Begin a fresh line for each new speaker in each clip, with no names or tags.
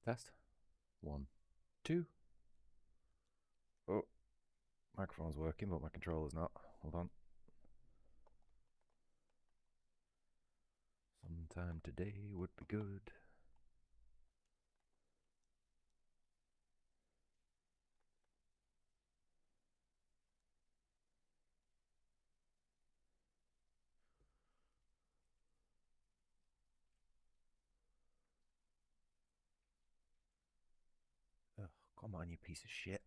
Test. 1, 2. Oh, microphone's working, but my controller's not. Hold on. Sometime today would be good. Ugh, come on, you piece of shit.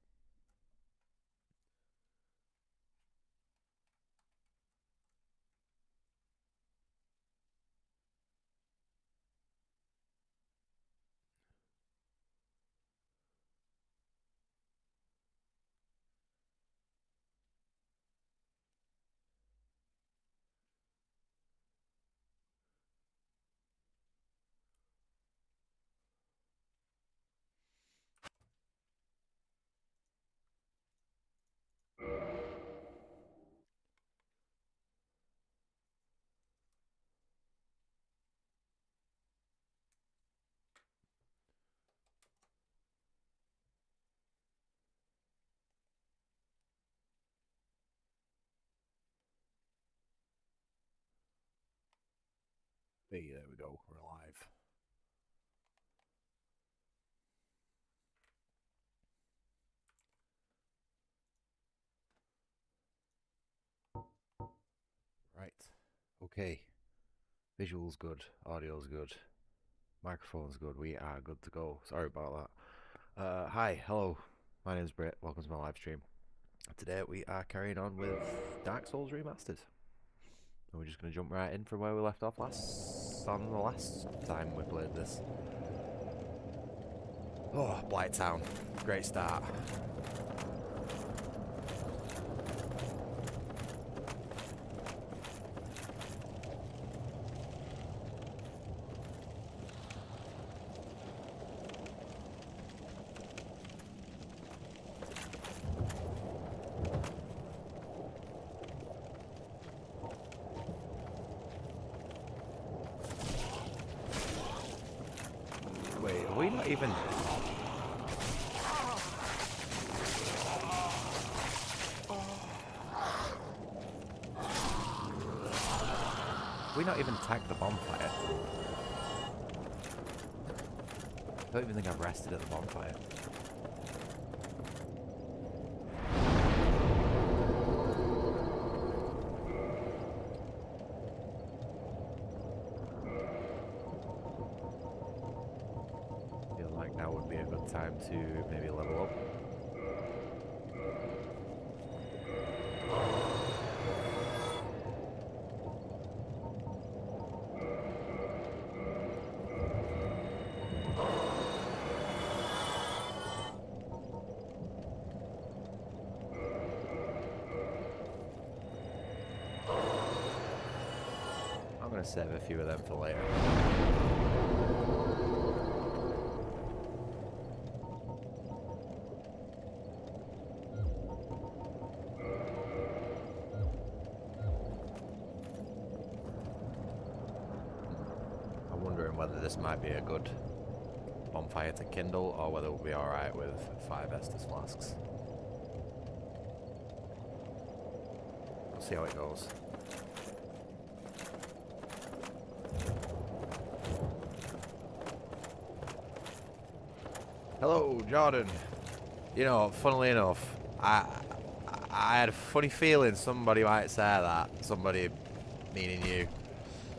Hey, there we go. We're alive. Right. Okay. Visual's good. Audio's good. Microphone's good. We are good to go. Sorry about that. Hi. Hello. My name's Brit. Welcome to my live stream. Today we are carrying on with Dark Souls Remastered. And we're just going to jump right in from where we left off the last time we played this. Oh, Blighttown. Great start. Wait, are we not even... we not even tagged the bonfire? I don't even think I've rested at the bonfire. Feel like now would be a good time to maybe level up. I'm going to save a few of them for later. I'm wondering whether this might be a good bonfire to kindle or whether we'll be alright with 5 Estus flasks. We'll see how it goes. Hello, Jordan. You know, funnily enough, I had a funny feeling somebody might say that. Somebody meaning you.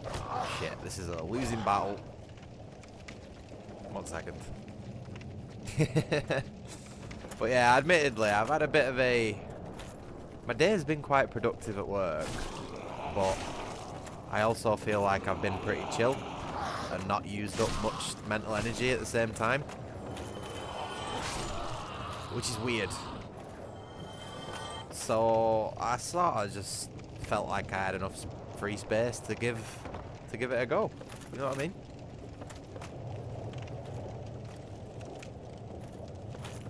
Oh, shit, this is a losing battle. 1 second. But yeah, admittedly, I've had a bit of a... my day's been quite productive at work, but I also feel like I've been pretty chill and not used up much mental energy at the same time. Which is weird. So I sort of just felt like I had enough free space to give it a go. You know what I mean?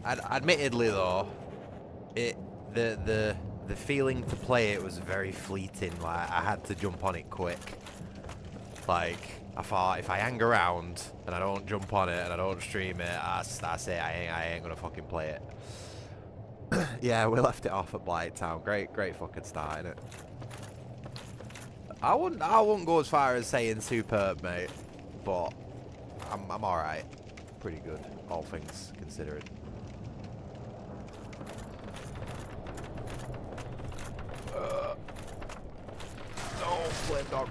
Admittedly though, the feeling to play it was very fleeting. Like I had to jump on it quick. Like I thought if I hang around and I don't jump on it and I don't stream it, that's it. I ain't gonna fucking play it. Yeah, we left it off at Blight Town. Great fucking start, innit? I wouldn't go as far as saying superb, mate, but I'm all right. Pretty good, all things considered. No, flame dog.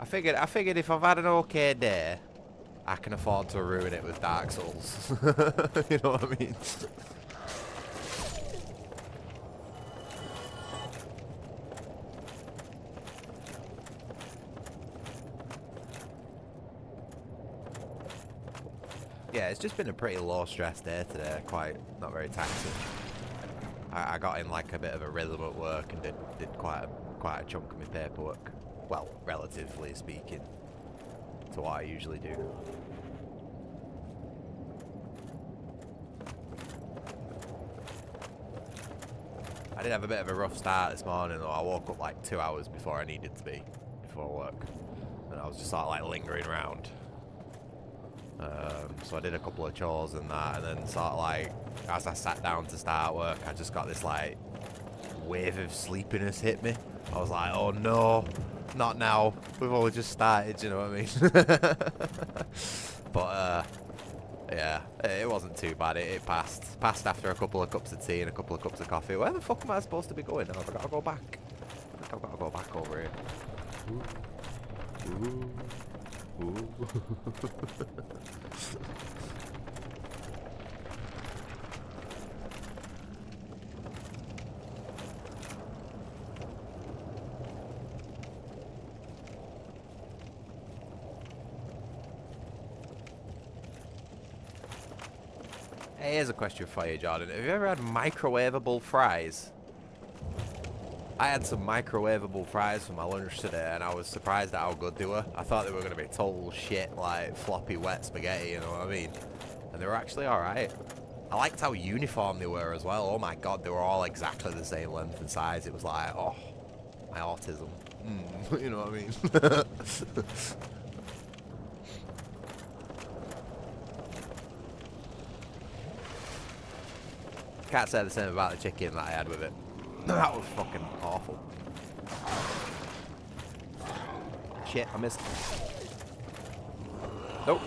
I figured if I've had an okay day, I can afford to ruin it with Dark Souls. You know what I mean? Yeah, it's just been a pretty low stress day today, not very taxing. I got in like a bit of a rhythm at work and did quite a chunk of my paperwork. Well, relatively speaking, to what I usually do. I did have a bit of a rough start this morning though. I woke up like 2 hours before I needed to be, before work. And I was just sort of like lingering around. So I did a couple of chores and that, and then sort of like, as I sat down to start work, I just got this like wave of sleepiness hit me. I was like, oh no, not now. We've only just started, you know what I mean? But yeah, it wasn't too bad. It passed. Passed after a couple of cups of tea and a couple of cups of coffee. Where the fuck am I supposed to be going now? Have I got to go back? I think I've got to go back over here. Ooh. Ooh. Ooh. Hey, here's a question for you, Jordan. Have you ever had microwavable fries? I had some microwavable fries for my lunch today, and I was surprised at how good they were. I thought they were going to be total shit, like floppy wet spaghetti, you know what I mean? And they were actually alright. I liked how uniform they were as well. Oh my god, they were all exactly the same length and size. It was like, oh, my autism. You know what I mean? Can't say the same about the chicken that I had with it. That was fucking awful. Shit, I missed. Nope.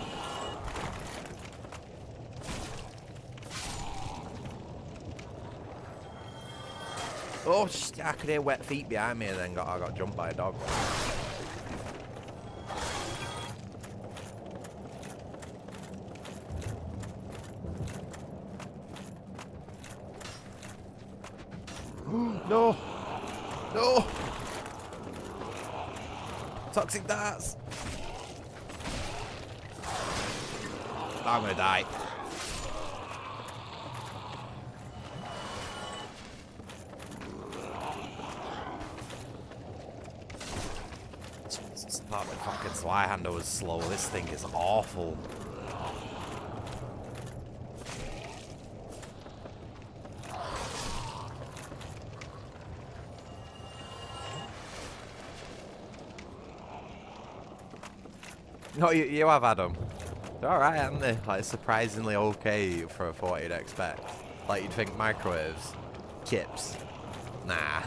Oh, shit, I could hear wet feet behind me and then I got jumped by a dog. No! No! Toxic darts! I'm gonna die. Jesus, that fucking Slyhander was slow. This thing is awful. No, you have had them. They're alright, aren't they? Like, surprisingly okay for what you'd expect. Like, you'd think microwaves, chips. Nah.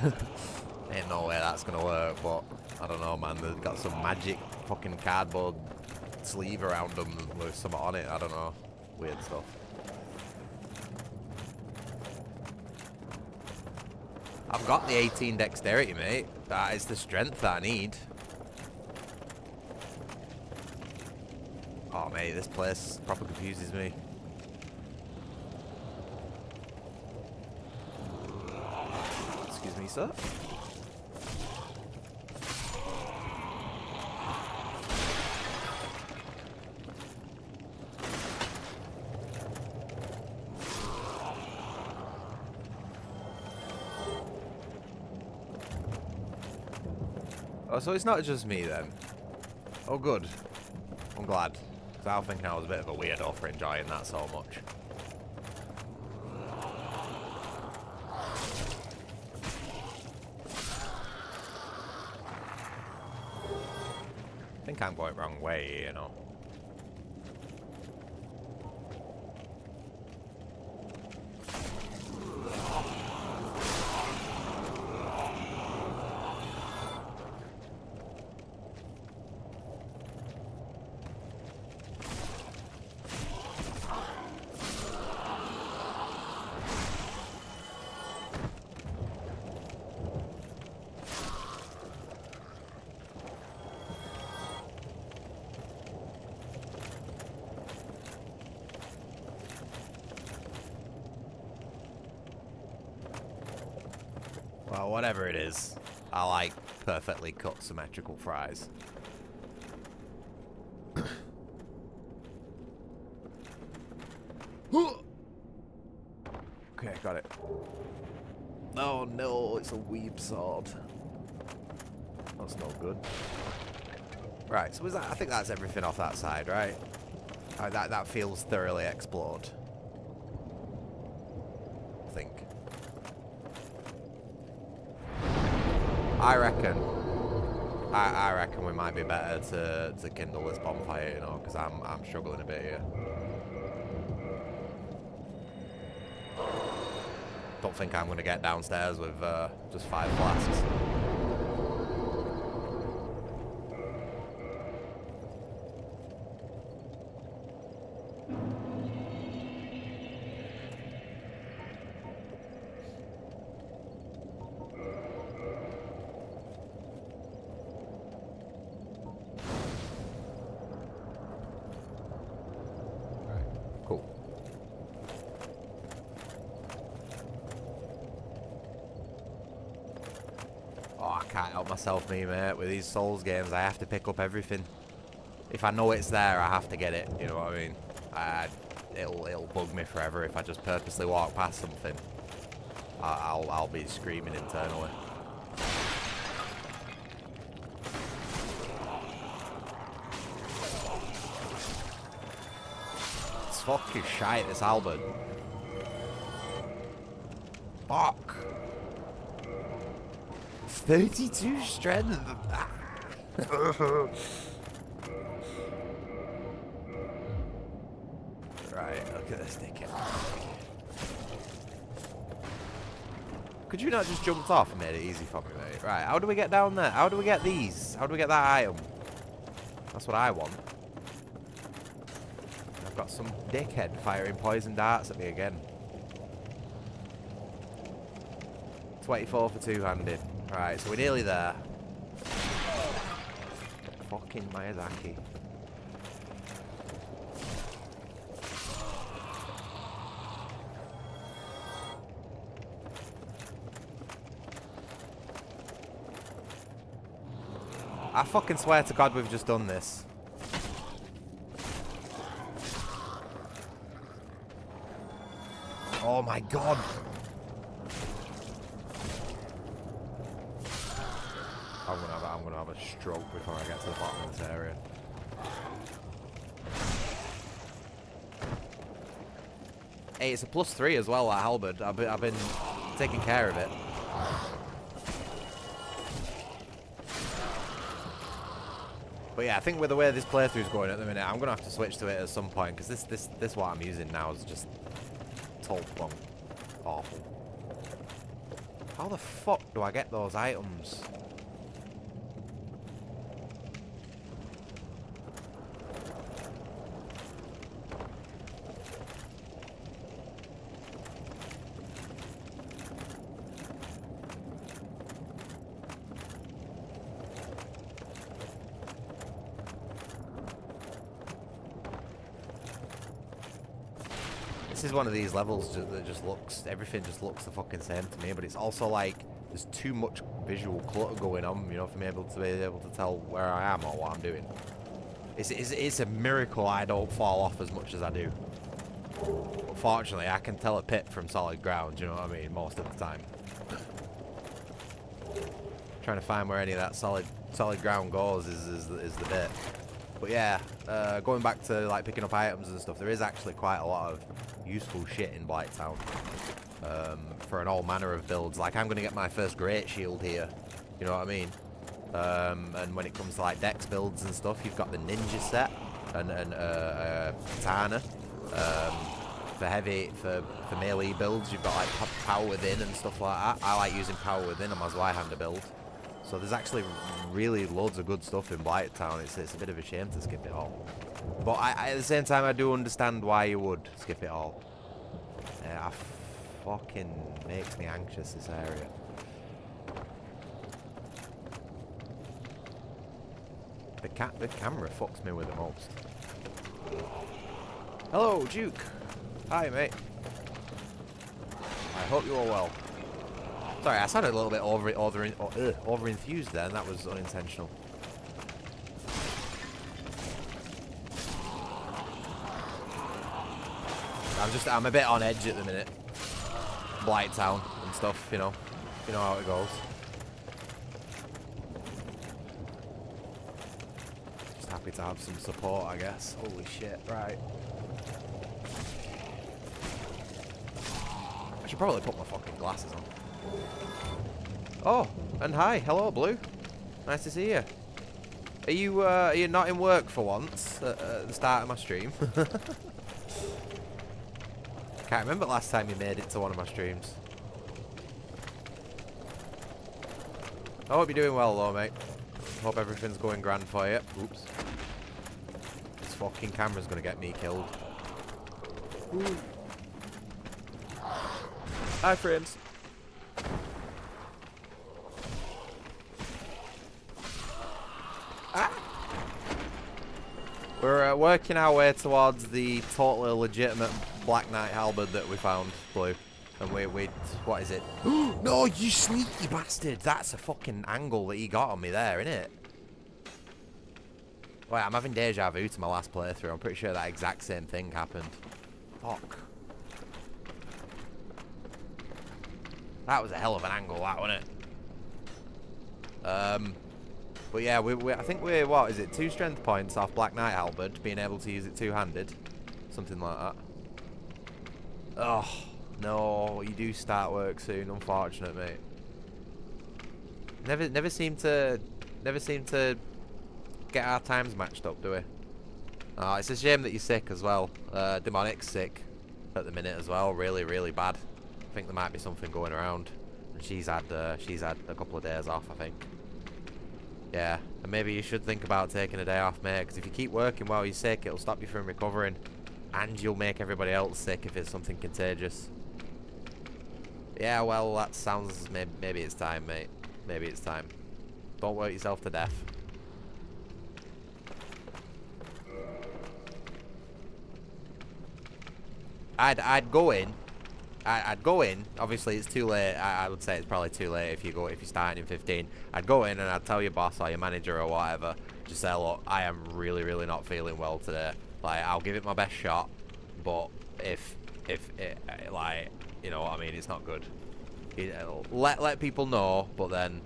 Ain't no way that's gonna work, but I don't know, man. They've got some magic fucking cardboard sleeve around them with something on it. I don't know. Weird stuff. I've got the 18 dexterity, mate. That is the strength that I need. Oh, mate, this place proper confuses me. Excuse me, sir. Oh, so it's not just me then. Oh, good. I'm glad. I was thinking I was a bit of a weirdo for enjoying that so much. think I'm going wrong way, you know. Well, whatever it is, I like perfectly cut symmetrical fries. Okay, got it. Oh no, it's a weeb sword. That's no good. Right, so was that? I think that's everything off that side, right? That feels thoroughly explored. I think. I reckon we might be better to kindle this bonfire, you know, because I'm struggling a bit here. Don't think I'm gonna get downstairs with just 5 flasks. Myself, me mate, with these Souls games I have to pick up everything. If I know it's there, I have to get it, you know what I mean? It'll bug me forever if I just purposely walk past something. I'll be screaming internally. It's fucking shite, this halberd. Fuck. 32 strength. Right, look at this dickhead. Could you not just jumped off and made it easy for me, mate? Right, how do we get down there? How do we get these? How do we get that item? That's what I want. I've got some dickhead firing poison darts at me again. 24 for two-handed. Right, so we're nearly there. Fucking Miyazaki. I fucking swear to God we've just done this. Oh my God. I'm gonna have a stroke before I get to the bottom of this area. Hey, it's a +3 as well, that halberd. I've been taking care of it. But yeah, I think with the way this playthrough's going at the minute, I'm gonna have to switch to it at some point, because this what I'm using now is just total awful. How the fuck do I get those items? This is one of these levels that just looks, everything just looks the fucking same to me, but it's also like there's too much visual clutter going on, you know, for me to be able to tell where I am or what I'm doing. It's a miracle I don't fall off as much as I do. But fortunately, I can tell a pit from solid ground, you know what I mean, most of the time. Trying to find where any of that solid ground goes is the bit. But yeah, going back to like picking up items and stuff, there is actually quite a lot of useful shit in Blighttown for an all manner of builds. Like I'm going to get my first great shield here, you know what I mean? And when it comes to like dex builds and stuff, you've got the ninja set and katana. For melee builds, you've got like power within and stuff like that. I like using power within on my Zweihander build. So there's actually really loads of good stuff in Blighttown. It's a bit of a shame to skip it all. But at the same time, I do understand why you would skip it all. Fucking makes me anxious, this area. The camera fucks me with the most. Hello, Duke. Hi, mate. I hope you are well. Sorry, I sounded a little bit over-enthused there, and that was unintentional. I'm a bit on edge at the minute. Blighttown and stuff, you know. You know how it goes. Just happy to have some support, I guess. Holy shit, right. I should probably put my fucking glasses on. Oh, and hi. Hello, Blue. Nice to see you. Are you not in work for once at the start of my stream? Can't remember last time you made it to one of my streams. I hope you're doing well though, mate. Hope everything's going grand for you. Oops. This fucking camera's gonna get me killed. Ooh. Hi, frames. Ah! We're working our way towards the totally legitimate Black Knight halberd that we found, Blue. And we what is it? No, you sneaky bastard! That's a fucking angle that he got on me there, innit? Wait, I'm having deja vu to my last playthrough. I'm pretty sure that exact same thing happened. Fuck. That was a hell of an angle, that, wasn't it? But yeah, I think we're, what is it, 2 strength points off Black Knight halberd, being able to use it two-handed. Something like that. Oh, no, you do start work soon, unfortunate, mate. Never seem to get our times matched up, do we? Oh, it's a shame that you're sick as well. Demonic's sick at the minute as well, really, really bad. I think there might be something going around. And she's had a couple of days off, I think. Yeah, and maybe you should think about taking a day off, mate, because if you keep working while you're sick, it'll stop you from recovering. And you'll make everybody else sick if it's something contagious. Yeah, well, that sounds... Maybe it's time, mate. Maybe it's time. Don't work yourself to death. I'd go in. I'd go in. Obviously, it's too late. I would say it's probably too late if you're starting in 15. I'd go in and I'd tell your boss or your manager or whatever. Just say, look, I am really, really not feeling well today. Like, I'll give it my best shot, but if it, like, you know what I mean, it's not good. Let people know, but then,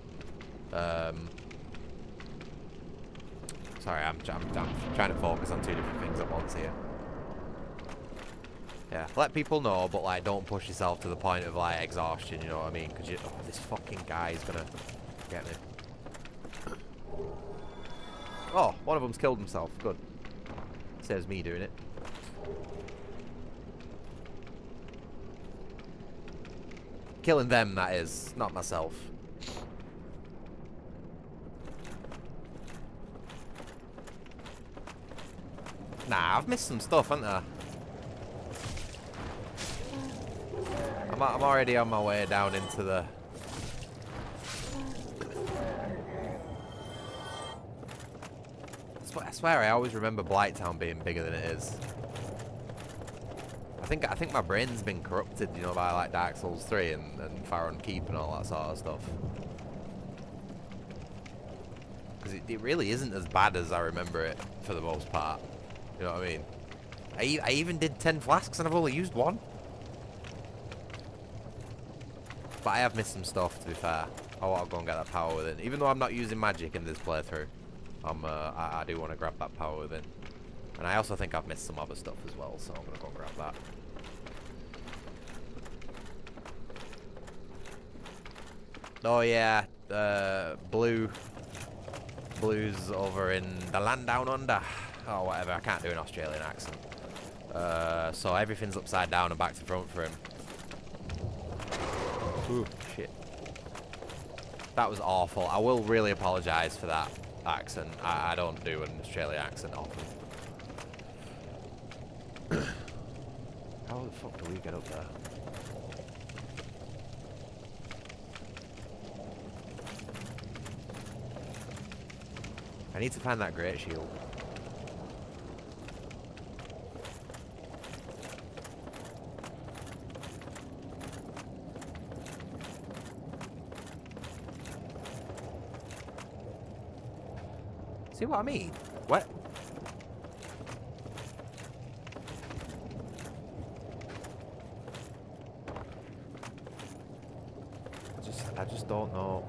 sorry, I'm trying to focus on 2 different things at once here. Yeah, let people know, but like, don't push yourself to the point of like exhaustion. You know what I mean? Because this fucking guy is gonna get me. Oh, one of them's killed himself. Good. Saves me doing it. Killing them, that is, not myself. Nah, I've missed some stuff, haven't I? I'm already on my way down into the... I swear I always remember Blighttown being bigger than it is. I think my brain's been corrupted, you know, by like Dark Souls 3 and Faron Keep and all that sort of stuff. Because it really isn't as bad as I remember it, for the most part. You know what I mean? I even did 10 flasks and I've only used 1. But I have missed some stuff, to be fair. I want to go and get that power within. Even though I'm not using magic in this playthrough, I do want to grab that power within. And I also think I've missed some other stuff as well, so I'm going to go and grab that. Oh yeah, Blue Blues over in the land down under. Or whatever, I can't do an Australian accent. So everything's upside down and back to front for him. Ooh, shit. That was awful. I will really apologise for that accent. I don't do an Australian accent often. How the fuck do we get up there? I need to find that great shield. See what I mean? What? I just don't know.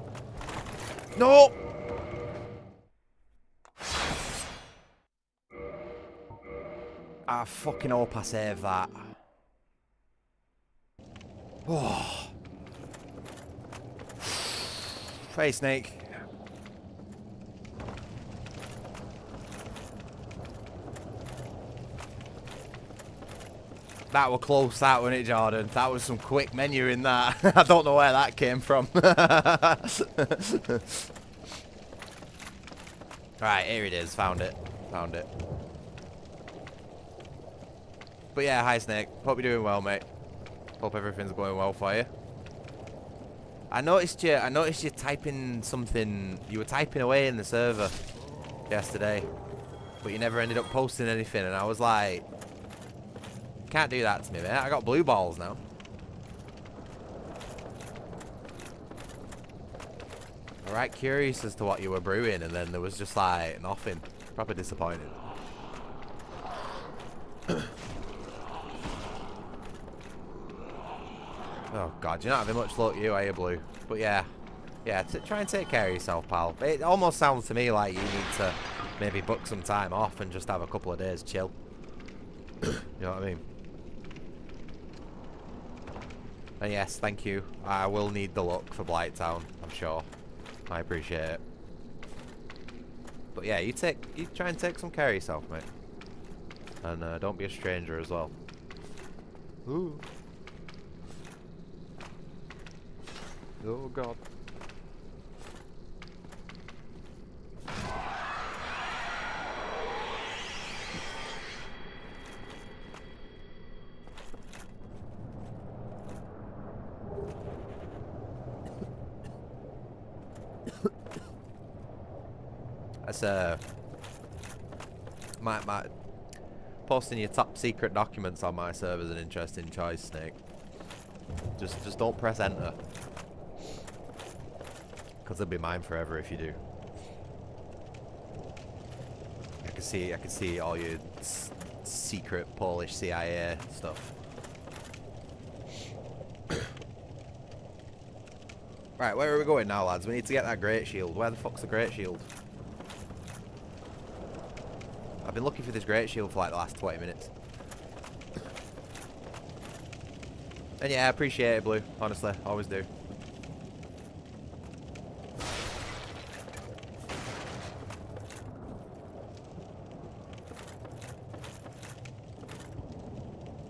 No! I fucking hope I save that. Oh. Hey, Snake. That was close, that wasn't it, Jordan? That was some quick menu in that. I don't know where that came from. Right, here it is. Found it. Found it. But yeah, hi Snake. Hope you're doing well, mate. Hope everything's going well for you. I noticed you typing something. You were typing away in the server yesterday, but you never ended up posting anything, and I was like, can't do that to me, mate. I got blue balls now. Alright, curious as to what you were brewing, and then there was just like nothing. Proper disappointed. Oh god, you're not having much luck, you, are you, Blue? But yeah, try and take care of yourself, pal. It almost sounds to me like you need to maybe book some time off and just have a couple of days chill. You know what I mean? And yes, thank you. I will need the luck for Blighttown, I'm sure. I appreciate it. But yeah, you try and take some care of yourself, mate. And don't be a stranger as well. Ooh. Oh god. That's my posting your top secret documents on my server is an interesting choice, Snake. Just don't press enter, because they'll be mine forever if you do. I can see all your secret Polish CIA stuff. Right, where are we going now, lads? We need to get that great shield. Where the fuck's the great shield? I've been looking for this great shield for like the last 20 minutes. And yeah, I appreciate it, Blue. Honestly, always do.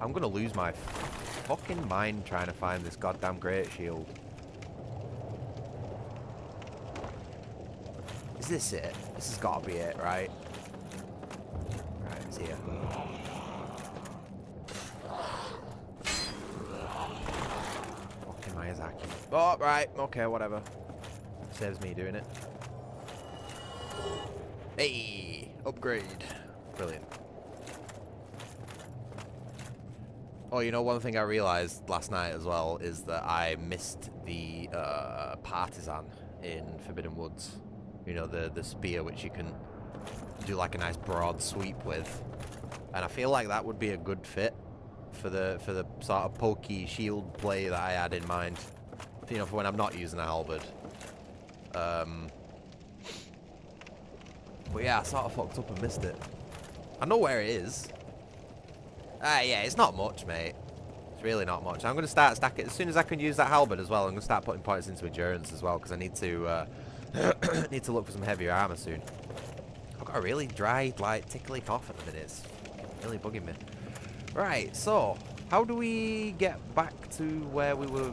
I'm gonna lose my fucking mind trying to find this goddamn great shield. Is this it? This has got to be it, right? Right, it's here. Fucking Miyazaki. Oh, right. Okay, whatever. Saves me doing it. Hey! Upgrade. Brilliant. Oh, you know, one thing I realised last night as well is that I missed the partisan in Forbidden Woods. You know, the spear which you can do like a nice broad sweep with. And I feel like that would be a good fit for the sort of pokey shield play that I had in mind. You know, for when I'm not using a halberd. But yeah, I sort of fucked up and missed it. I know where it is. Yeah, it's not much, mate. It's really not much. I'm going to start stacking. As soon as I can use that halberd as well, I'm going to start putting points into endurance as well, because I need to Need to look for some heavier armor soon. I've got a really dry, like, tickly cough at the minute. It's really bugging me. Right, so how do we get back to where we were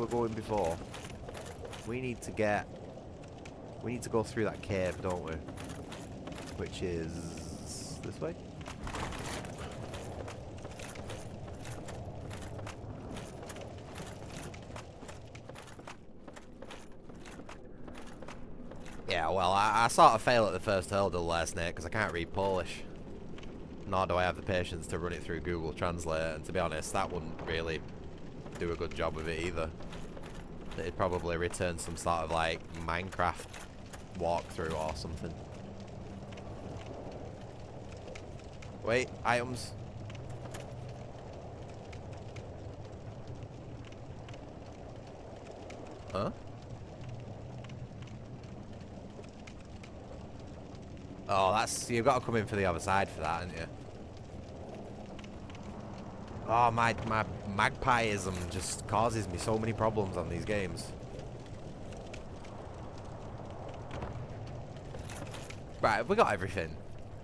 going before? We need to go through that cave, don't we? Which is this way. Yeah, well, I sort of fail at the first hurdle last night because I can't read Polish. Nor do I have the patience to run it through Google Translate, and to be honest, that wouldn't really do a good job of it either. It'd probably return some sort of like Minecraft walkthrough or something. Wait, items. Huh? Oh, you've got to come in for the other side for that, haven't you? Oh, my magpieism just causes me so many problems on these games. Right, have we got everything?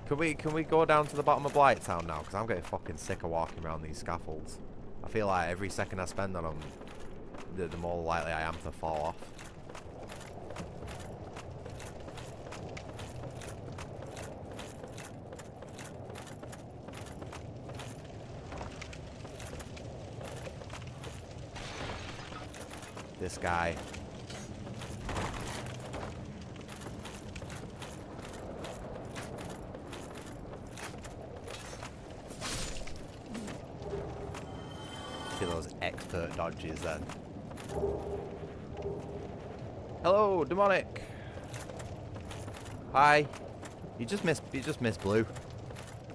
Can we go down to the bottom of Blighttown now? Because I'm getting fucking sick of walking around these scaffolds. I feel like every second I spend on them, the more likely I am to fall off. This guy. See those expert dodges then. Hello, demonic. Hi. You just missed Blue.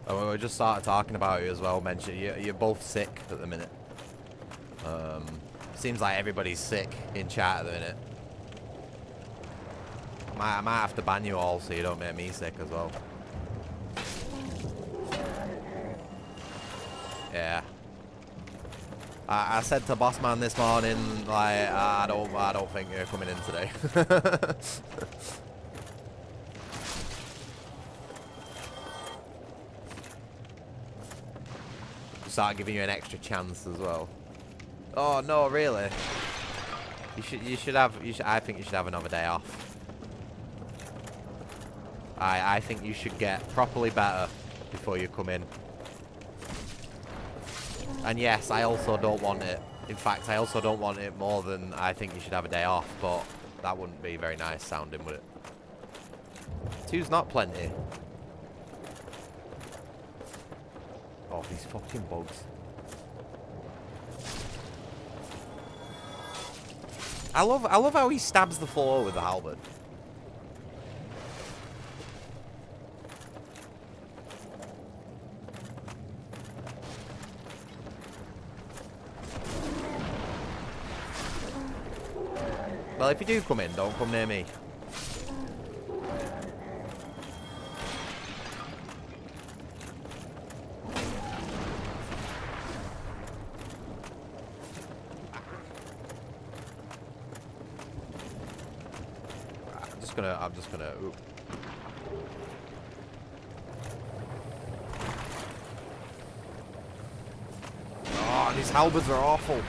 Oh, we just started talking about you as well. Mentioned you're both sick at the minute. Seems like everybody's sick in chat at the minute. I might have to ban you all so you don't make me sick as well. Yeah. I said to Bossman this morning, like, I don't think you're coming in today. Start giving you an extra chance as well. Oh no, really? I think you should have another day off. I think you should get properly better before you come in. And yes, I also don't want it. In fact, I also don't want it more than I think you should have a day off, but that wouldn't be very nice sounding, would it? Two's not plenty. Oh, these fucking bugs. I love how he stabs the floor with the halberd. Well, if you do come in, don't come near me. I'm just gonna. Ooh. Oh, these halberds are awful.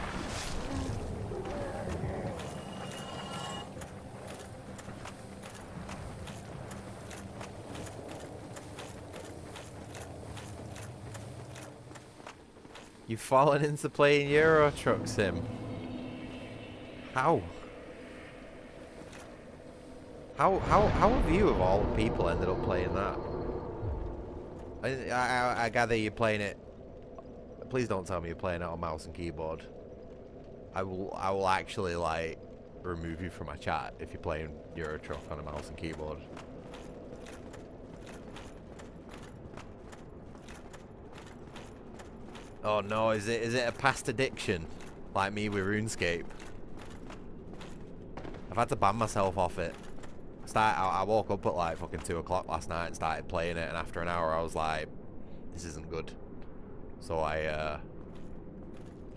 You've fallen into playing Euro Truck Sim. How? How have you, of all people, ended up playing that? I gather you're playing it. Please don't tell me you're playing it on mouse and keyboard. I will actually like remove you from my chat if you're playing Euro Truck on a mouse and keyboard. Oh no, is it a past addiction like me with RuneScape? I've had to ban myself off it. I woke up at like fucking 2 o'clock last night and started playing it, and after an hour I was like, this isn't good. So I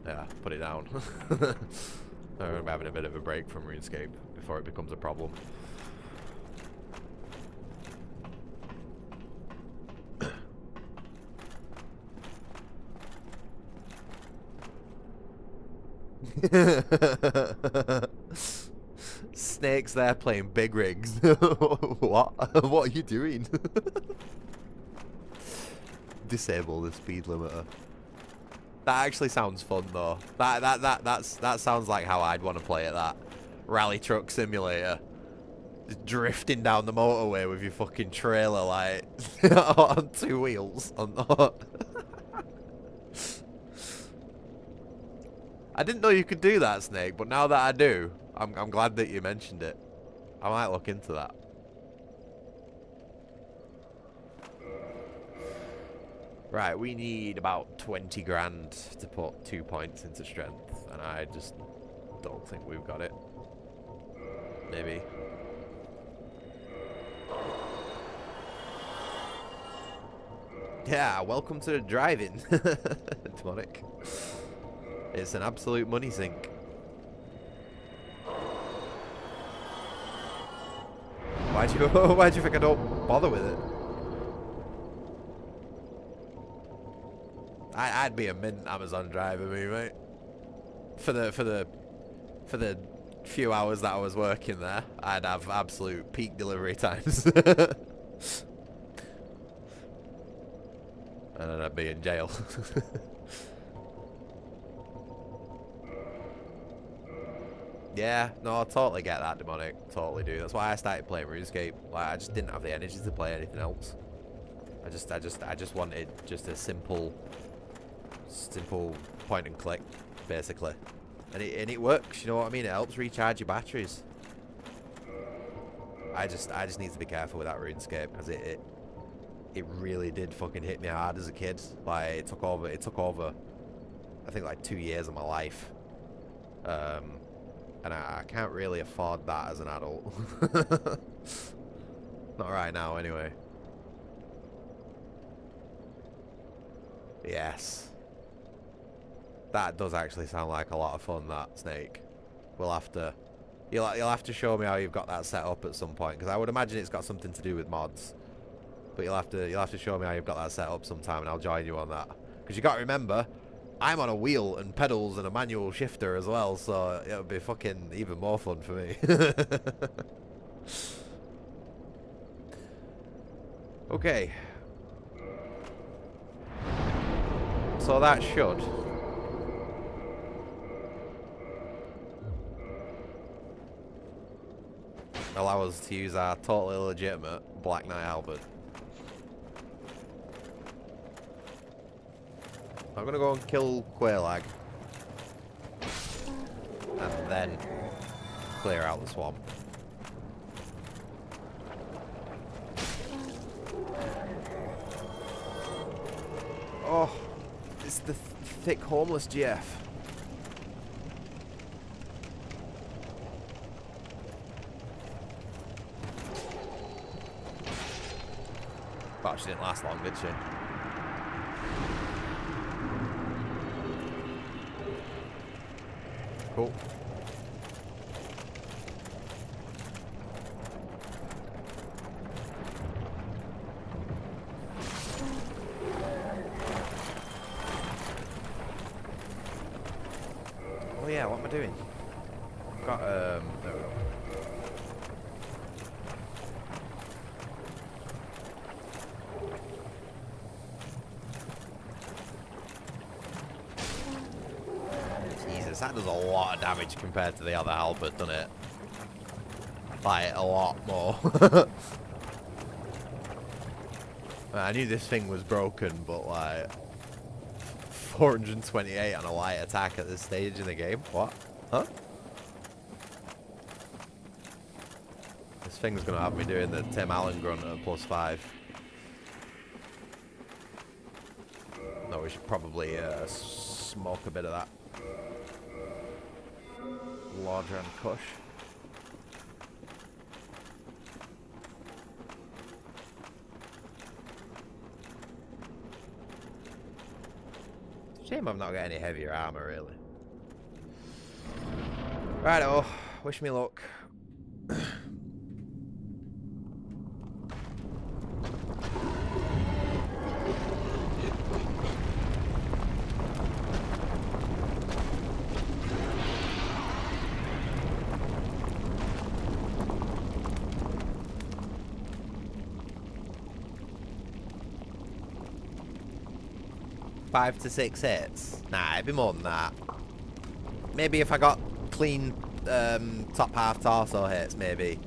yeah, put it down. I'm having a bit of a break from RuneScape before it becomes a problem. Snake's there playing big rigs. What? What are you doing? Disable the speed limiter. That actually sounds fun though. That sounds like how I'd want to play it. That rally truck simulator, just drifting down the motorway with your fucking trailer like on two wheels. I didn't know you could do that, Snake, but now that I do, I'm glad that you mentioned it. I might look into that. Right, we need about 20 grand to put 2 points into strength, and I just don't think we've got it. Maybe. Yeah, welcome to the driving. Demonic. It's an absolute money sink. Why do you think I don't bother with it? I'd be a mint Amazon driver, me, mate. For the few hours that I was working there, I'd have absolute peak delivery times. And then I'd be in jail. Yeah, no, I totally get that, Demonic. Totally do. That's why I started playing RuneScape. Like, I just didn't have the energy to play anything else. I just wanted just a simple point and click, basically. And it works, you know what I mean? It helps recharge your batteries. I just need to be careful with that RuneScape, because it really did fucking hit me hard as a kid. Like, it took over I think like 2 years of my life. And I can't really afford that as an adult. Not right now, anyway. Yes. That does actually sound like a lot of fun, that, Snake. We'll have to... You'll have to show me how you've got that set up at some point, because I would imagine it's got something to do with mods. But you'll have to show me how you've got that set up sometime, and I'll join you on that. Because you got to remember, I'm on a wheel and pedals and a manual shifter as well, so it'll be fucking even more fun for me. Okay. So that should allow us to use our totally legitimate Black Knight halberd. I'm gonna go and kill Quailag, and then clear out the swamp. Oh, it's the thick homeless GF. But she didn't last long, did she? Cool. Oh yeah, what am I doing? I've got there we go. Jesus, that does a lot of damage compared to the other halberd, doesn't it? Like, a lot more. I knew this thing was broken, but like 428 on a light attack at this stage in the game. What? Huh? This thing's gonna have me doing the Tim Allen grunt at +5. No, we should probably smoke a bit of that. Larger and Kush. Shame I've not got any heavier armour, really. Righto, wish me luck. 5 to 6 hits? Nah, it'd be more than that. Maybe if I got clean top half torso hits, maybe.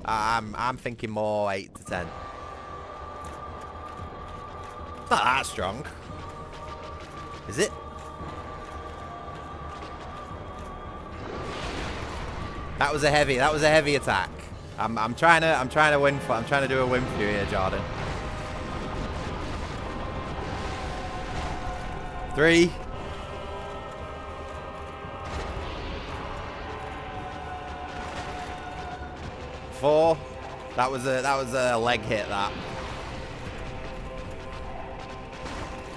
I'm thinking more 8 to 10. It's not that strong. Is it? That was a heavy attack. I'm trying to do a win for you here, Jordan. 3. 4. That was a leg hit, that.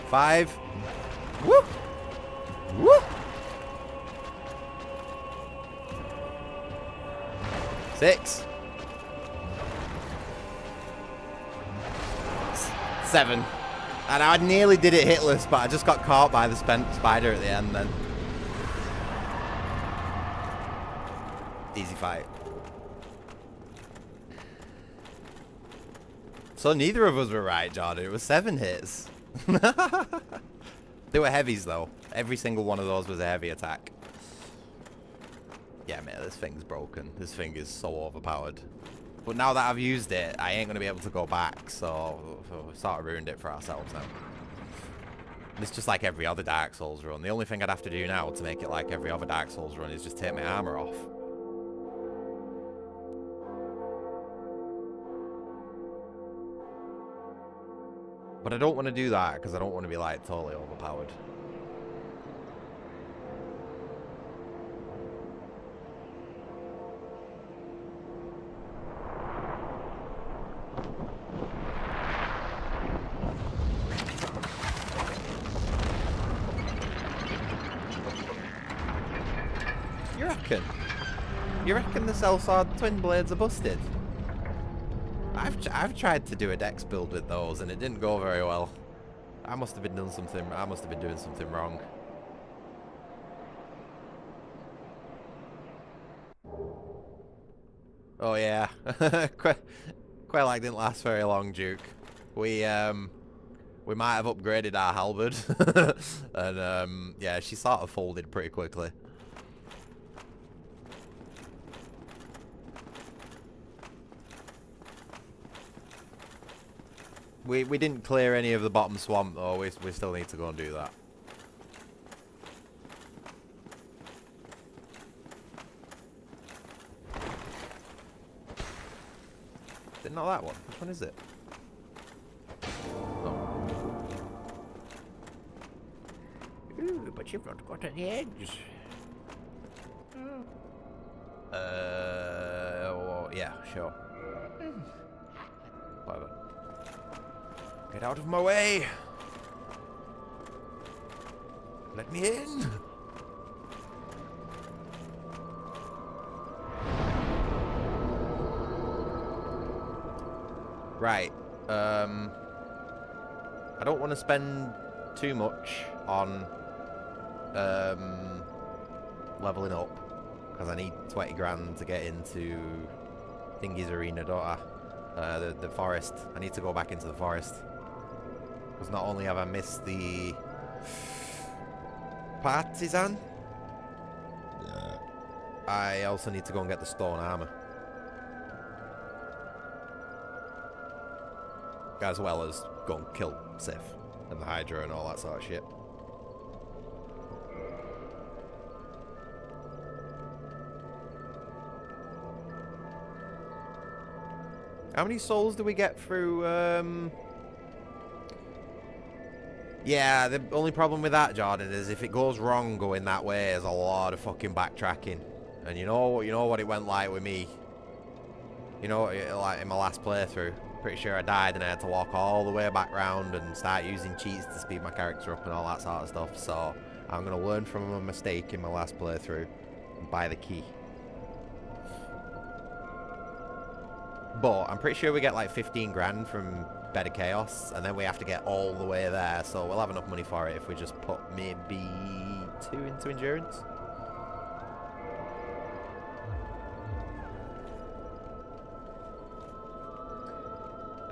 5. Woo! Woo! 6. 7. And I nearly did it hitless, but I just got caught by the spider at the end then. Easy fight. So neither of us were right, Jordan. It was 7 hits. They were heavies, though. Every single one of those was a heavy attack. Yeah, mate, this thing's broken. This thing is so overpowered. But now that I've used it, I ain't going to be able to go back, so we've sort of ruined it for ourselves now. It's just like every other Dark Souls run. The only thing I'd have to do now to make it like every other Dark Souls run is just take my armour off. But I don't want to do that because I don't want to be like totally overpowered. You reckon the Cell Sword twin blades are busted? I've tried to do a dex build with those and it didn't go very well. I must have been doing something wrong. Oh yeah. Quelaag didn't last very long, Duke. We might have upgraded our halberd. And yeah, she sort of folded pretty quickly. We didn't clear any of the bottom swamp though, we still need to go and do that. Is it not that one? Which one is it? Oh. Ooh, but you've not got any eggs. Oh, yeah, sure. Whatever. Get out of my way! Let me in! Right. I don't want to spend too much on leveling up because I need 20 grand to get into Thingy's arena, don't I? The forest. I need to go back into the forest. Because not only have I missed the partisan, I also need to go and get the stone armour. As well as go and kill Sif and the Hydra and all that sort of shit. How many souls do we get through, Yeah, the only problem with that, Jordan, is if it goes wrong going that way, there's a lot of fucking backtracking. And you know what it went like with me. You know, like in my last playthrough. Pretty sure I died and I had to walk all the way back round and start using cheats to speed my character up and all that sort of stuff. So I'm going to learn from a mistake in my last playthrough and buy the key. But I'm pretty sure we get like 15 grand from Bed of Chaos, and then we have to get all the way there, so we'll have enough money for it if we just put maybe 2 into endurance.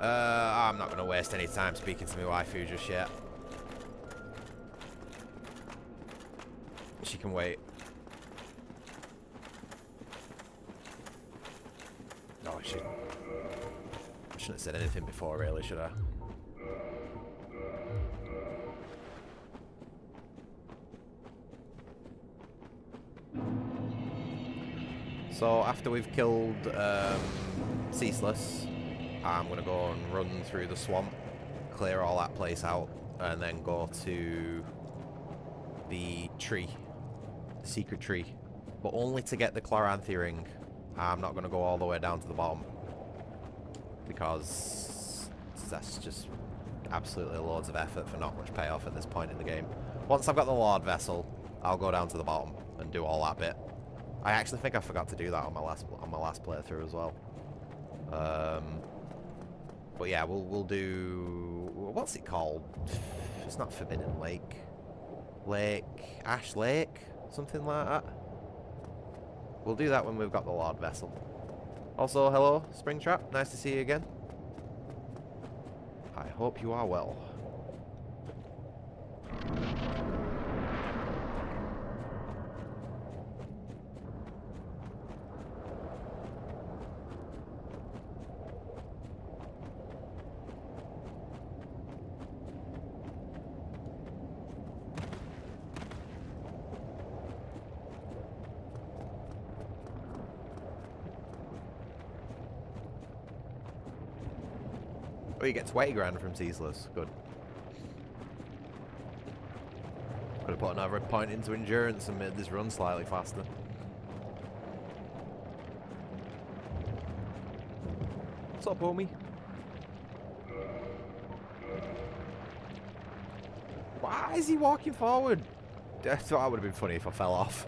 I'm not going to waste any time speaking to my waifu just yet. She can wait. Oh, I shouldn't have said anything before, really, should I? So after we've killed Ceaseless, I'm going to go and run through the swamp, clear all that place out, and then go to the tree, the secret tree. But only to get the Chloranthy ring. I'm not going to go all the way down to the bottom, because that's just absolutely loads of effort for not much payoff at this point in the game. Once I've got the Lord Vessel, I'll go down to the bottom and do all that bit. I actually think I forgot to do that on my last playthrough as well. But yeah, we'll do, what's it called? It's not Forbidden Lake. Ash Lake, something like that. We'll do that when we've got the Lord Vessel. Also, hello, Springtrap. Nice to see you again. I hope you are well. Oh, you get 20 grand from Ceaseless. Good. Could have put another point into endurance and made this run slightly faster. What's up, homie? Why is he walking forward? I thought that would have been funny if I fell off.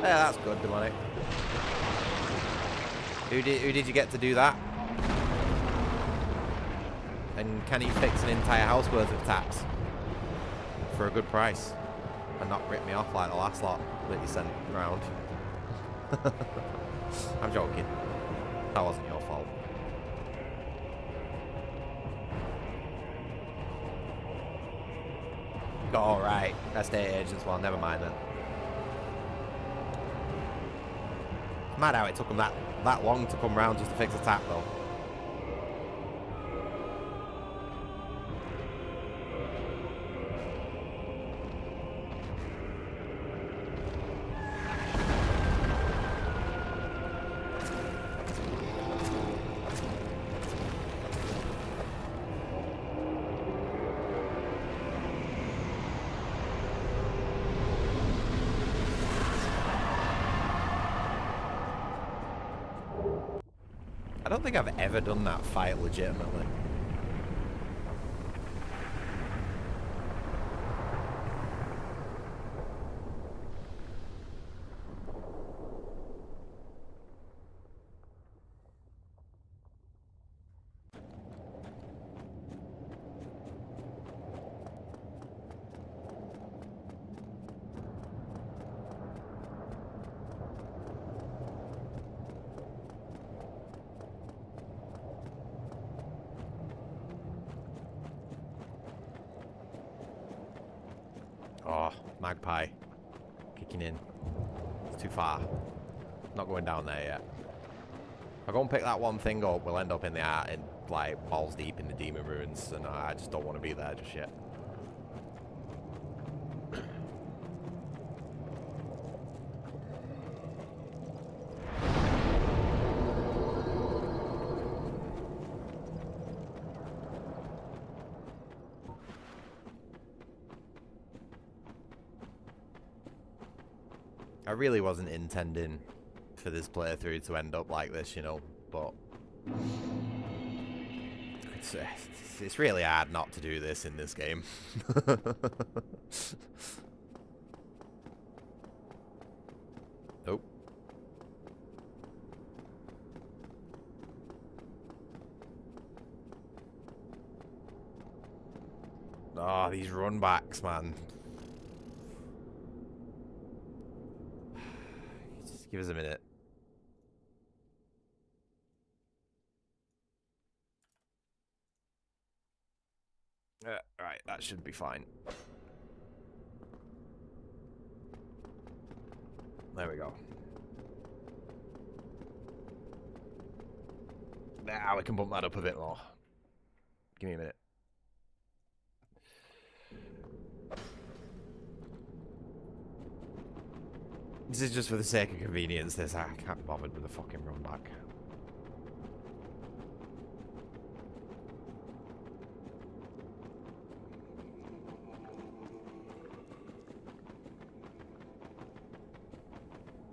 Yeah, that's good, Demonic. Who did you get to do that? And can he fix an entire house worth of taps for a good price and not rip me off like the last lot that you sent round? I'm joking. That wasn't your fault. Oh, right. Estate agents. Well, never mind then. Mad how it took them that long to come round just to fix a tap, though. I don't think I've ever done that fight legitimately. Oh, Magpie. Kicking in. It's too far. Not going down there yet. If I go and pick that one thing up, we'll end up in the art and like balls deep in the demon ruins, and I just don't want to be there just yet. I really wasn't intending for this playthrough to end up like this, you know, but it's really hard not to do this in this game. Nope. Oh, these run backs, man. Just give us a minute. Right, that should be fine. There we go. Now we can bump that up a bit more. Give me a minute. This is just for the sake of convenience. I can't be bothered with the fucking run back.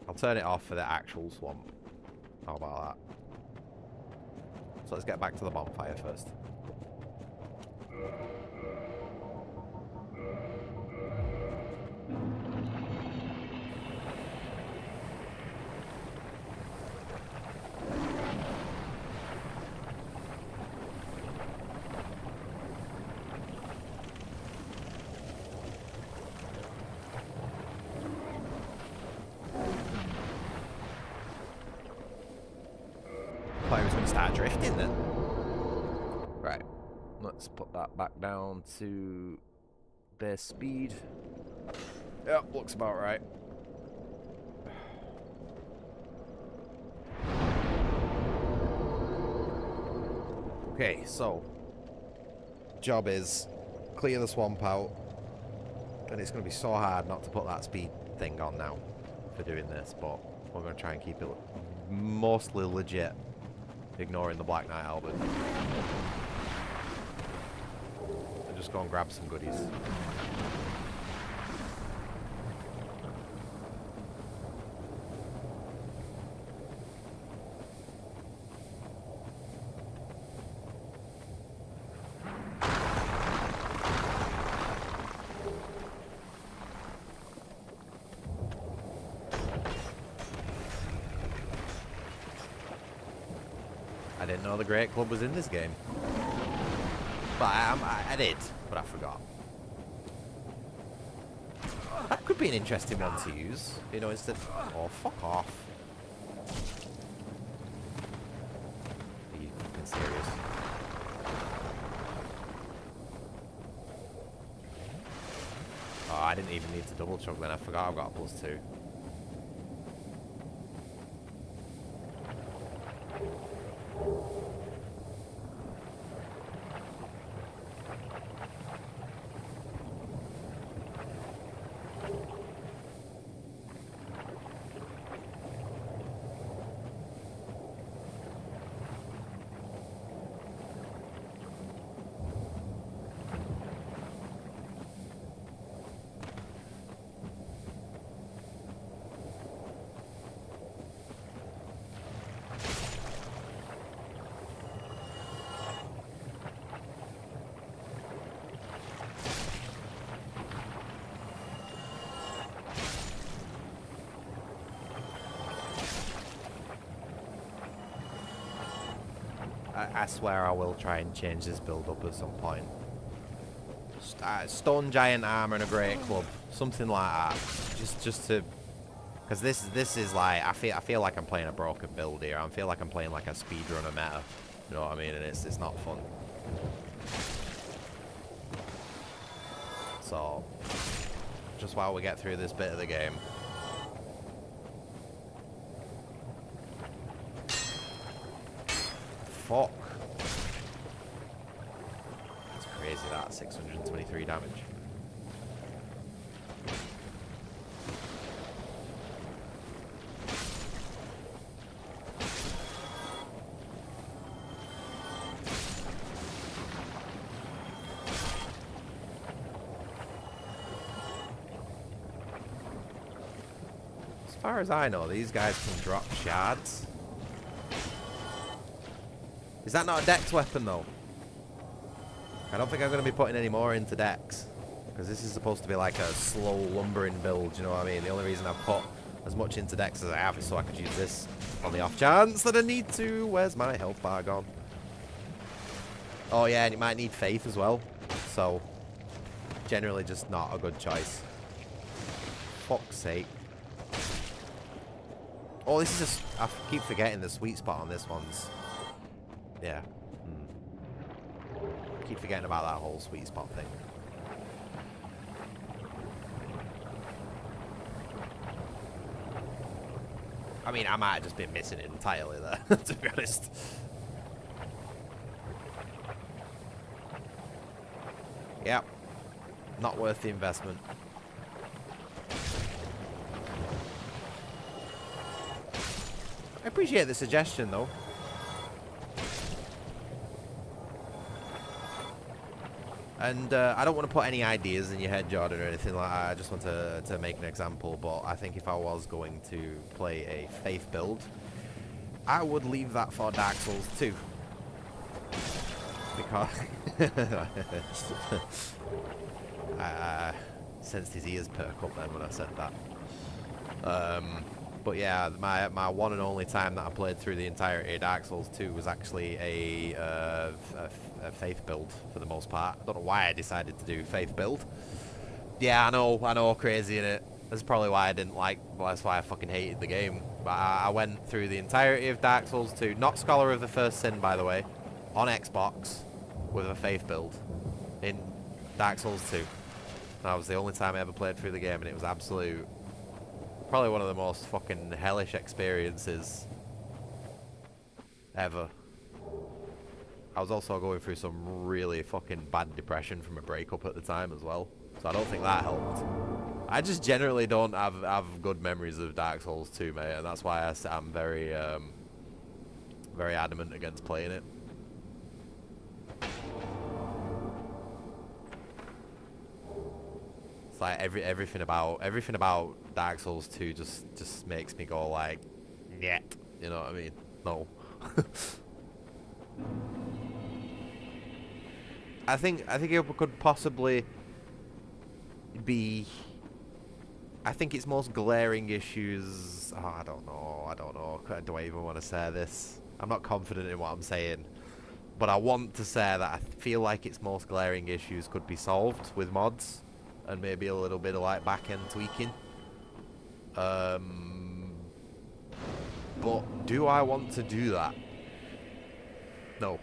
I'll turn it off for the actual swamp. How about that? So let's get back to the bonfire first. I was going to start drifting then. Right, let's put that back down to base speed. Yep, looks about right. Okay, so job is clear the swamp out, and it's going to be so hard not to put that speed thing on now for doing this, but we're going to try and keep it mostly legit. Ignoring the Black Knight Albert. And just go and grab some goodies. I didn't know the Great Club was in this game. But I did, but I forgot. That could be an interesting one to use. You know, instead... Oh, fuck off. Are you fucking serious? Oh, I didn't even need to double chug then. I forgot I've got a +2. I swear I will try and change this build up at some point. Stone Giant Armour and a Great Club. Something like that. Just to... Because this is like... I feel like I'm playing a broken build here. I feel like I'm playing like a speedrunner meta. You know what I mean? And it's not fun. So... Just while we get through this bit of the game... Fuck. It's crazy that, 623 damage. As far as I know, these guys can drop shards. Is that not a dex weapon, though? I don't think I'm going to be putting any more into dex. Because this is supposed to be like a slow lumbering build, you know what I mean? The only reason I've put as much into dex as I have is so I could use this on the off chance that I need to. Where's my health bar gone? Oh, yeah, and it might need faith as well. So, Generally just not a good choice. Fuck's sake. Oh, this is I keep forgetting the sweet spot on this one's. Yeah. I keep forgetting about that whole sweet spot thing. I mean, I might have just been missing it entirely there, to be honest. Yep. Not worth the investment. I appreciate the suggestion, though. And I don't want to put any ideas in your head, Jordan, or anything like that. I just want to make an example. But I think if I was going to play a faith build, I would leave that for Dark Souls 2. Because... I sensed his ears perk up then when I said that. But yeah, my one and only time that I played through the entirety of Dark Souls 2 was actually a faith build for the most part. I don't know why I decided to do faith build. Yeah, I know, crazy in it. That's probably why I didn't like. Well, that's why I fucking hated the game. But I went through the entirety of Dark Souls 2, not Scholar of the First Sin, by the way, on Xbox with a faith build in Dark Souls 2. That was the only time I ever played through the game, and it was absolute. Probably one of the most fucking hellish experiences ever. I was also going through some really fucking bad depression from a breakup at the time as well, so I don't think that helped. I just generally don't have good memories of Dark Souls 2, mate, and that's why I'm very very adamant against playing it. It's like everything about Dark Souls 2 just makes me go like, yeah, you know what I mean? No. I think it could possibly be. I think its most glaring issues. Oh, I don't know. Do I even want to say this? I'm not confident in what I'm saying, but I want to say that I feel like its most glaring issues could be solved with mods and maybe a little bit of like back-end tweaking. But do I want to do that? No.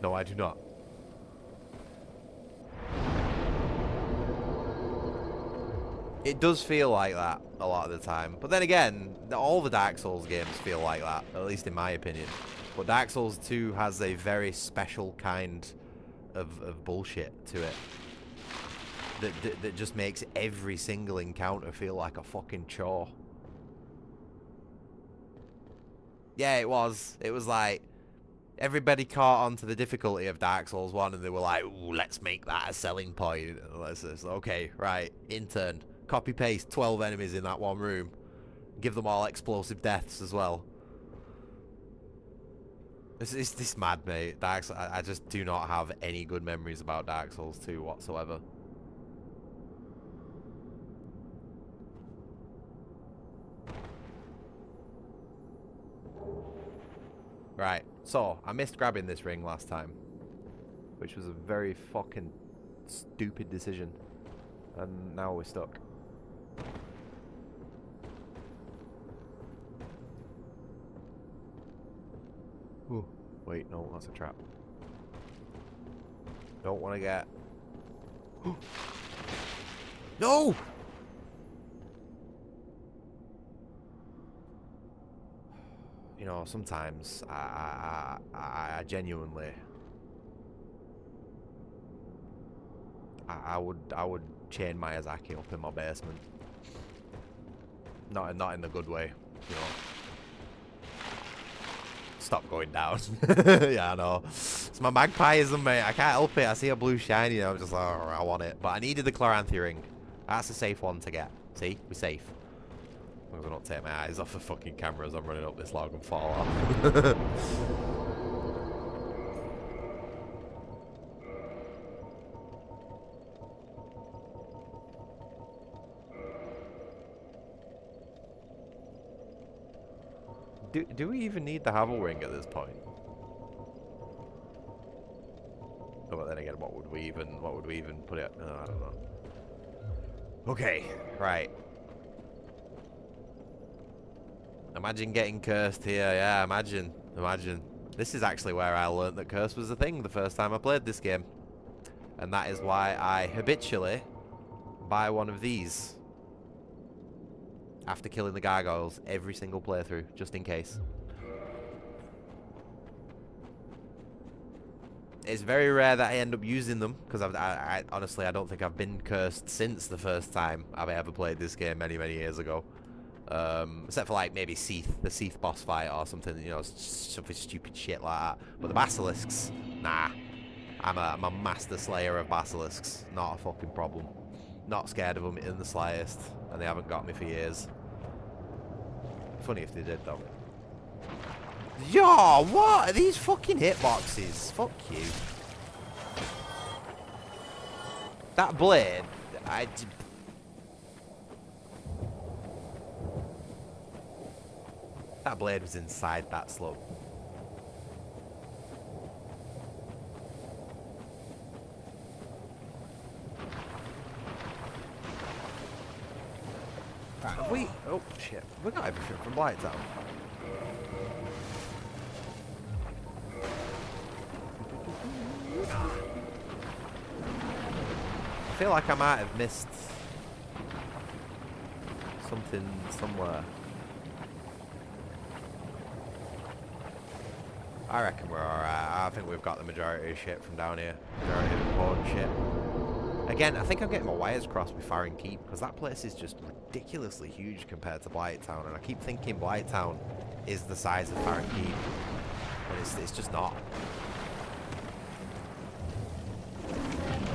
No, I do not. It does feel like that a lot of the time. But then again, all the Dark Souls games feel like that, at least in my opinion. But Dark Souls 2 has a very special kind of bullshit to it. That just makes every single encounter feel like a fucking chore. Yeah, it was. It was like, everybody caught on to the difficulty of Dark Souls 1 and they were like, ooh, let's make that a selling point. Okay, right, intern. Copy paste 12 enemies in that one room. Give them all explosive deaths as well. This mad, mate. I just do not have any good memories about Dark Souls 2 whatsoever. Right, so I missed grabbing this ring last time, which was a very fucking stupid decision, and now we're stuck. Ooh, wait, no, that's a trap. Don't want to get... No! You know, sometimes I genuinely... I would chain Miyazaki up in my basement. Not in the good way, you know. Stop going down. Yeah, I know. It's my magpieism, mate. I can't help it. I see a blue shiny and I'm just like, oh, I want it. But I needed the Chloranthy ring. That's a safe one to get. See? We're safe. As long as I don't take my eyes off the fucking camera as I'm running up this log and fall off. Do we even need the Havel ring at this point? Oh, but then again, what would we even put it? No, I don't know. Okay, right. Imagine getting cursed here. Yeah, imagine. This is actually where I learned that curse was a thing the first time I played this game. And that is why I habitually buy one of these after killing the gargoyles every single playthrough, just in case. It's very rare that I end up using them, because I honestly, I don't think I've been cursed since the first time I've ever played this game many years ago. Except for like maybe the Seath boss fight or something, you know, something stupid shit like that. But the basilisks, nah. I'm a master slayer of basilisks. Not a fucking problem. Not scared of them in the slightest, and they haven't got me for years. Funny if they did though. Yo, what are these fucking hitboxes? Fuck you. That blade, that blade was inside that slope. Right, have we... Oh, shit. We got everything from Blighttown. I feel like I might have missed something somewhere. I reckon we're alright. I think we've got the majority of shit from down here. Majority of important shit. Again, I think I'm getting my wires crossed with Farron Keep, because that place is just ridiculously huge compared to Blighttown, and I keep thinking Blighttown is the size of Farron Keep, and it's just not.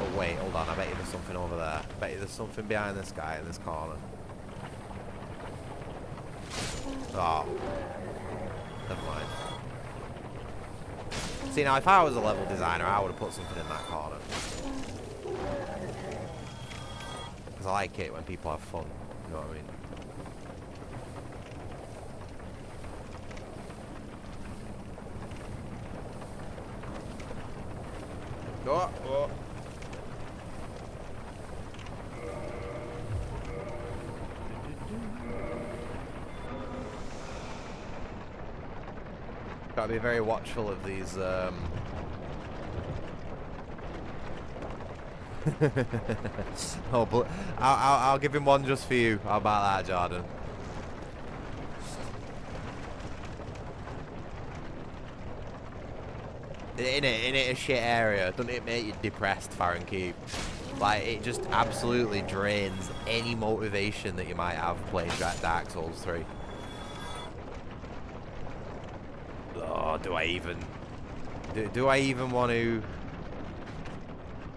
Oh wait, hold on, I bet you there's something over there. I bet you there's something behind this guy in this corner. Oh. Never mind. See, now if I was a level designer, I would have put something in that corner. Because I like it when people have fun, you know what I mean? Oh, oh. Gotta be very watchful of these, oh, but I'll give him one just for you. How about that, Jordan? In it a shit area, doesn't it make you depressed, Farron Keep? Like, it just absolutely drains any motivation that you might have playing Dark Souls 3. Oh, do I even... Do I even want to...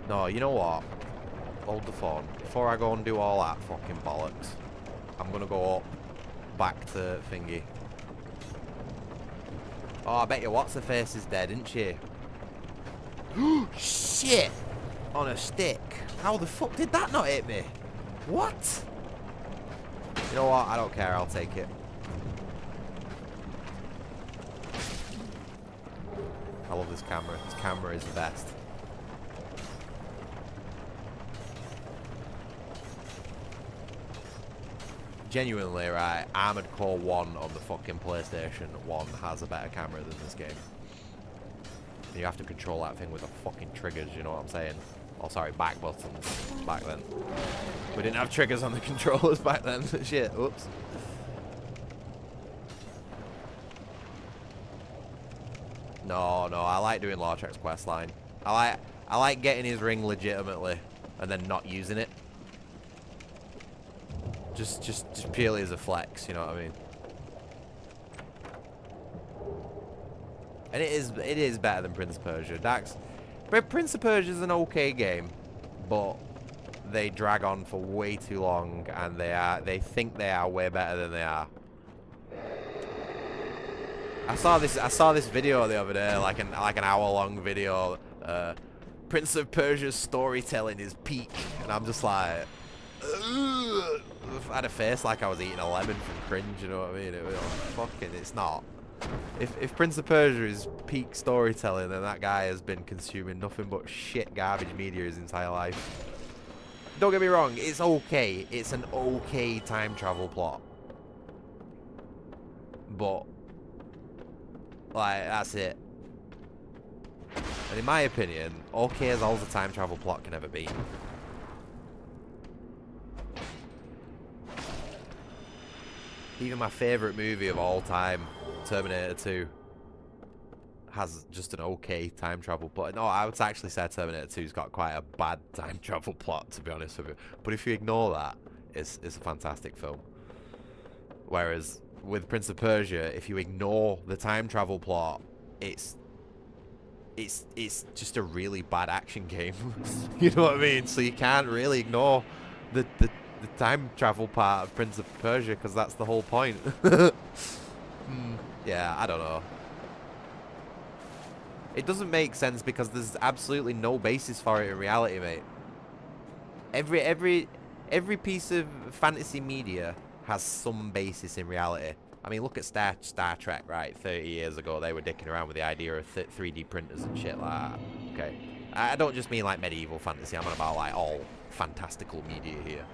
No, you know what? Hold the phone. Before I go and do all that fucking bollocks, I'm gonna go up, back to thingy. Oh, I bet you what's-her-face is dead, isn't she? Shit! On a stick. How the fuck did that not hit me? What? You know what? I don't care. I'll take it. I love this camera. This camera is the best. Genuinely, right, Armored Core 1 on the fucking PlayStation 1 has a better camera than this game. And you have to control that thing with the fucking triggers, you know what I'm saying? Oh, sorry, back buttons back then. We didn't have triggers on the controllers back then. Shit, oops. No, I like doing Lortrek's questline. I like getting his ring legitimately and then not using it. Just purely as a flex, you know what I mean? And it is better than Prince of Persia. Prince of Persia is an okay game, but they drag on for way too long, and they think they are way better than they are. I saw this video the other day, like an hour-long video. Prince of Persia's storytelling is peak, and I'm just like, ugh. I had a face like I was eating a lemon from cringe, you know what I mean? It was fucking, it's not. If Prince of Persia is peak storytelling, then that guy has been consuming nothing but shit garbage media his entire life. Don't get me wrong, it's okay. It's an okay time travel plot. But, like, that's it. And in my opinion, okay as all the time travel plot can ever be. Even my favourite movie of all time, Terminator 2, has just an okay time travel plot. No, I would actually say Terminator 2's got quite a bad time travel plot, to be honest with you. But if you ignore that, it's a fantastic film. Whereas with Prince of Persia, if you ignore the time travel plot, it's just a really bad action game. You know what I mean? So you can't really ignore the time travel part of Prince of Persia, because that's the whole point. Yeah, I don't know. It doesn't make sense because there's absolutely no basis for it in reality, mate. Every piece of fantasy media has some basis in reality. I mean, look at Star Trek, right? 30 years ago, they were dicking around with the idea of 3D printers and shit like that. Okay. I don't just mean like medieval fantasy. I'm on about like all fantastical media here.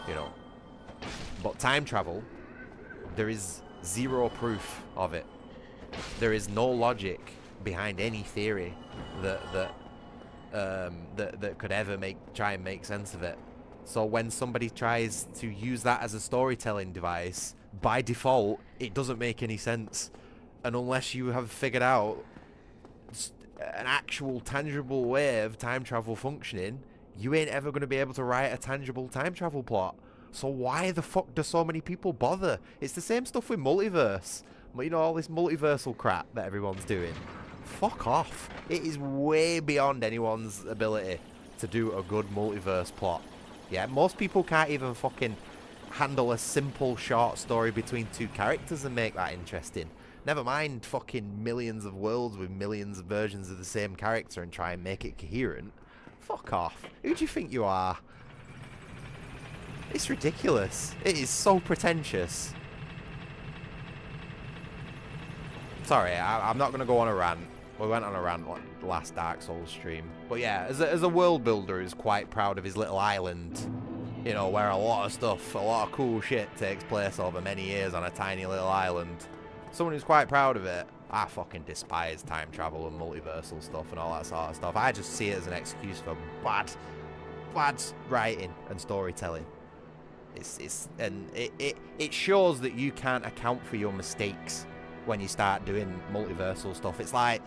You know. But time travel, there is zero proof of it. There is no logic behind any theory that could ever try and make sense of it. So when somebody tries to use that as a storytelling device, by default, it doesn't make any sense. And unless you have figured out an actual tangible way of time travel functioning, you ain't ever going to be able to write a tangible time travel plot. So why the fuck do so many people bother? It's the same stuff with multiverse. You know, all this multiversal crap that everyone's doing. Fuck off. It is way beyond anyone's ability to do a good multiverse plot. Yeah, most people can't even fucking handle a simple short story between two characters and make that interesting. Never mind fucking millions of worlds with millions of versions of the same character and try and make it coherent. Fuck off. Who do you think you are? It's ridiculous. It is so pretentious. Sorry, I'm not going to go on a rant. We went on a rant last Dark Souls stream. But yeah, as a world builder who's quite proud of his little island, you know, where a lot of stuff, a lot of cool shit takes place over many years on a tiny little island. Someone who's quite proud of it, I fucking despise time travel and multiversal stuff and all that sort of stuff. I just see it as an excuse for bad writing and storytelling. It shows that you can't account for your mistakes when you start doing multiversal stuff. It's like,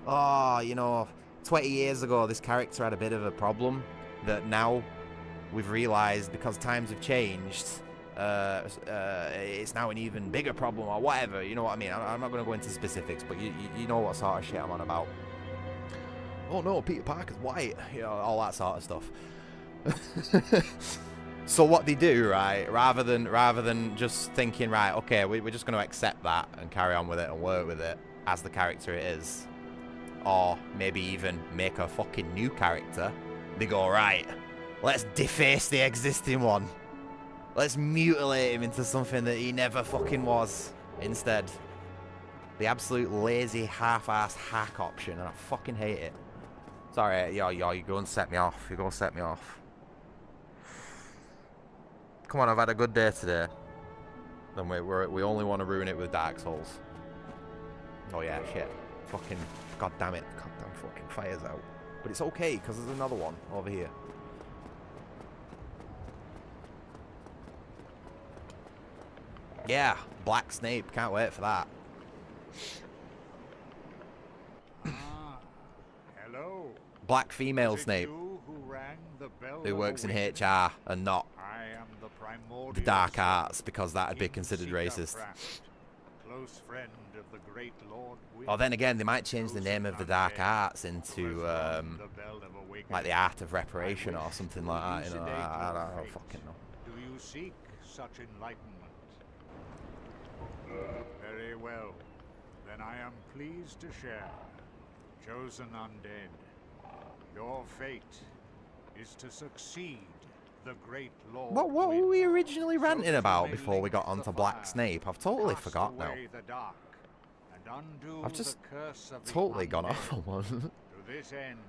oh, you know, 20 years ago this character had a bit of a problem that now we've realized because times have changed, it's now an even bigger problem or whatever. You know what I mean? I'm not going to go into specifics, but you know what sort of shit I'm on about. Oh no, Peter Parker's white, you know, all that sort of stuff. So what they do, right, rather than just thinking, right, okay, we're just going to accept that and carry on with it and work with it as the character it is, or maybe even make a fucking new character, they go, right, let's deface the existing one. Let's mutilate him into something that he never fucking was instead. The absolute lazy, half-assed hack option, and I fucking hate it. Sorry, yo, you're going to set me off. You're going to set me off. Come on, I've had a good day today. Then we only want to ruin it with Dark Souls. Oh yeah, shit. Fucking, god damn it. God damn fucking fire's out. But it's okay, because there's another one over here. Yeah, Black Snape. Can't wait for that.
Hello.
Black female Snape. Who works in HR and not the dark arts, because that would be considered racist.
Close friend of the great Lord.
Or then again, they might change the name of the dark arts into like the art of reparation or something like that. You know, I don't fucking know.
Do you seek such enlightenment? Very well. Then I am pleased to share. Chosen undead, your fate is to succeed the great Lord.
What were we originally ranting about before we got onto Black Snape? I've totally forgot now.
and undo
I've just
the curse of
totally
the
gone
undead.
off on one.
To this end,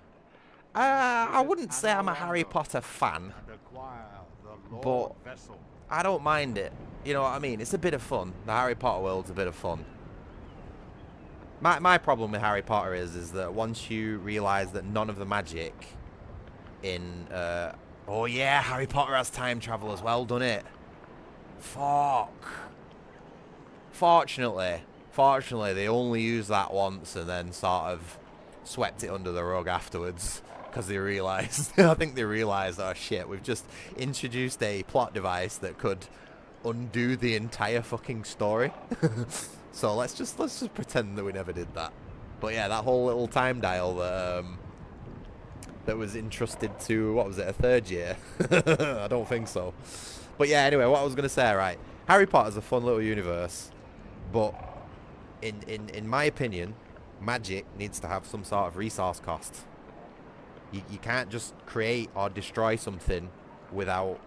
I
visit
wouldn't say I'm a Harry
Anorlando
Potter fan,
and acquire the Lord
but
Vessel.
I don't mind it. You know what I mean? It's a bit of fun. The Harry Potter world's a bit of fun. My problem with Harry Potter is that once you realise that none of the magic in... oh yeah, Harry Potter has time travel as well, doesn't it? Fuck. Fortunately, they only used that once and then sort of swept it under the rug afterwards. Because they realised, I think they realised, oh shit, we've just introduced a plot device that could undo the entire fucking story. So let's just pretend that we never did that. But yeah, that whole little time dial that was entrusted to, what was it, a third year? I don't think so. But yeah, anyway, what I was going to say, right, Harry Potter's a fun little universe, but in my opinion, magic needs to have some sort of resource cost. You can't just create or destroy something without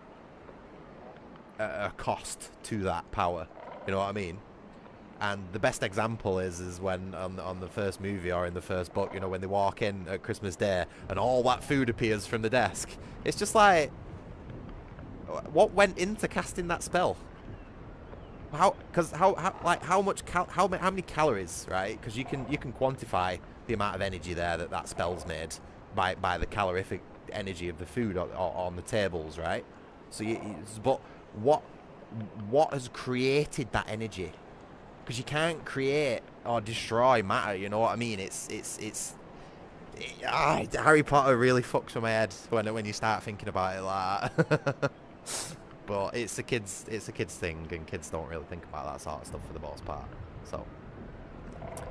a cost to that power. You know what I mean? And the best example is when on the first movie or in the first book, you know, when they walk in at Christmas Day and all that food appears from the desk. It's just like, what went into casting that spell? How many calories, right? Because you can quantify the amount of energy there that spell's made by the calorific energy of the food on the tables, right? So but what has created that energy? Because you can't create or destroy matter, you know what I mean? Harry Potter really fucks with my head when you start thinking about it like that. But it's a kids thing, and kids don't really think about that sort of stuff for the most part. So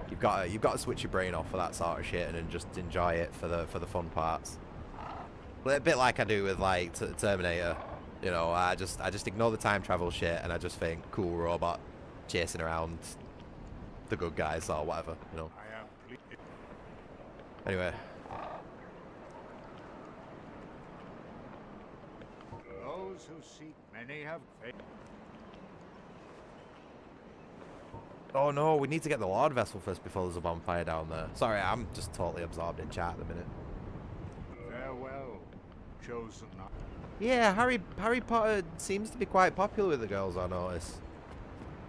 you've got to switch your brain off for that sort of shit and just enjoy it for the fun parts. But a bit like I do with like Terminator, you know, I just ignore the time travel shit and I just think cool robot chasing around the good guys or whatever, you know. Anyway.
Those who seek many have faith.
Oh no, we need to get the Lord Vessel first before there's a bonfire down there. Sorry, I'm just totally absorbed in chat at the minute.
Farewell, chosen.
Yeah, Harry Potter seems to be quite popular with the girls, I notice.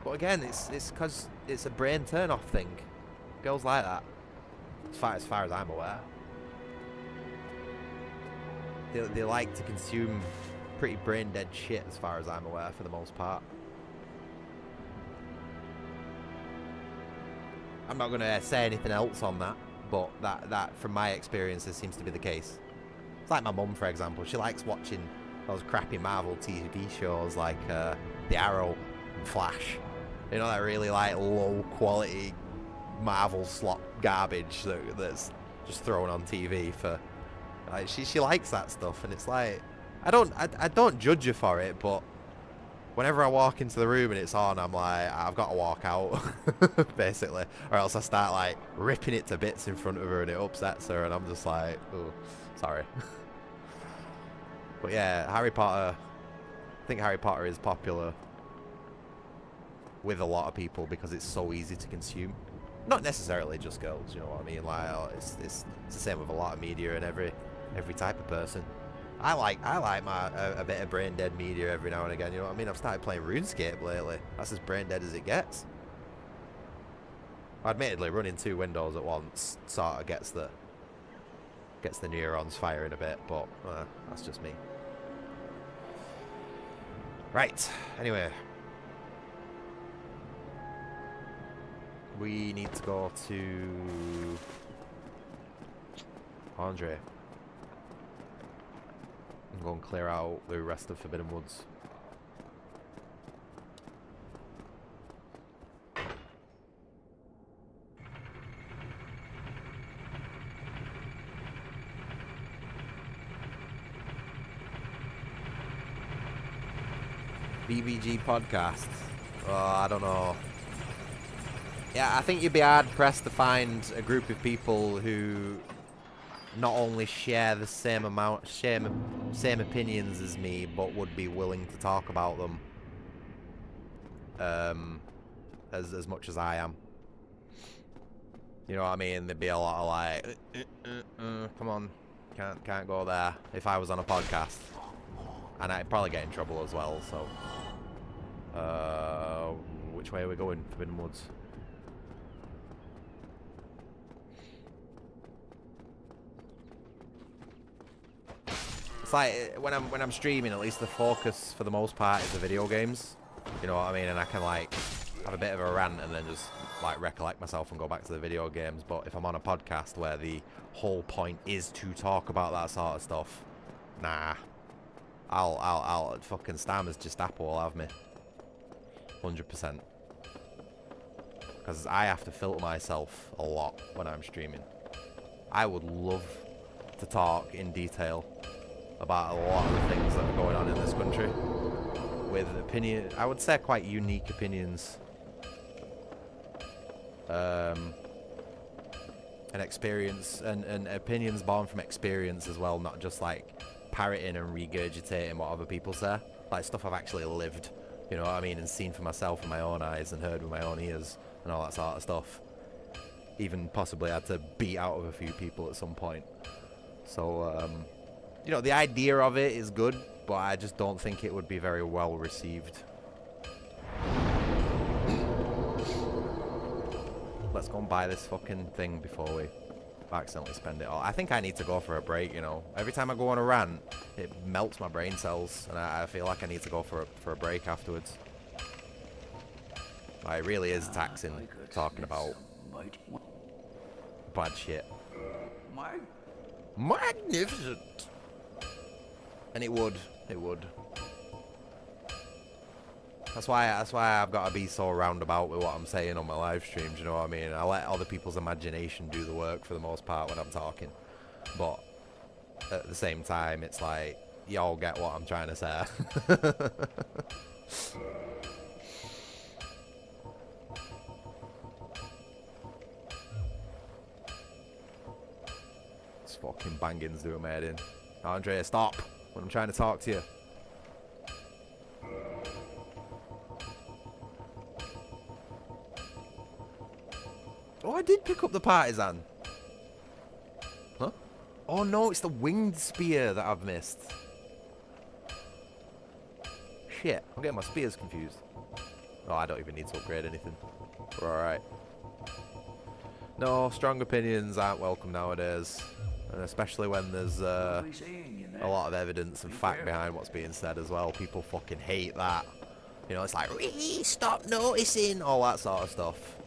But again, it's because it's a brain turn-off thing. Girls like that, as far as I'm aware. They like to consume pretty brain-dead shit, as far as I'm aware, for the most part. I'm not going to say anything else on that, but that from my experience, this seems to be the case. It's like my mum, for example. She likes watching those crappy Marvel TV shows like The Arrow and Flash. You know, that really like low-quality Marvel slop garbage that's just thrown on TV for. Like, she likes that stuff, and it's like I don't judge her for it, but whenever I walk into the room and it's on, I'm like, I've got to walk out, basically, or else I start like ripping it to bits in front of her and it upsets her, and I'm just like, oh, sorry. But yeah, Harry Potter. I think Harry Potter is popular with a lot of people because it's so easy to consume. Not necessarily just girls, you know what I mean? Like, it's the same with a lot of media and every type of person. I like a bit of brain dead media every now and again. You know what I mean? I've started playing RuneScape lately. That's as brain dead as it gets. Admittedly, running 2 windows at once sort of gets the neurons firing a bit, but that's just me. Right. Anyway, we need to go to Andre and go and clear out the rest of Forbidden Woods. BBG podcast. Oh, I don't know. Yeah, I think you'd be hard pressed to find a group of people who not only share the same opinions as me, but would be willing to talk about them as much as I am. You know what I mean? There'd be a lot of like, come on, can't go there. If I was on a podcast, and I'd probably get in trouble as well. So, which way are we going? Forbidden Woods. It's like when I'm streaming, at least the focus for the most part is the video games. You know what I mean? And I can like have a bit of a rant and then just like recollect myself and go back to the video games. But if I'm on a podcast where the whole point is to talk about that sort of stuff, nah, I'll fucking Stammer's Gestapo will have me, 100%. Because I have to filter myself a lot when I'm streaming. I would love to talk in detail about a lot of the things that are going on in this country with opinion, I would say quite unique opinions, and experience, and opinions born from experience as well, not just like parroting and regurgitating what other people say, like stuff I've actually lived, you know what I mean, and seen for myself with my own eyes and heard with my own ears and all that sort of stuff. Even possibly had to beat out of a few people at some point. So you know, the idea of it is good, but I just don't think it would be very well received. Let's go and buy this fucking thing before we accidentally spend it all. I think I need to go for a break, you know. Every time I go on a rant, it melts my brain cells, and I feel like I need to go for a break afterwards. Like, it really is taxing talking about bad shit. Magnificent! And it would. That's why I've got to be so roundabout with what I'm saying on my live streams, you know what I mean? I let other people's imagination do the work for the most part when I'm talking. But at the same time, it's like, y'all get what I'm trying to say. This fucking banging's doing my head in. Andrea, stop when I'm trying to talk to you. Oh, I did pick up the partisan. Huh? Oh no, it's the winged spear that I've missed. Shit, I'm getting my spears confused. Oh, I don't even need to upgrade anything. We're alright. No, strong opinions aren't welcome nowadays. And especially when there's a lot of evidence and fact behind what's being said as well. People fucking hate that. You know, it's like, stop noticing, all that sort of stuff.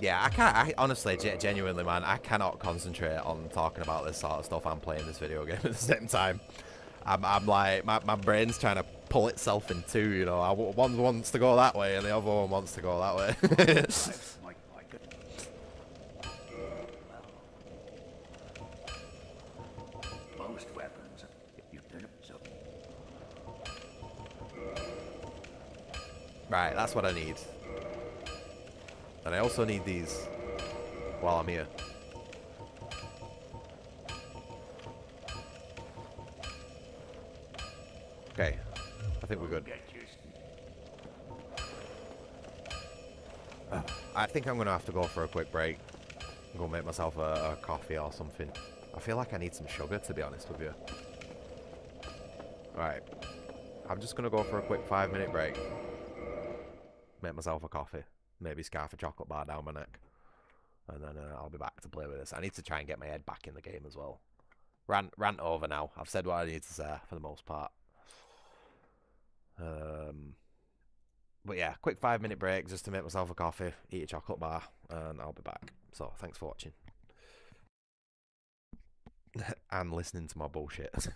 Yeah, I honestly, genuinely, man, I cannot concentrate on talking about this sort of stuff and playing this video game at the same time. I'm like, my brain's trying to pull itself in two, you know. One wants to go that way and the other one wants to go that way.
Most weapons,
Right, that's what I need. And I also need these while I'm here. Okay, I think we're good. I think I'm gonna have to go for a quick break. Go make myself a coffee or something. I feel like I need some sugar, to be honest with you. Alright, I'm just gonna go for a quick 5-minute break. Make myself a coffee. Maybe scarf a chocolate bar down my neck. And then I'll be back to play with this. I need to try and get my head back in the game as well. Rant over now. I've said what I need to say for the most part. But yeah, quick 5-minute break just to make myself a coffee, eat a chocolate bar, and I'll be back. So thanks for watching. And listening to my bullshit.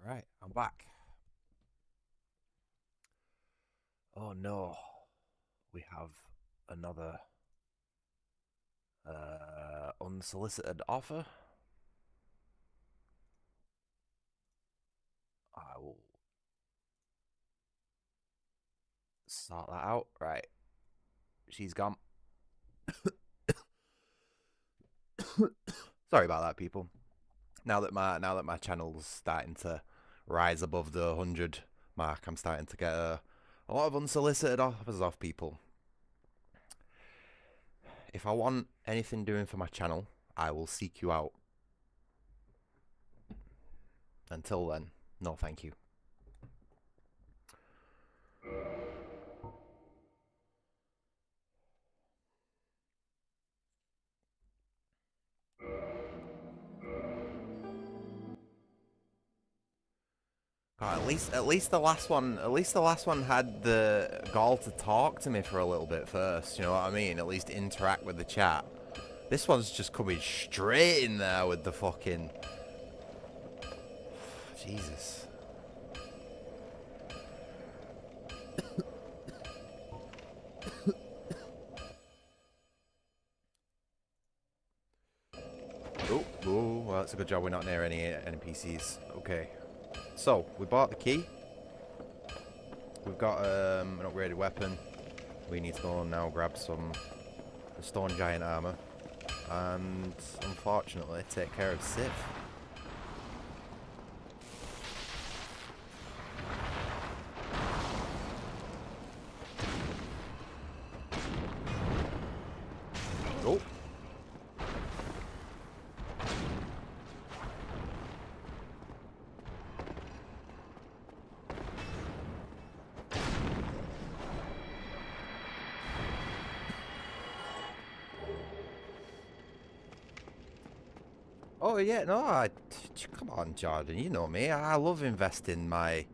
Right, I'm back. Oh no, we have another unsolicited offer. I will sort that out. Right, she's gone. Sorry about that, people. Now that my channel's starting to rise above the 100 mark, I'm starting to get a lot of unsolicited offers off people. If I want anything doing for my channel, I will seek you out. Until then, no thank you. God, at least the last one had the gall to talk to me for a little bit first. You know what I mean? At least interact with the chat. This one's just coming straight in there with the fucking Jesus. Oh, well, that's a good job we're not near any NPCs. Okay, so we bought the key. We've got an upgraded weapon. We need to go and now grab some stone giant armor, and unfortunately take care of Sif. Oh. Oh yeah, no, come on, Jordan. You know me. I love investing my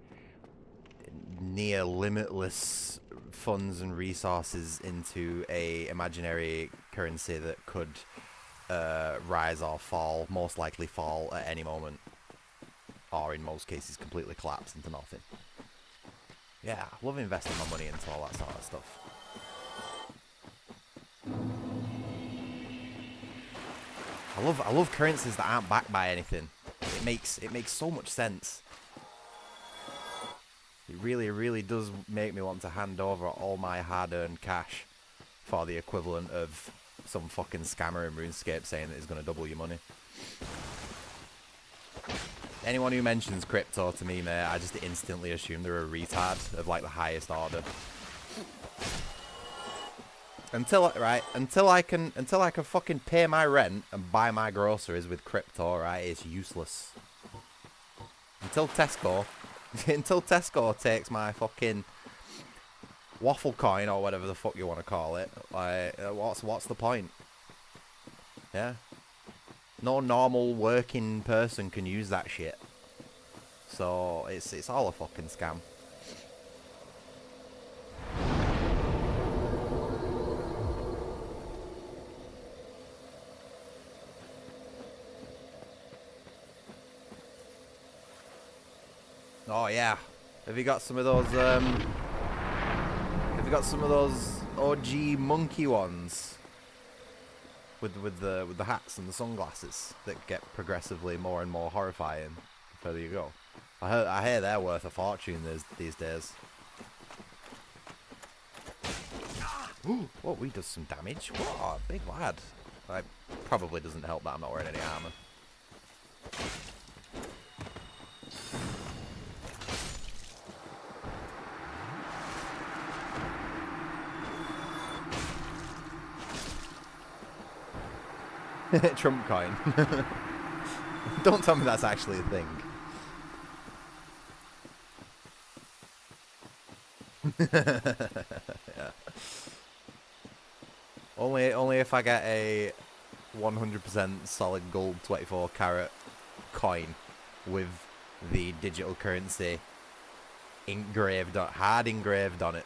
near limitless funds and resources into a imaginary currency that could rise or fall, most likely fall at any moment, or in most cases completely collapse into nothing. Yeah, I love investing my money into all that sort of stuff. I love currencies that aren't backed by anything. It makes so much sense. It really does make me want to hand over all my hard-earned cash for the equivalent of some fucking scammer in RuneScape saying that he's going to double your money. Anyone who mentions crypto to me, mate, I just instantly assume they're a retard of like the highest order. Until I can fucking pay my rent and buy my groceries with crypto, right, it's useless. Until Tesco takes my fucking waffle coin or whatever the fuck you want to call it, like what's the point? Yeah. No normal working person can use that shit. So it's all a fucking scam. Oh yeah. Have you got some of those OG monkey ones? With the hats and the sunglasses that get progressively more and more horrifying the further you go. I hear they're worth a fortune these days. Ooh, whoa, he does some damage. Whoa, big lad. Probably doesn't help that I'm not wearing any armor. Trump coin. Don't tell me that's actually a thing. Yeah. Only if I get a 100% solid gold 24 karat coin with the digital currency hard engraved on it.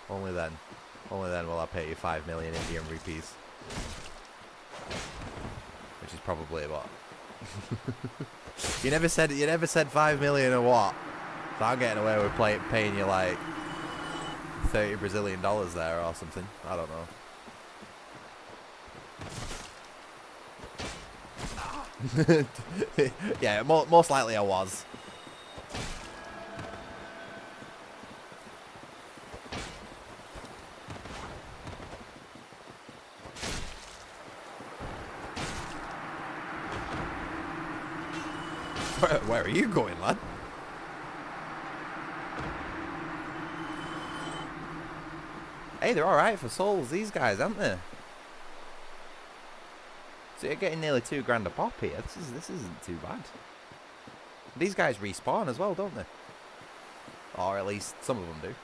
Only then will I pay you 5 million Indian rupees. Which is probably what, You never said 5 million or what? So I'm getting away with paying you like 30 Brazilian dollars there or something. I don't know. Yeah, most likely I was. Where are you going, lad? Hey, they're alright for souls, these guys, aren't they? So you're getting nearly $2 a pop here. This isn't too bad. These guys respawn as well, don't they? Or at least some of them do.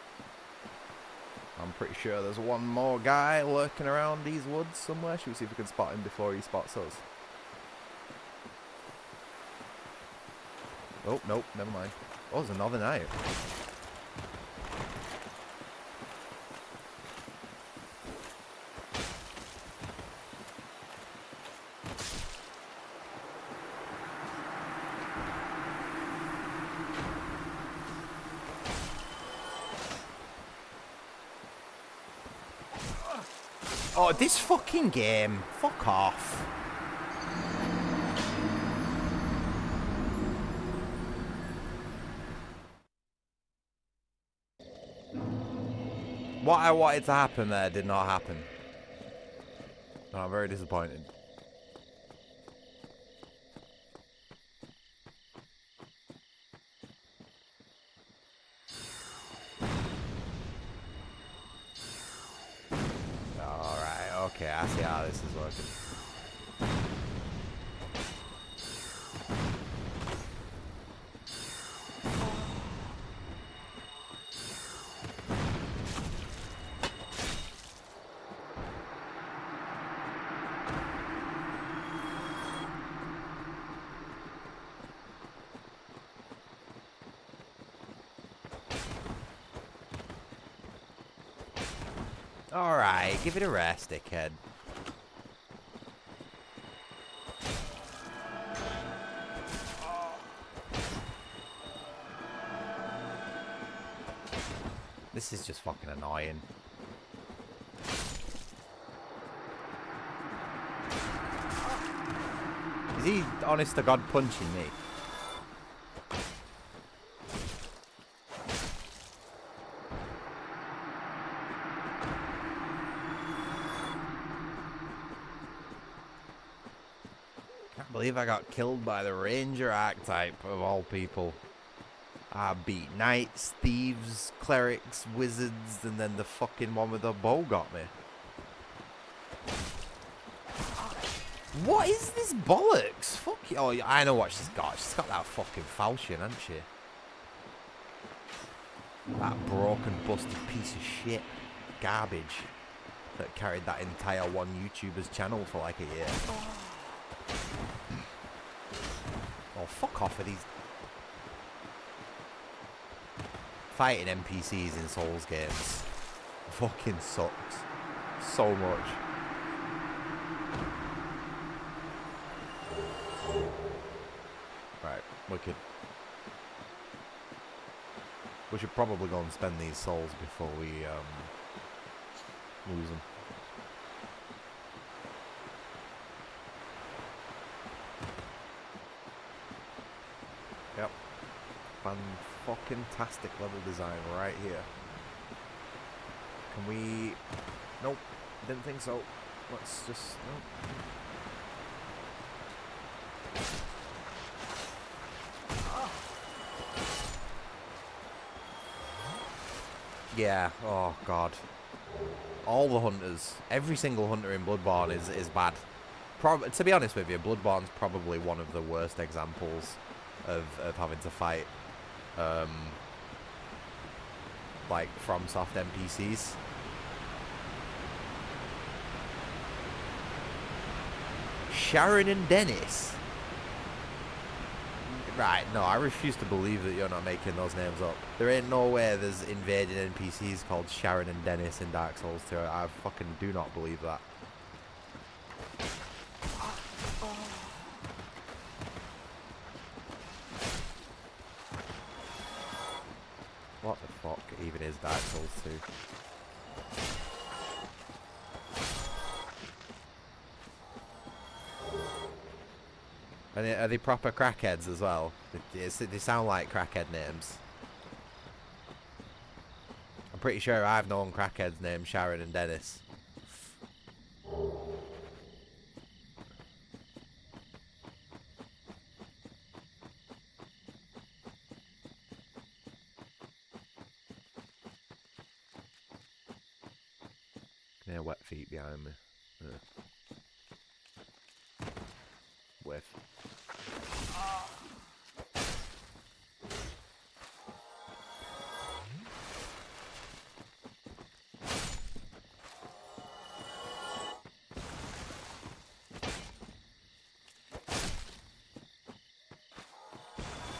I'm pretty sure there's one more guy lurking around these woods somewhere. Should we see if we can spot him before he spots us? Oh, nope, never mind. Oh, there's another knight. Oh, this fucking game. Fuck off. What I wanted to happen there did not happen. And I'm very disappointed. Alright, okay, I see how this is working. Alright, give it a rest, dickhead. This is just fucking annoying. Is he, honest to God, punching me? Can't believe I got killed by the ranger archetype of all people. I beat knights, thieves, clerics, wizards, and then the fucking one with the bow got me. What is this bollocks? Fuck you. Oh, I know what she's got. She's got that fucking falchion, hasn't she? That broken, busted piece of shit. Garbage. That carried that entire one YouTuber's channel for like a year. Oh, fuck off with these... Fighting NPCs in Souls games fucking sucks so much. Right, wicked. We should probably go and spend these souls before we lose them. Yep. Fan-fucking-tastic level design right here. Can we... Nope. Didn't think so. Let's just... Nope. Yeah, oh god. All the hunters, every single hunter in Bloodborne is bad. To be honest with you, Bloodborne's probably one of the worst examples of having to fight like FromSoft NPCs. Sharon and Dennis. Right, no, I refuse to believe that you're not making those names up. There ain't no way there's invading NPCs called Sharon and Dennis in Dark Souls 2. I fucking do not believe that. Dark Souls 2. And are they proper crackheads as well? They sound like crackhead names. I'm pretty sure I've known crackheads named Sharon and Dennis. Yeah, wet feet behind me. Yeah. Whiff.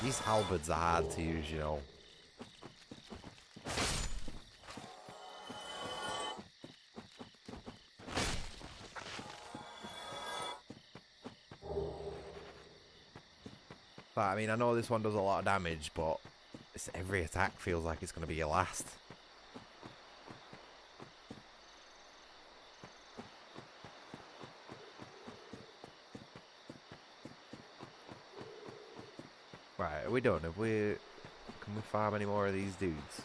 These halberds are hard to use, you know. But, I mean, I know this one does a lot of damage, but every attack feels like it's going to be your last. Right, are we done? Can we farm any more of these dudes?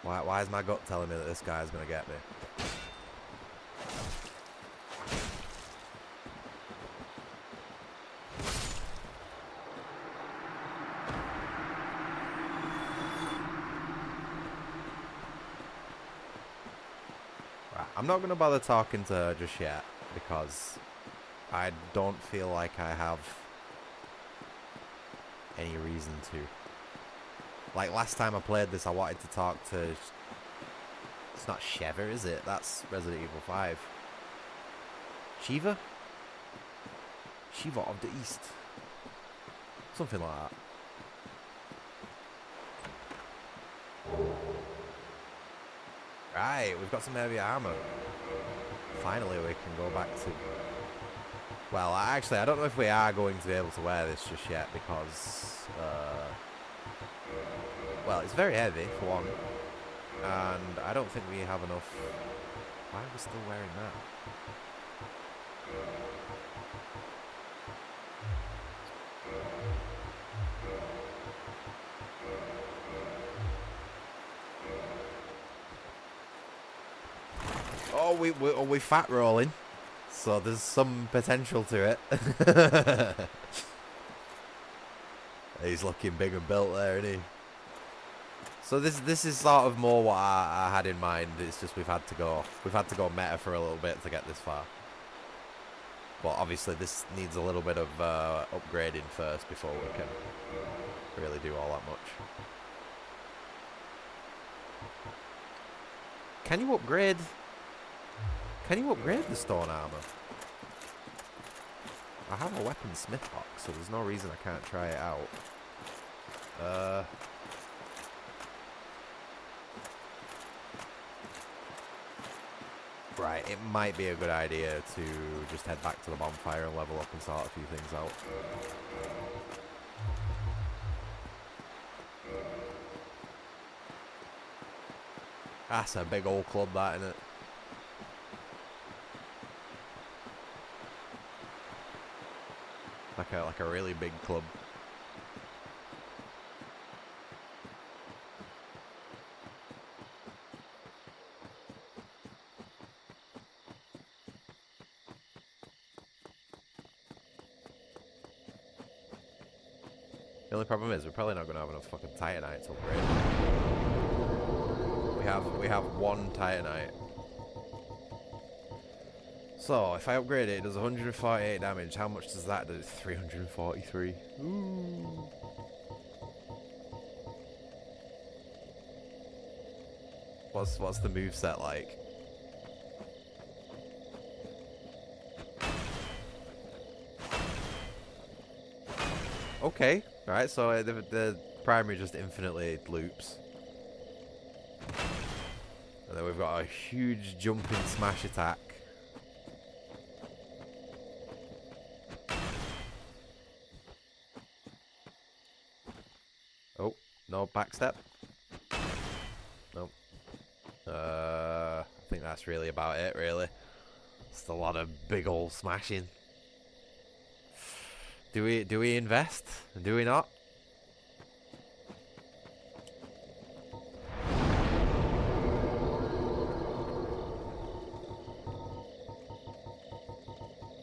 Why is my gut telling me that this guy's going to get me? Right, I'm not going to bother talking to her just yet, because I don't feel like I have any reason to. Like last time I played this, I wanted to talk to... It's not Sheva, is it? That's Resident Evil 5. Shiva? Shiva of the East. Something like that. Right, we've got some heavy armour. Finally we can go back to... Well, actually, I don't know if we are going to be able to wear this just yet, because... well, it's very heavy, for one. And I don't think we have enough... Why are we still wearing that? Oh, we fat rolling. So there's some potential to it. He's looking big and built there, isn't he? So this is sort of more what I had in mind. It's just we've had to go meta for a little bit to get this far. But obviously this needs a little bit of upgrading first before we can really do all that much. Can you upgrade the stone armor? I have a weaponsmith box, so there's no reason I can't try it out. Right, it might be a good idea to just head back to the bonfire and level up and sort a few things out. That's a big old club, that, isn't it? Like a really big club. The only problem is we're probably not going to have enough fucking Titanite to upgrade. We have one Titanite. So, if I upgrade it, it does 148 damage. How much does that do? 343. Ooh. What's the moveset like? Okay. Alright, so the primary just infinitely loops. And then we've got a huge jumping smash attack. Oh, nope. backstep. Nope. I think that's really about it, really. Just a lot of big old smashing. Do we invest? Do we not?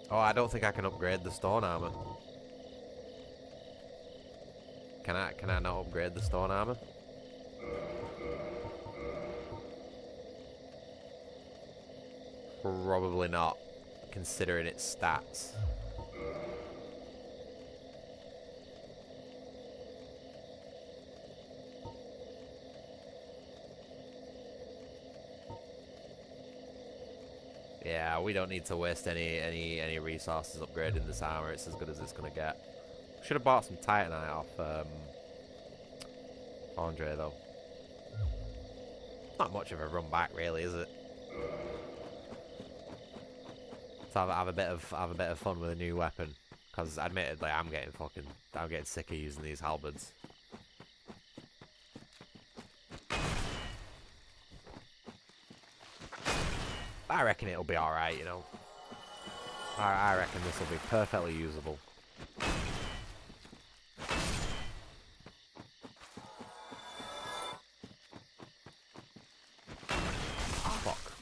Oh, I don't think I can upgrade the stone armor. Can I not upgrade the stone armor? Probably not, considering its stats. Yeah, we don't need to waste any resources upgrading this armor. It's as good as it's gonna get. Should have bought some titanite off Andre though. Not much of a run back, really, is it? So have a bit of fun with a new weapon, because admittedly I'm getting sick of using these halberds. I reckon it'll be alright, you know. I reckon this will be perfectly usable. Fuck.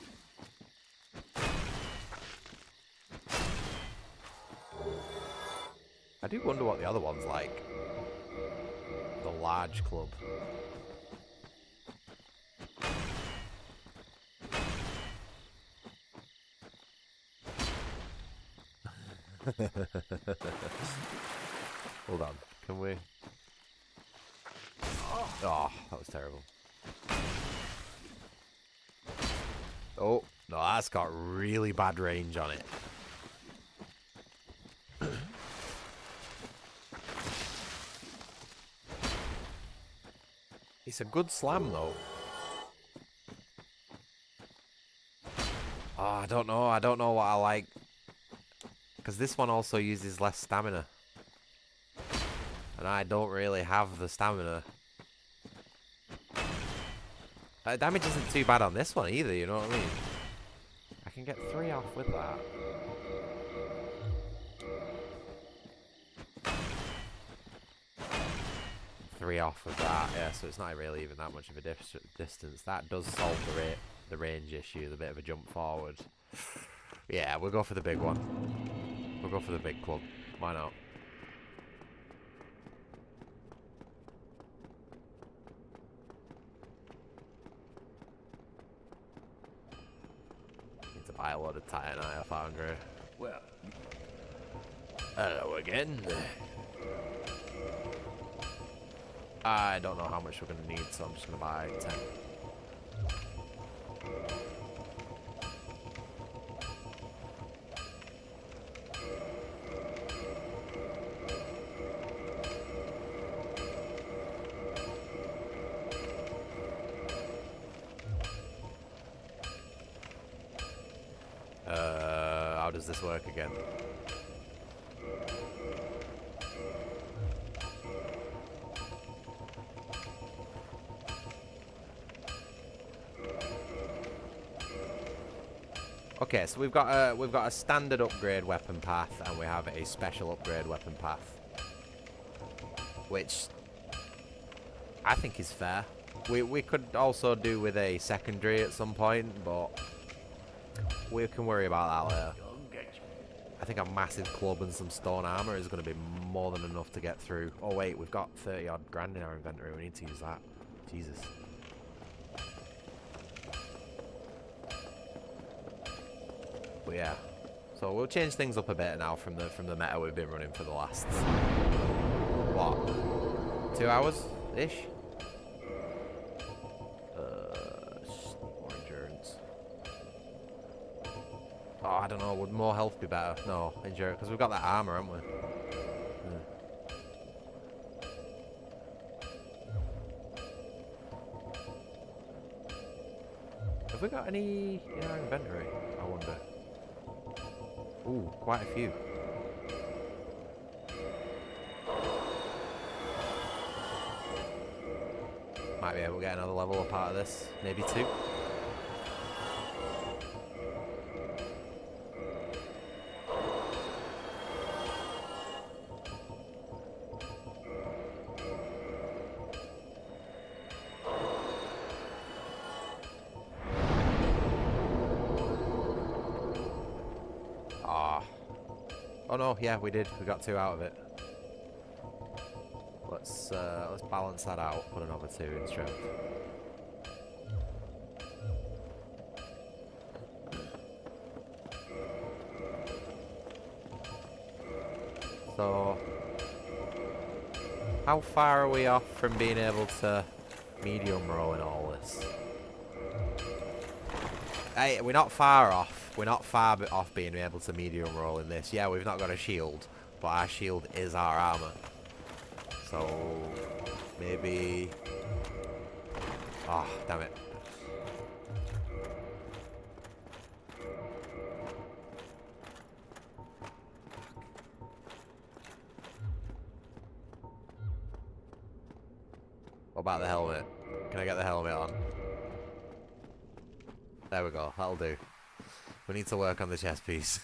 I do wonder what the other one's like. The large club. Hold on, can we? Oh, that was terrible. Oh, no, that's got really bad range on it. It's a good slam, though. Oh, I don't know what I like. Because this one also uses less stamina. And I don't really have the stamina. Damage isn't too bad on this one either, you know what I mean? I can get 3 off with that. Three off with that, yeah, so it's not really even that much of a distance. That does solve the range issue, the bit of a jump forward. Yeah, we'll go for the big one. We'll go for the big club. Why not? Need to buy a load of titanite off Andre.
Well,
hello again. I don't know how much we're going to need, so I'm just going to buy 10. How does this work again? Okay, so we've got a standard upgrade weapon path, and we have a special upgrade weapon path, which I think is fair. We could also do with a secondary at some point, but we can worry about that later. I think a massive club and some stone armor is going to be more than enough to get through. Oh wait, we've got 30 odd grand in our inventory. We need to use that. Jesus. But yeah, so we'll change things up a bit now from the meta we've been running for the last what, 2 hours ish. More endurance. Oh, I don't know. Would more health be better? No, endurance, because we've got that armor, haven't we? Have we got any in our inventory? I wonder. Ooh, quite a few. Might be able to get another level up out of this. Maybe 2. Oh no, yeah, we did. We got 2 out of it. Let's balance that out. Put another 2 in strength. So, how far are we off from being able to medium roll in all this? Hey, we're not far off. We're not far off being able to medium roll in this. Yeah, we've not got a shield, but our shield is our armour. So, maybe... Oh, damn it. What about the helmet? Can I get the helmet on? There we go, that'll do. We need to work on the chest piece.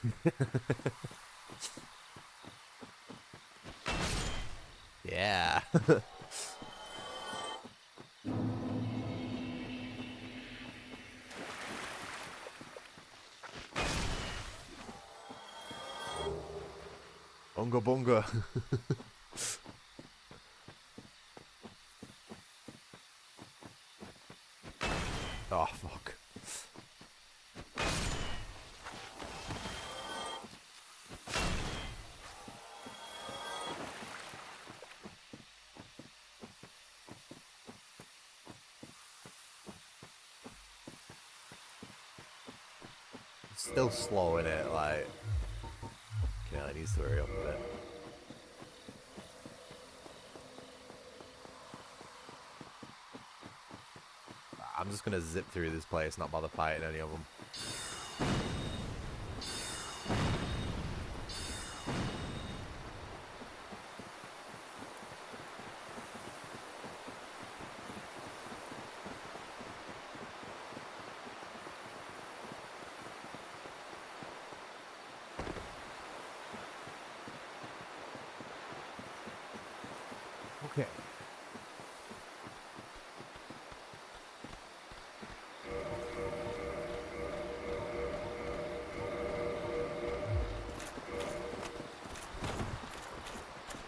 Yeah. Bunga bunga. Oh, fuck. Still slow in it, like... Yeah, it needs to hurry up a bit. I'm just gonna zip through this place, not bother fighting any of them. Okay.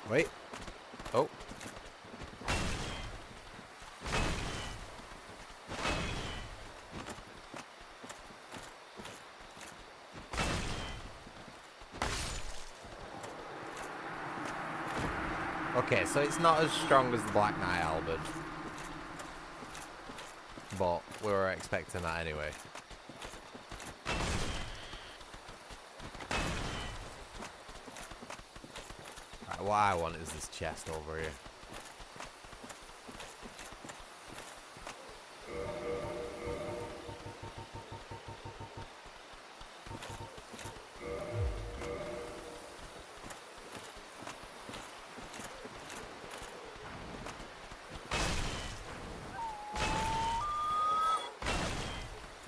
Wait. Oh. Okay, so it's not as strong as the Black Knight Halberd. But we were expecting that anyway. Right, what I want is this chest over here.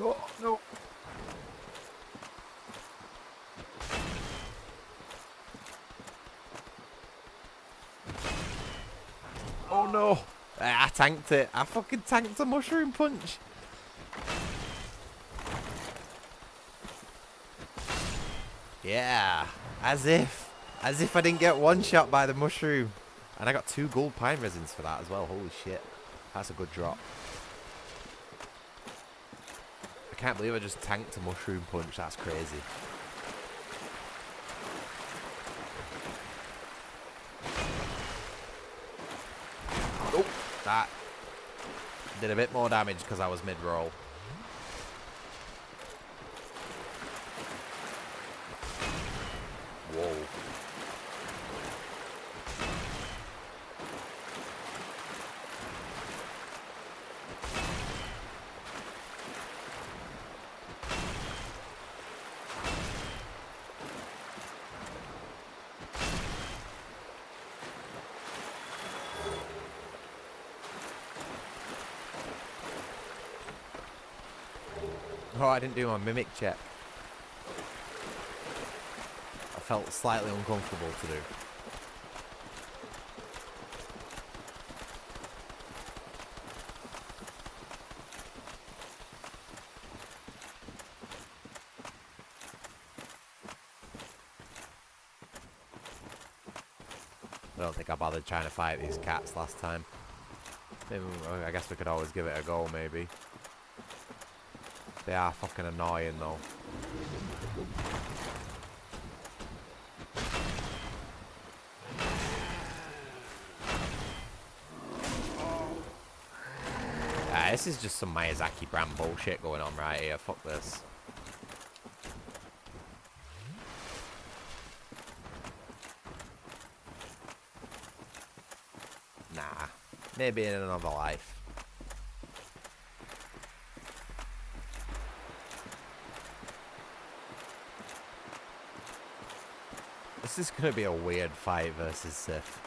Oh, no. Oh no. I tanked it. I fucking tanked a mushroom punch. Yeah. As if I didn't get one shot by the mushroom. And I got 2 gold pine resins for that as well. Holy shit. That's a good drop. I can't believe I just tanked a mushroom punch. That's crazy. Oh, that did a bit more damage because I was mid-roll. Whoa. Oh, I didn't do my mimic check. I felt slightly uncomfortable to do. I don't think I bothered trying to fight these cats last time. Maybe, I guess we could always give it a go, maybe. They are fucking annoying, though. This is just some Miyazaki brand bullshit going on right here. Fuck this. Nah. Maybe in another life. This is gonna be a weird fight versus Sif.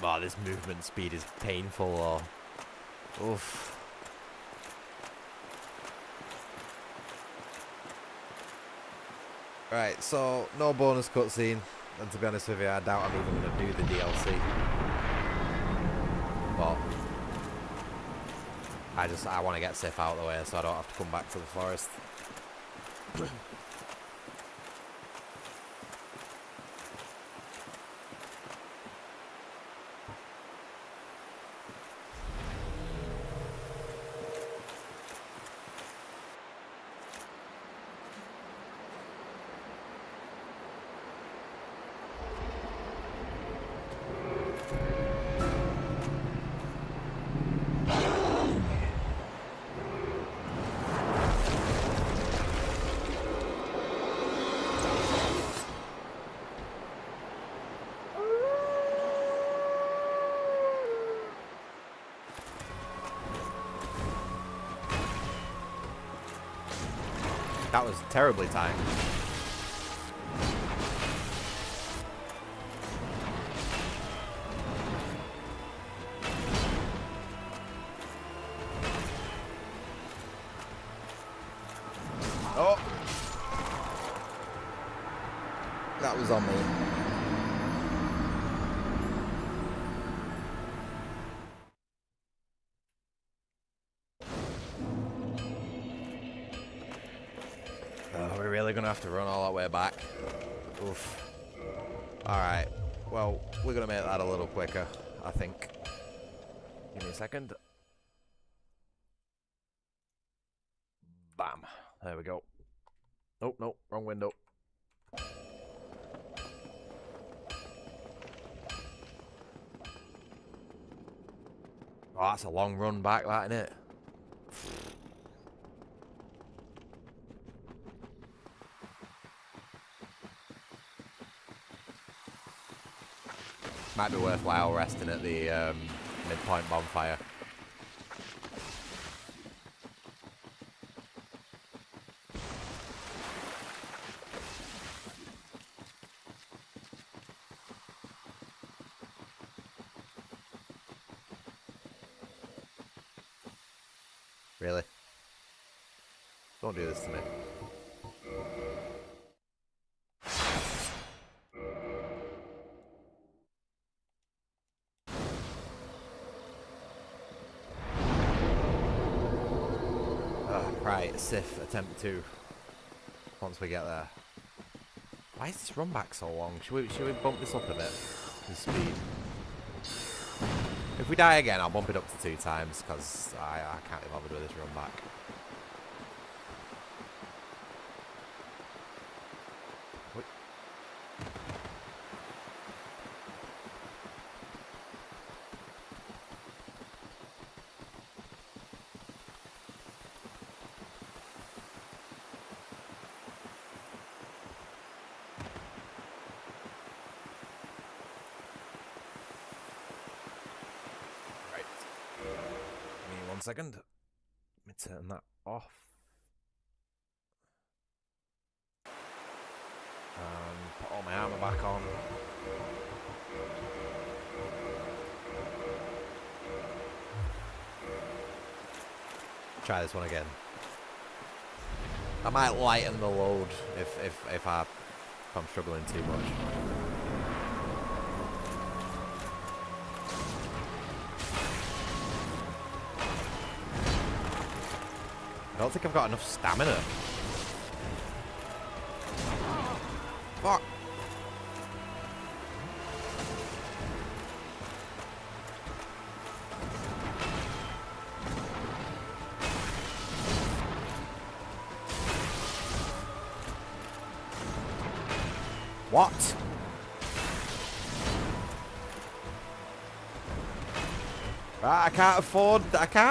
Oh, this movement speed is painful, though. Oof. Right, so no bonus cutscene. And to be honest with you, I doubt I'm even going to do the DLC. But I want to get Sif out of the way so I don't have to come back to the forest. That was terribly timed. Oh! That was on me. We're really gonna have to run all that way back. Oof. Alright. Well, we're gonna make that a little quicker, I think. Give me a second. Bam. There we go. Oh, no. Wrong window. Oh, that's a long run back, that, isn't it? Might be worthwhile resting at the midpoint bonfire. Really? Don't do this to me. Right, Sif, attempt 2. Once we get there. Why is this run back so long? Should we bump this up a bit? The speed. If we die again, I'll bump it up to 2 times, because I can't be bothered with this run back. What? Second. Let me turn that off. And put all my armour back on. try this one again. I might lighten the load if I'm struggling too much. I don't think I've got enough stamina. Fuck. What? I can't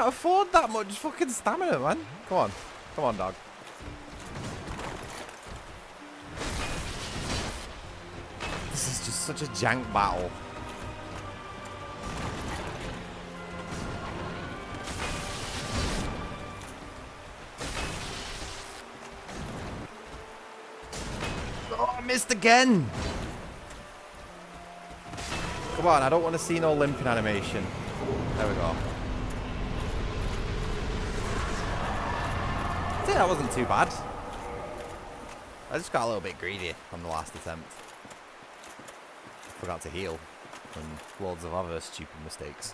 afford that much fucking stamina, man. Come on. Come on, dog. This is just such a jank battle. Oh, I missed again. Come on, I don't want to see no limping animation. There we go. I think that wasn't too bad. I just got a little bit greedy on the last attempt. Forgot to heal. And loads of other stupid mistakes.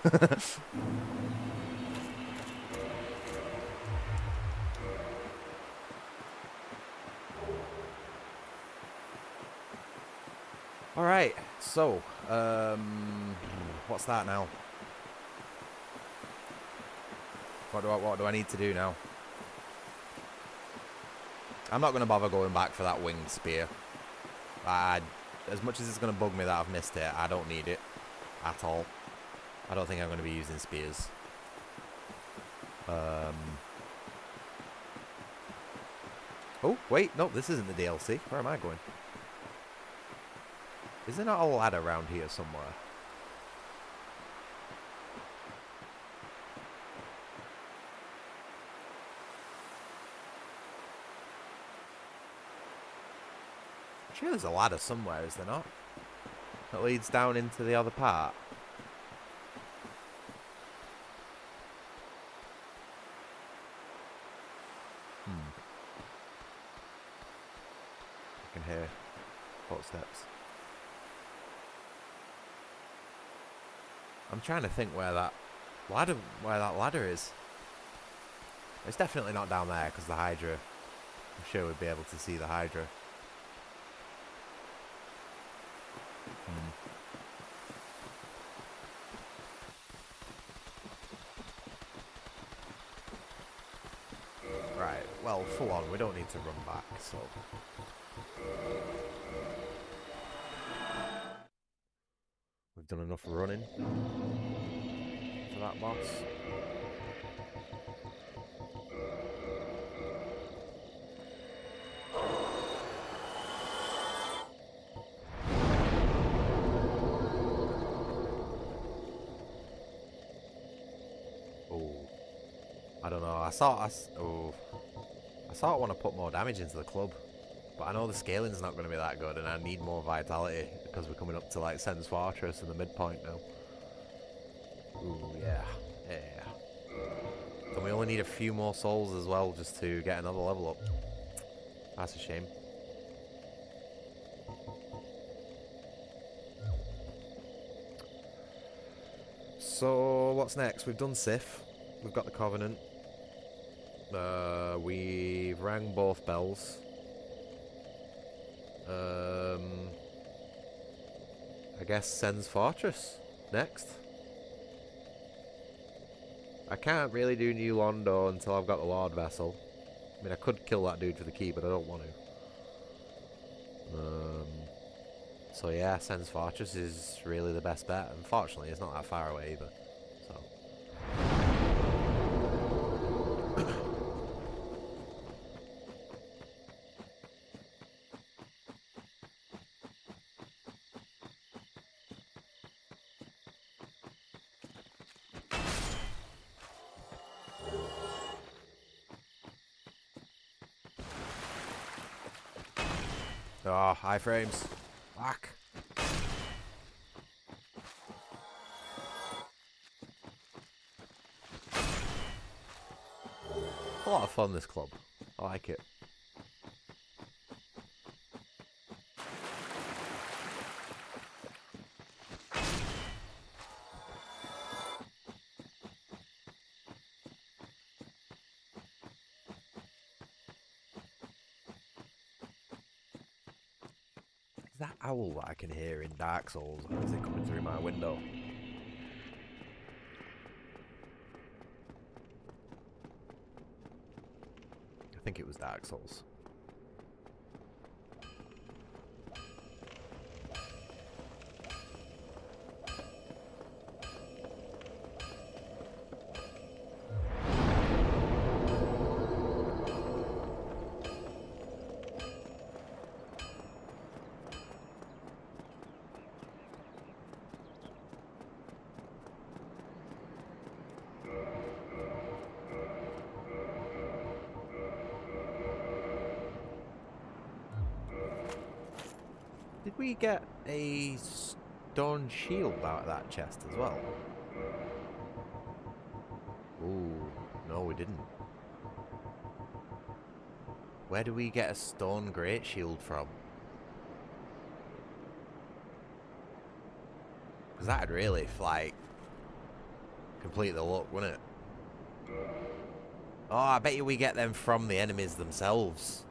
Alright, so, what's that now? What do I need to do now? I'm not going to bother going back for that winged spear. As much as it's going to bug me that I've missed it, I don't need it at all. I don't think I'm going to be using spears. Oh, wait, no, this isn't the DLC. Where am I going? Is there not a ladder around here somewhere? I'm sure there's a ladder somewhere, is there not? That leads down into the other part. I can hear footsteps. I'm trying to think where that ladder is. It's definitely not down there because the Hydra. I'm sure we'd be able to see the Hydra. Right, well, full on, we don't need to run back, so... We've done enough running for that boss. I don't know. I sort of want to put more damage into the club, but I know the scaling's not going to be that good, and I need more vitality because we're coming up to like Sen's Fortress and the midpoint now. Ooh, yeah, yeah. And we only need a few more souls as well just to get another level up. That's a shame. So what's next? We've done Sif. We've got the Covenant. We've rang both bells. I guess Sen's Fortress next. I can't really do New Londo until I've got the Lord Vessel. I mean, I could kill that dude for the key, but I don't want to. So yeah, Sen's Fortress is really the best bet. Unfortunately, it's not that far away either. So. Oh, high frames. Fuck. a lot of fun, this club. I like it. Is that owl that I can hear in Dark Souls? Or is it coming through my window? I think it was Dark Souls. Did we get a stone shield out of that chest as well? Ooh, no we didn't. Where do we get a stone great shield from? Because that'd really, like, complete the look, wouldn't it? Oh, I bet you we get them from the enemies themselves.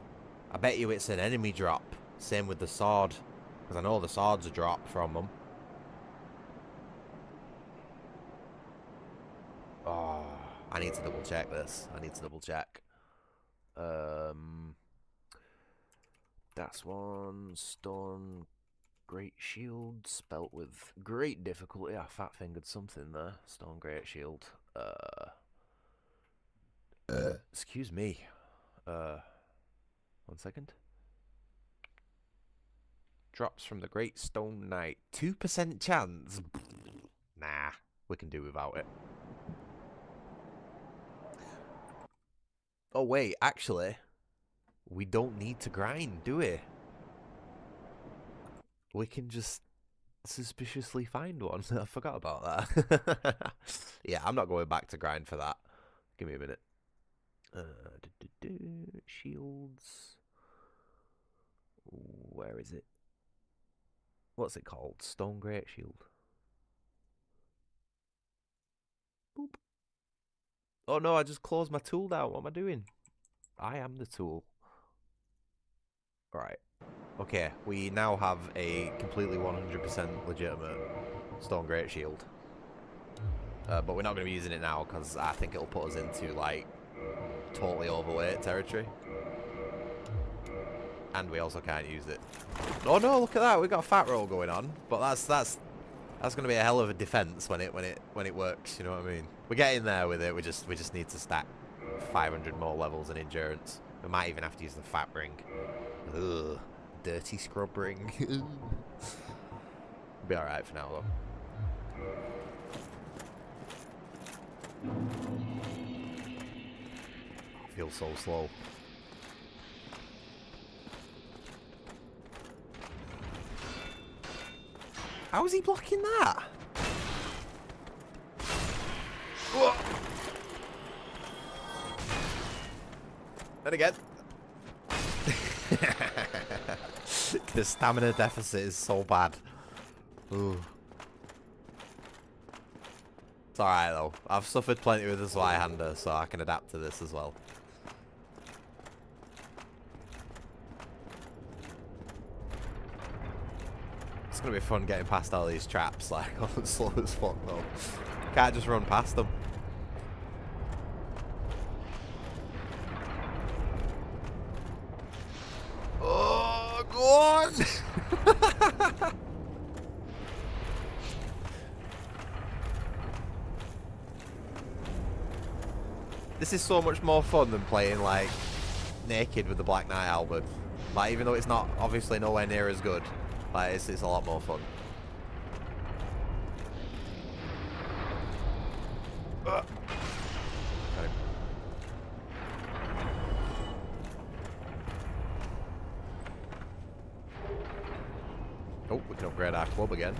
I bet you it's an enemy drop. Same with the sword. Because I know the sword's a drop from them. Oh, I need to double check this. I need to double check. That's one stone great shield spelt with great difficulty. I fat fingered something there. Stone great shield. Excuse me. 1 second. Drops from the Great Stone Knight. 2% chance. Nah, we can do without it. Oh wait, actually, we don't need to grind, do we? We can just suspiciously find one. I forgot about that. Yeah, I'm not going back to grind for that. Give me a minute. Shields. Where is it? What's it called? Stone Great Shield. Boop. Oh no, I just closed my tool down. What am I doing? I am the tool. Right. Okay, we now have a completely 100% legitimate Stone Great Shield. But we're not going to be using it now because I think it'll put us into, like, totally overweight territory. And we also can't use it. Oh no, look at that. We've got a fat roll going on. But that's going to be a hell of a defense when it works, you know what I mean? We're getting there with it. We just need to stack 500 more levels in endurance. We might even have to use the fat ring. Ugh, dirty scrub ring. Be all right for now though. I feel so slow. How is he blocking that? Whoa. And again. The stamina deficit is so bad. Ooh. It's alright though. I've suffered plenty with the Zweihander, so I can adapt to this as well. It's gonna be fun getting past all these traps, like, I'm slow as fuck though. Can't just run past them. Oh, go on! This is so much more fun than playing, like, naked with the Black Knight halberd. Like, even though it's not, obviously, nowhere near as good. Like, it's a lot more fun. Okay. Oh, we can upgrade our club again.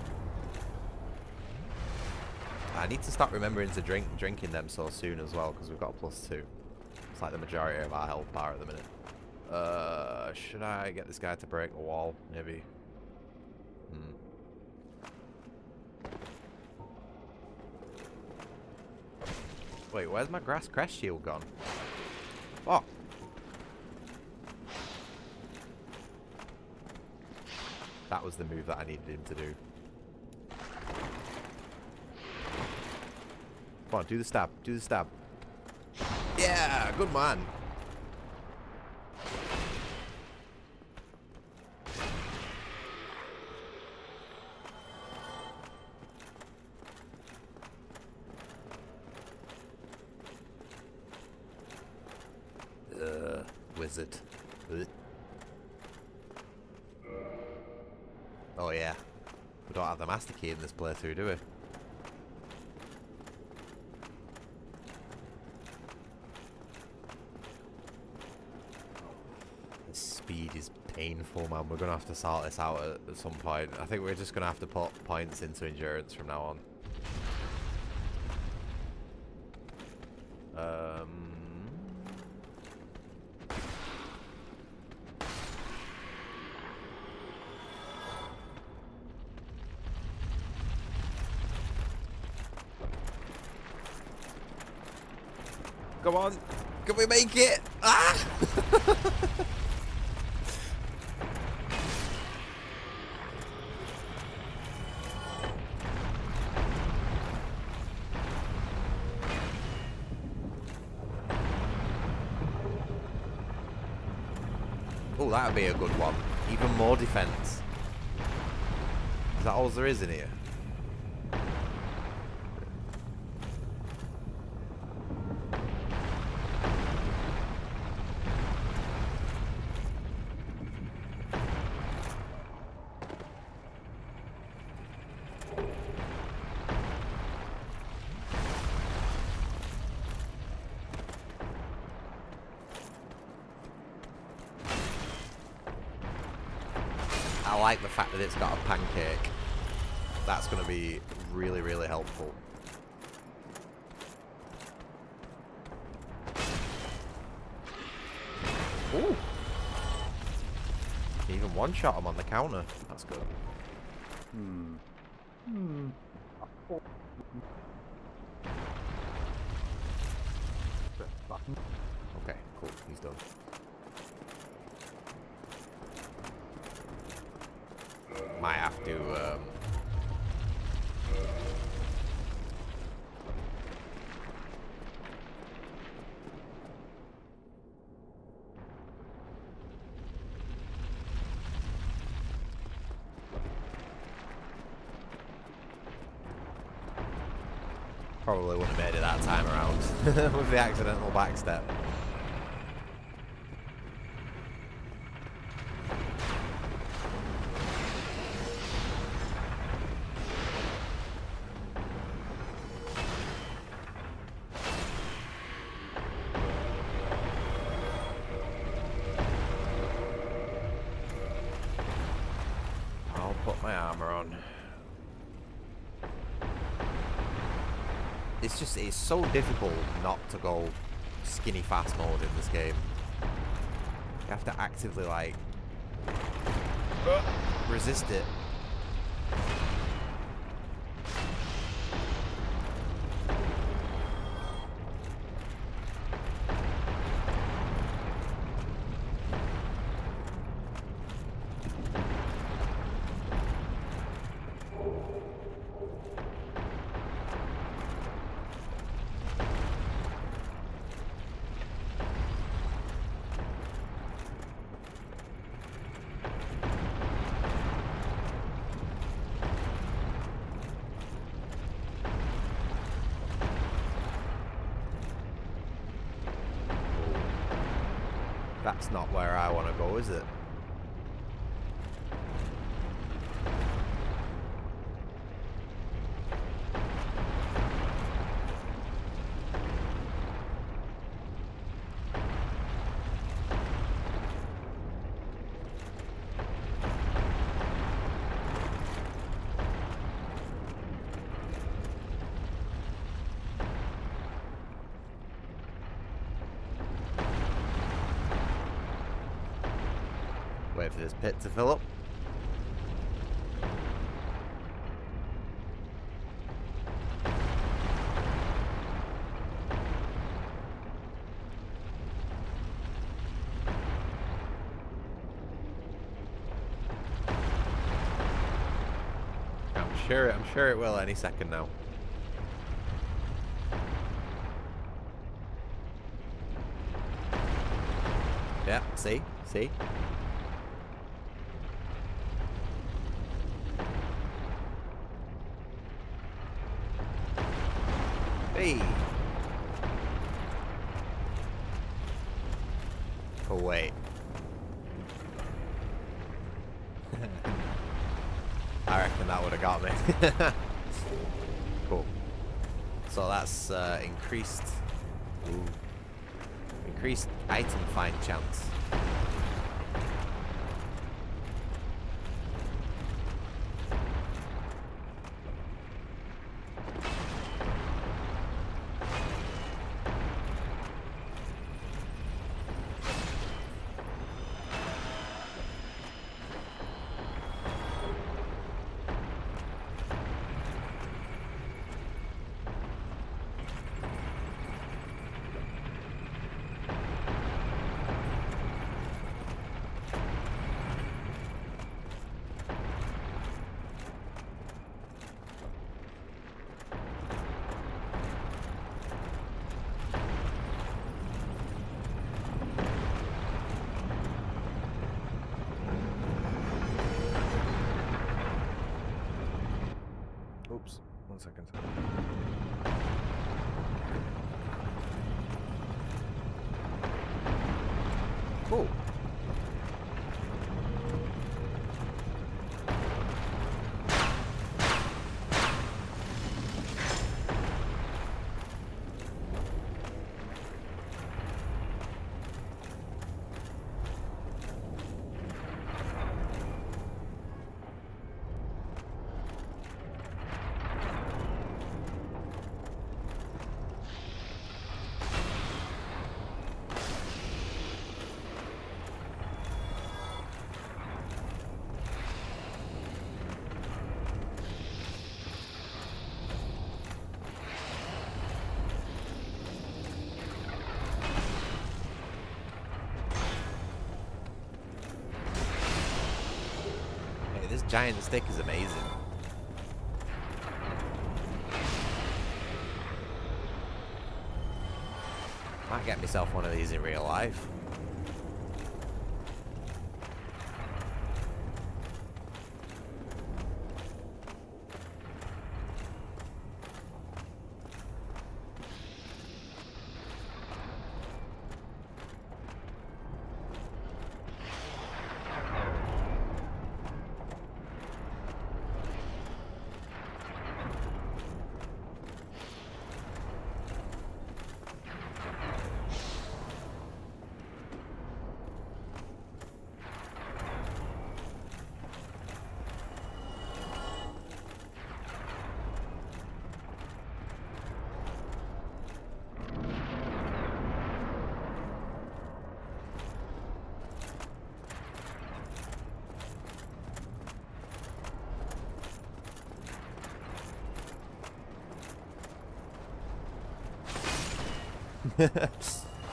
I need to start remembering to drinking them so soon as well, because we've got a +2. It's like the majority of our health bar at the minute. Should I get this guy to break the wall? Maybe. Wait, where's my grass crest shield gone? Oh. That was the move that I needed him to do. Come on, do the stab. Do the stab. Yeah, good man. Wizard. Ugh. Oh yeah. We don't have the master key in this playthrough, do we? The speed is painful, man. We're gonna have to sort this out at some point. I think we're just gonna have to put points into endurance from now on. Come on. Can we make it? Ah! Oh, that would be a good one. Even more defense. Is that all there is in here? I like the fact that it's got a pancake. That's going to be really, really helpful. Ooh! Even one-shot him on the counter. That's good. Okay, cool. He's done. Might have to, probably wouldn't have made it that time around with the accidental backstep. I'll put my armour on. It's so difficult not to go skinny fast mode in this game. You have to actively, like, resist it. That's not where I want to go, is it? wait for this pit to fill up. I'm sure it will any second now. Yeah, see? See? Hey! Oh, wait. I reckon that would have got me. Cool. So that's increased item find chance. Oops, 1 second. Cool. This giant stick is amazing. Might get myself one of these in real life.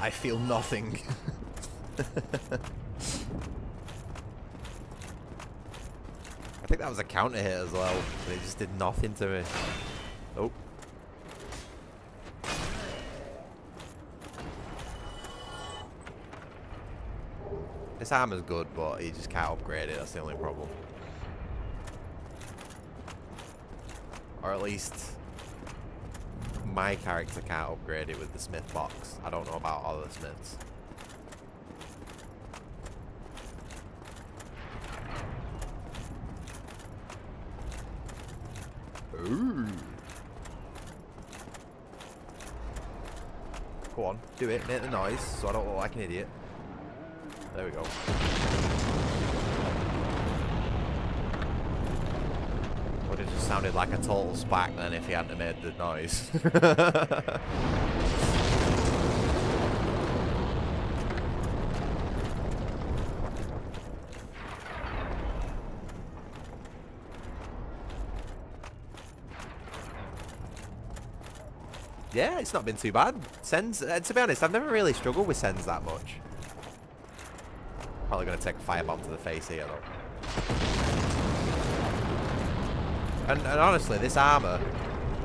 I feel nothing. I think that was a counter hit as well, but it just did nothing to me. Oh. This armor's good, but you just can't upgrade it, that's the only problem. Or at least my character can't upgrade it with the smith box. I don't know about other smiths. Ooh. Go on, do it, make the noise so I don't look like an idiot. There we go. Would have just sounded like a total spack then if he hadn't made the noise. yeah, it's not been too bad. Sens, to be honest, I've never really struggled with Sens that much. Probably going to take a firebomb to the face here, though. And honestly, this armour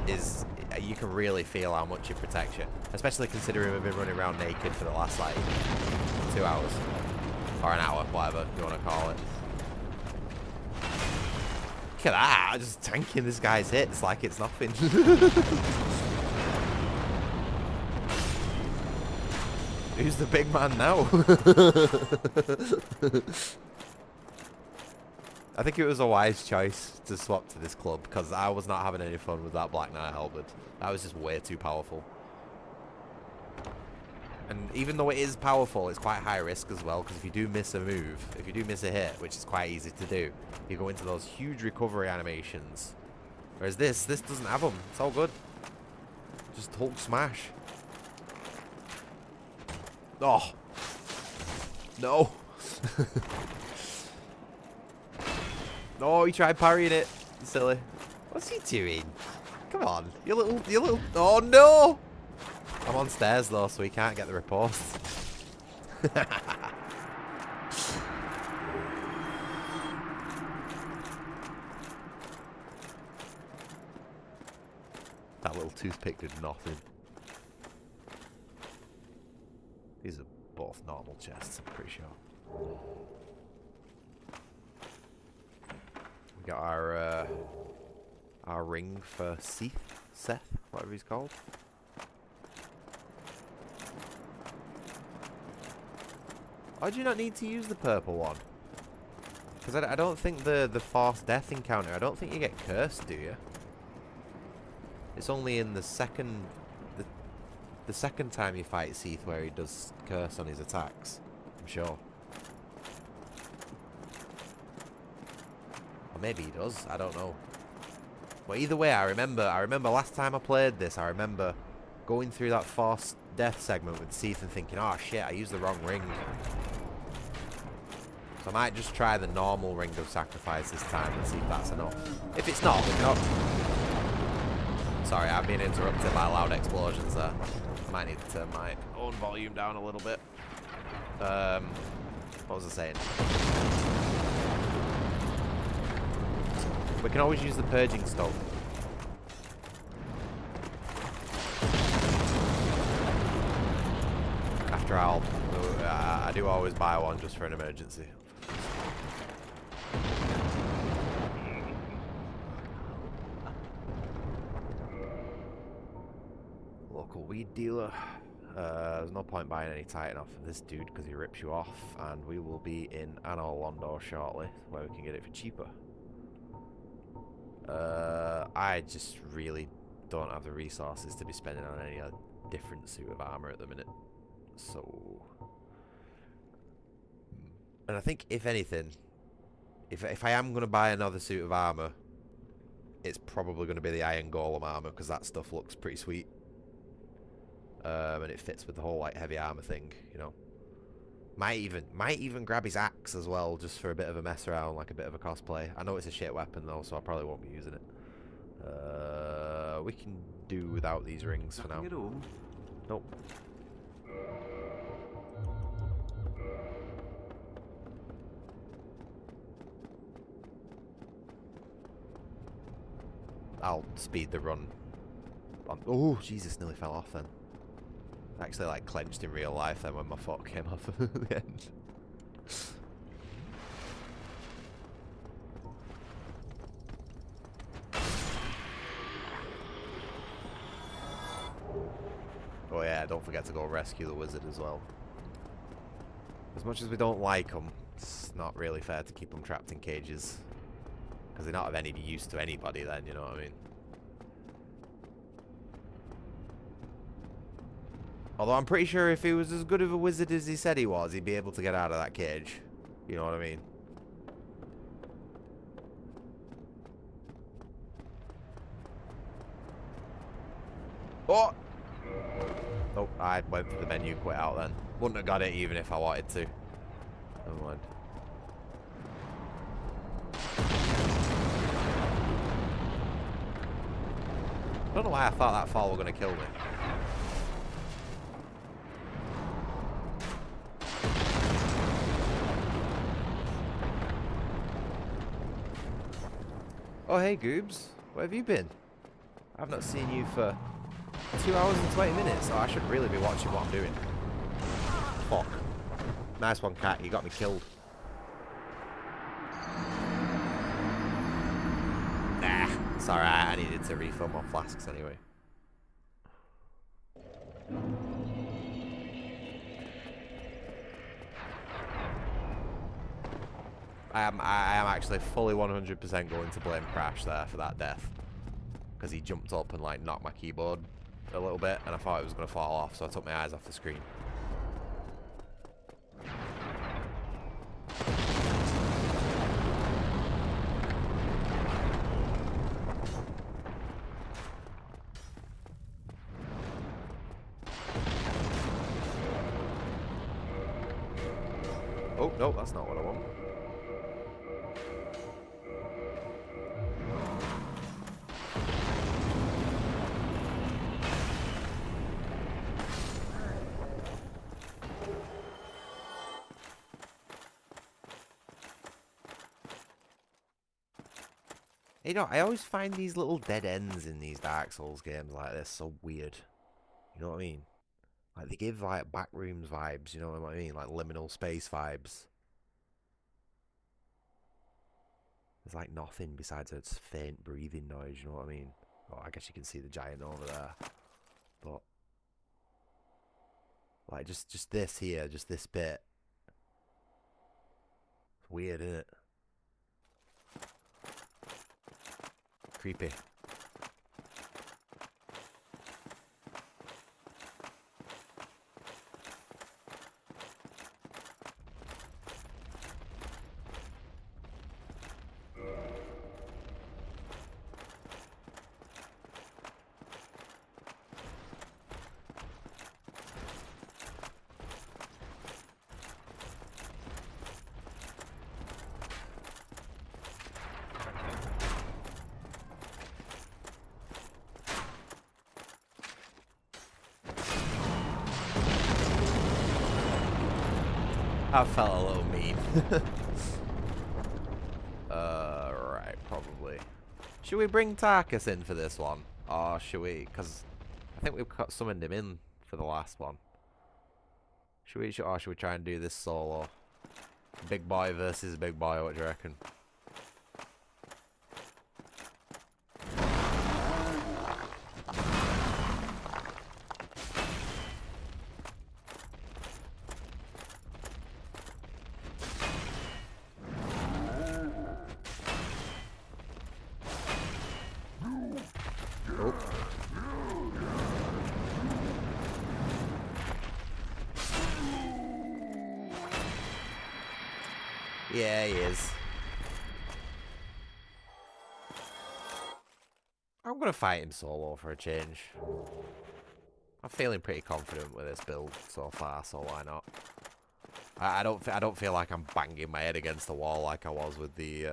is... You can really feel how much it protects you. Especially considering we've been running around naked for the last, like, 2 hours. Or an hour, whatever you want to call it. Look at that, just tanking this guy's hits like it's nothing. Who's the big man now? I think it was a wise choice to swap to this club, because I was not having any fun with that Black Knight halberd. That was just way too powerful. And even though it is powerful, it's quite high risk as well, because if you do miss a move, if you do miss a hit, which is quite easy to do, you go into those huge recovery animations. Whereas this doesn't have them. It's all good. Just Hulk smash. Oh. No. No, he tried parrying it. Silly. What's he doing? Come on. You little... Oh, no! I'm on stairs, though, so he can't get the riposte. That little toothpick did nothing. These are both normal chests, I'm pretty sure. We got our ring for Seth, whatever he's called. Why do you not need to use the purple one? Because I don't think the forced death encounter, I don't think you get cursed, do you? It's only in the second time you fight Seath where he does curse on his attacks, I'm sure. Or maybe he does, I don't know. But either way, I remember last time I played this, I remember going through that forced death segment with Seath and thinking, oh shit, I used the wrong ring. So I might just try the normal ring of sacrifice this time and see if that's enough. If it's not, we can... Sorry, I've been interrupted by loud explosions there. I might need to turn my own volume down a little bit. What was I saying? We can always use the purging stone. After I do always buy one just for an emergency. Local weed dealer. There's no point buying any Titan off of this dude because he rips you off, and we will be in Anor Londo shortly where we can get it for cheaper. I just really don't have the resources to be spending on any different suit of armor at the minute. So, and I think if anything, if I am going to buy another suit of armor, it's probably going to be the Iron Golem armor because that stuff looks pretty sweet. And it fits with the whole like heavy armor thing, you know. Might even grab his axe as well, just for a bit of a mess around, like a bit of a cosplay. I know it's a shit weapon though, so I probably won't be using it. We can do without these rings for now. Nope. I'll speed the run. Oh, Jesus, nearly fell off then. Actually, like, clenched in real life then when my foot came off at the end. Oh yeah, don't forget to go rescue the wizard as well. As much as we don't like them, it's not really fair to keep them trapped in cages. Because they're not of any use to anybody then, you know what I mean? Although I'm pretty sure if he was as good of a wizard as he said he was, he'd be able to get out of that cage. You know what I mean? Oh! Oh, I went for the menu, quit out then. Wouldn't have got it even if I wanted to. Never mind. I don't know why I thought that fall were going to kill me. Oh, hey, Goobs. Where have you been? I've not seen you for 2 hours and 20 minutes. Oh, I should really be watching what I'm doing. Fuck. Nice one, cat. You got me killed. Nah, it's alright. I needed to refill my flasks anyway. I am actually fully 100% going to blame Crash there for that death. Because he jumped up and like knocked my keyboard a little bit and I thought it was going to fall off, so I took my eyes off the screen. Oh, no, that's not what I want. You know, I always find these little dead ends in these Dark Souls games like this so weird. You know what I mean? Like, they give, like, backrooms vibes, you know what I mean? Like, liminal space vibes. There's, like, nothing besides a faint breathing noise, you know what I mean? Oh, I guess you can see the giant over there. But, like, just this here, just this bit. It's weird, isn't it? Creepy. I felt a little mean. Right, probably. Should we bring Tarkus in for this one? Or should we? Because I think we've summoned him in for the last one. Or should we try and do this solo? Big boy versus big boy, what do you reckon? Yeah, he is. I'm gonna fight him solo for a change. I'm feeling pretty confident with this build so far, so why not? I don't feel like I'm banging my head against the wall like I was with the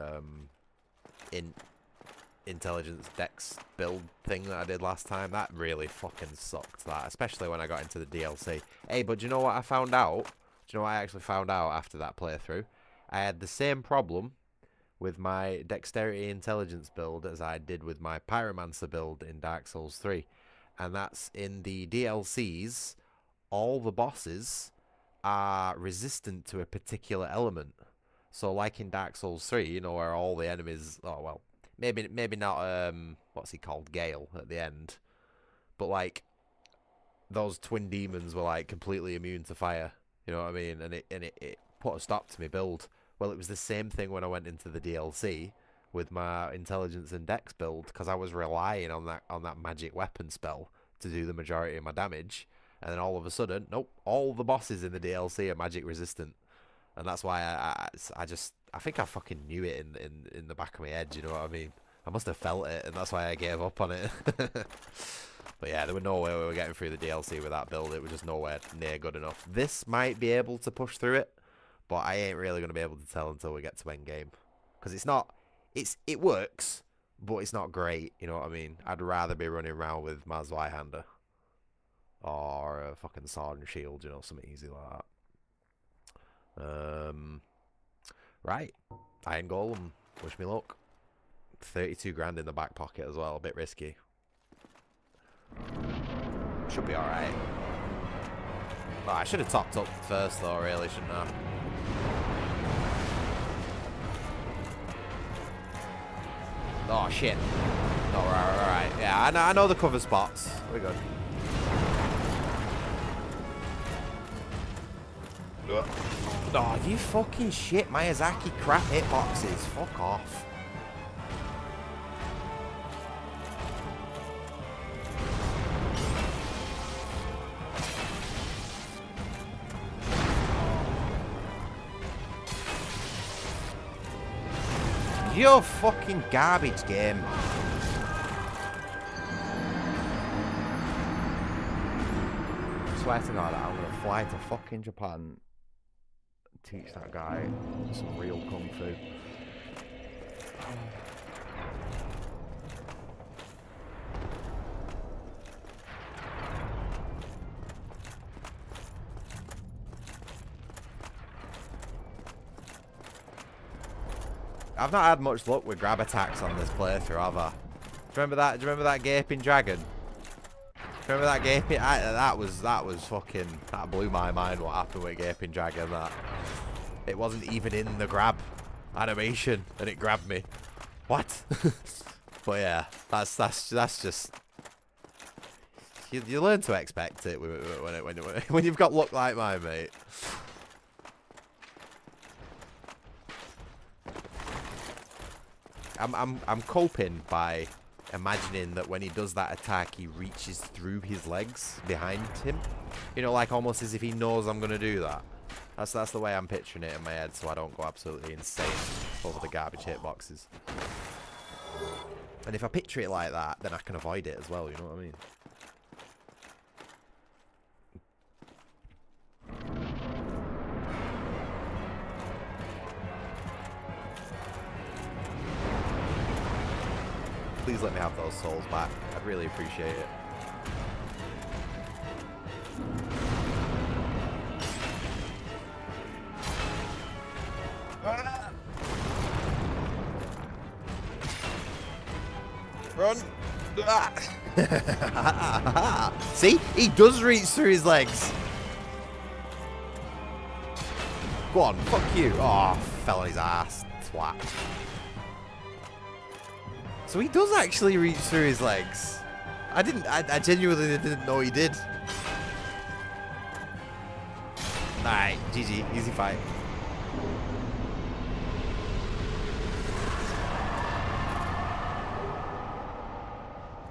intelligence dex build thing that I did last time. That really fucking sucked, that, especially when I got into the DLC. Hey, but do you know what I found out? Do you know what I actually found out after that playthrough? I had the same problem with my dexterity intelligence build as I did with my pyromancer build in Dark Souls 3. And that's in the DLCs, all the bosses are resistant to a particular element. So like in Dark Souls 3, you know, where all the enemies, oh well, maybe not what's he called, Gale at the end, but like those twin demons were like completely immune to fire, you know what I mean? And it put a stop to my build. Well, it was the same thing when I went into the DLC with my intelligence and dex build, because I was relying on that magic weapon spell to do the majority of my damage, and then all of a sudden, nope, all the bosses in the DLC are magic resistant, and that's why I think I fucking knew it in the back of my head. You know what I mean? I must have felt it, and that's why I gave up on it. But yeah, there was no way we were getting through the DLC with that build. It was just nowhere near good enough. This might be able to push through it, but I ain't really going to be able to tell until we get to endgame. Because it works, but it's not great, you know what I mean? I'd rather be running around with my Zweihander. Or a fucking sword and shield, you know, something easy like that. Right. Iron Golem, wish me luck. 32 grand in the back pocket as well. A bit risky. Should be alright. Oh, I should have topped up first though, really, shouldn't I? Oh, shit. Oh, right. Yeah, I know the cover spots. We're good. Oh, you fucking shit. Miyazaki crap hitboxes. Fuck off. You're fucking garbage game. I swear to God, I'm gonna fly to fucking Japan and teach that guy some real kung fu. I've not had much luck with grab attacks on this playthrough, have I? Do you remember that? Do you remember that gaping dragon? Do you remember that gaping? That was fucking. That blew my mind. What happened with gaping dragon? That it wasn't even in the grab animation, and it grabbed me. What? But yeah, that's just. You learn to expect it when you've got luck like mine, mate. I'm coping by imagining that when he does that attack, he reaches through his legs behind him. You know, like almost as if he knows I'm gonna do that. That's the way I'm picturing it in my head, so I don't go absolutely insane over the garbage hitboxes. And if I picture it like that, then I can avoid it as well. You know what I mean? Please let me have those souls back. I'd really appreciate it. Run! See? He does reach through his legs. Go on, fuck you. Oh, fell on his ass. Twat. So he does actually reach through his legs. I genuinely didn't know he did. Alright, GG, easy fight.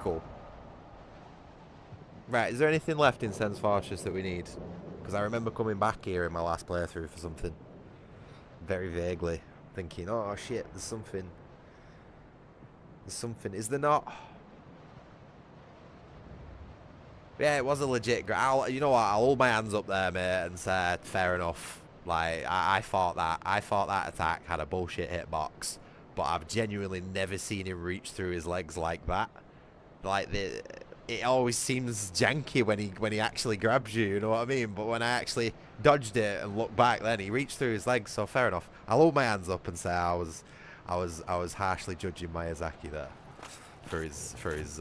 Cool. Right, is there anything left in Sen's Fortress that we need? Because I remember coming back here in my last playthrough for something. Very vaguely. Thinking, oh shit, there's something. There's something, is there not? Yeah, it was a legit. You know what? I'll hold my hands up there, mate, and say fair enough. Like I thought that attack had a bullshit hitbox, but I've genuinely never seen him reach through his legs like that. Like it always seems janky when he actually grabs you. You know what I mean? But when I actually dodged it and looked back, then he reached through his legs. So fair enough. I'll hold my hands up and say I was harshly judging Miyazaki there for his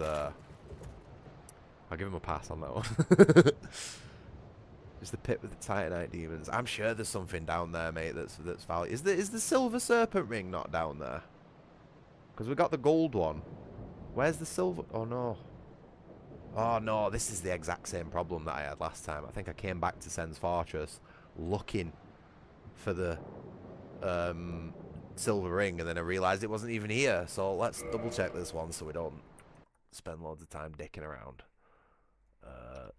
I'll give him a pass on that one. Just the pit with the Titanite demons. I'm sure there's something down there, mate, that's valid. Is the silver serpent ring not down there? Because we got the gold one. Where's the silver? Oh no. Oh no, this is the exact same problem that I had last time. I think I came back to Sen's Fortress looking for the silver ring, and then I realised it wasn't even here. So let's double check this one so we don't spend loads of time dicking around.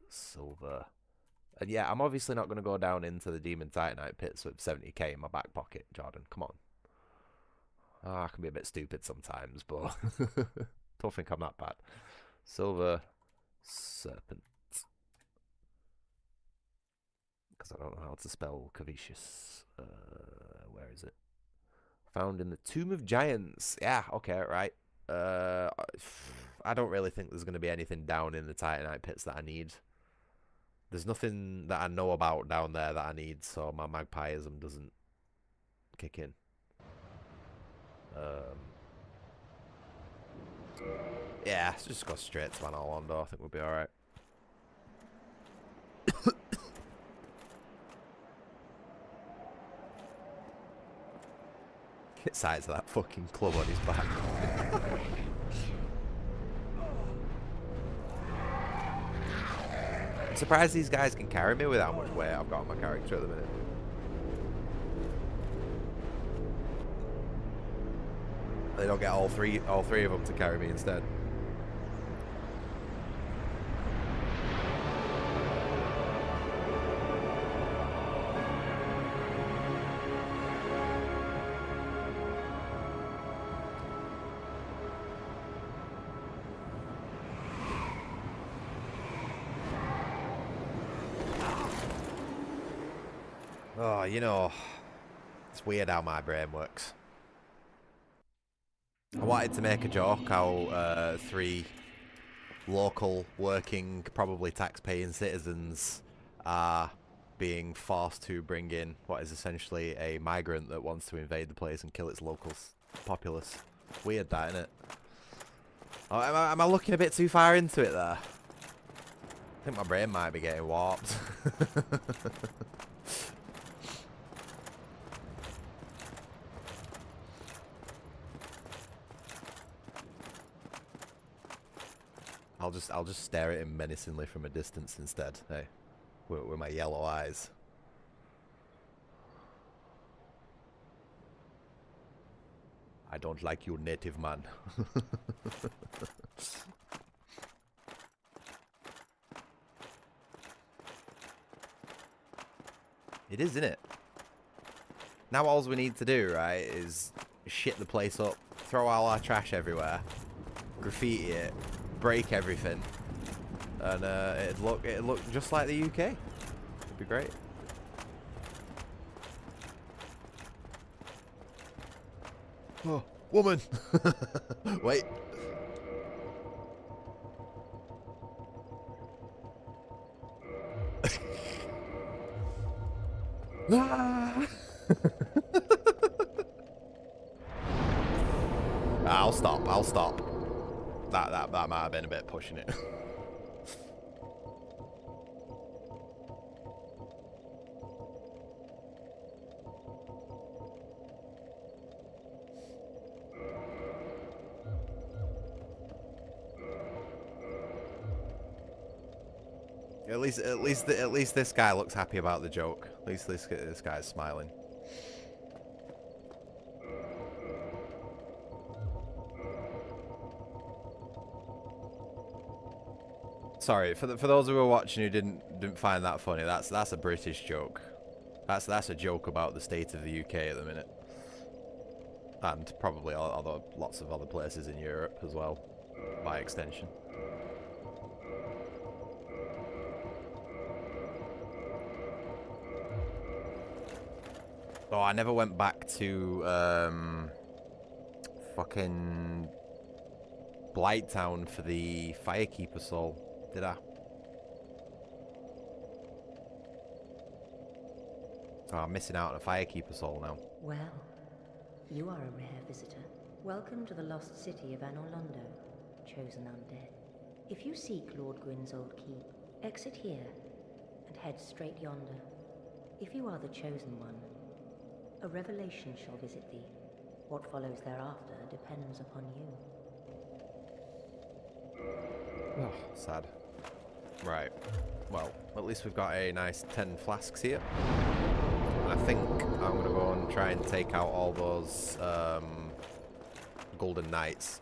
Silver. And yeah, I'm obviously not going to go down into the Demon Titanite pits with 70k in my back pocket, Jordan. Come on. Oh, I can be a bit stupid sometimes, but don't think I'm that bad. Silver Serpent. Because I don't know how to spell Cavicious. Where is it? Found in the Tomb of Giants. Yeah, okay, right. I don't really think there's going to be anything down in the Titanite pits that I need. There's nothing that I know about down there that I need, so my magpieism doesn't kick in. Yeah, let's just go straight to Anor Londo. I think we'll be alright. Get size of that fucking club on his back. I'm surprised these guys can carry me with how much weight I've got on my character at the minute. They don't get all three of them to carry me instead. Oh, you know, it's weird how my brain works. I wanted to make a joke how 3 local working, probably tax-paying citizens are being forced to bring in what is essentially a migrant that wants to invade the place and kill its local populace. Weird that, isn't it? Oh, am I looking a bit too far into it there? I think my brain might be getting warped. I'll just stare at him menacingly from a distance instead. Hey, with my yellow eyes. I don't like you, native man. It is, isn't it? Now all we need to do, right, is shit the place up, throw all our trash everywhere, graffiti it, break everything, and it'd look just like the UK. It'd be great. Oh, woman! Wait. Ah! I'll stop. I'll stop. That might have been a bit pushing it. At least this guy looks happy about the joke. At least this guy's smiling. Sorry for those who were watching who didn't find that funny. That's a British joke. That's a joke about the state of the UK at the minute, and probably lots of other places in Europe as well, by extension. Oh, I never went back to fucking Blighttown for the Firekeeper Soul, did I? Oh, I'm missing out on a Firekeeper Soul now.
Well, you are a rare visitor. Welcome to the lost city of Anor Londo, chosen undead. If you seek Lord Gwyn's old keep, exit here and head straight yonder. If you are the chosen one, a revelation shall visit thee. What follows thereafter depends upon you.
Oh, sad. Right. Well, at least we've got a nice 10 flasks here. And I think I'm going to go and try and take out all those Golden Knights.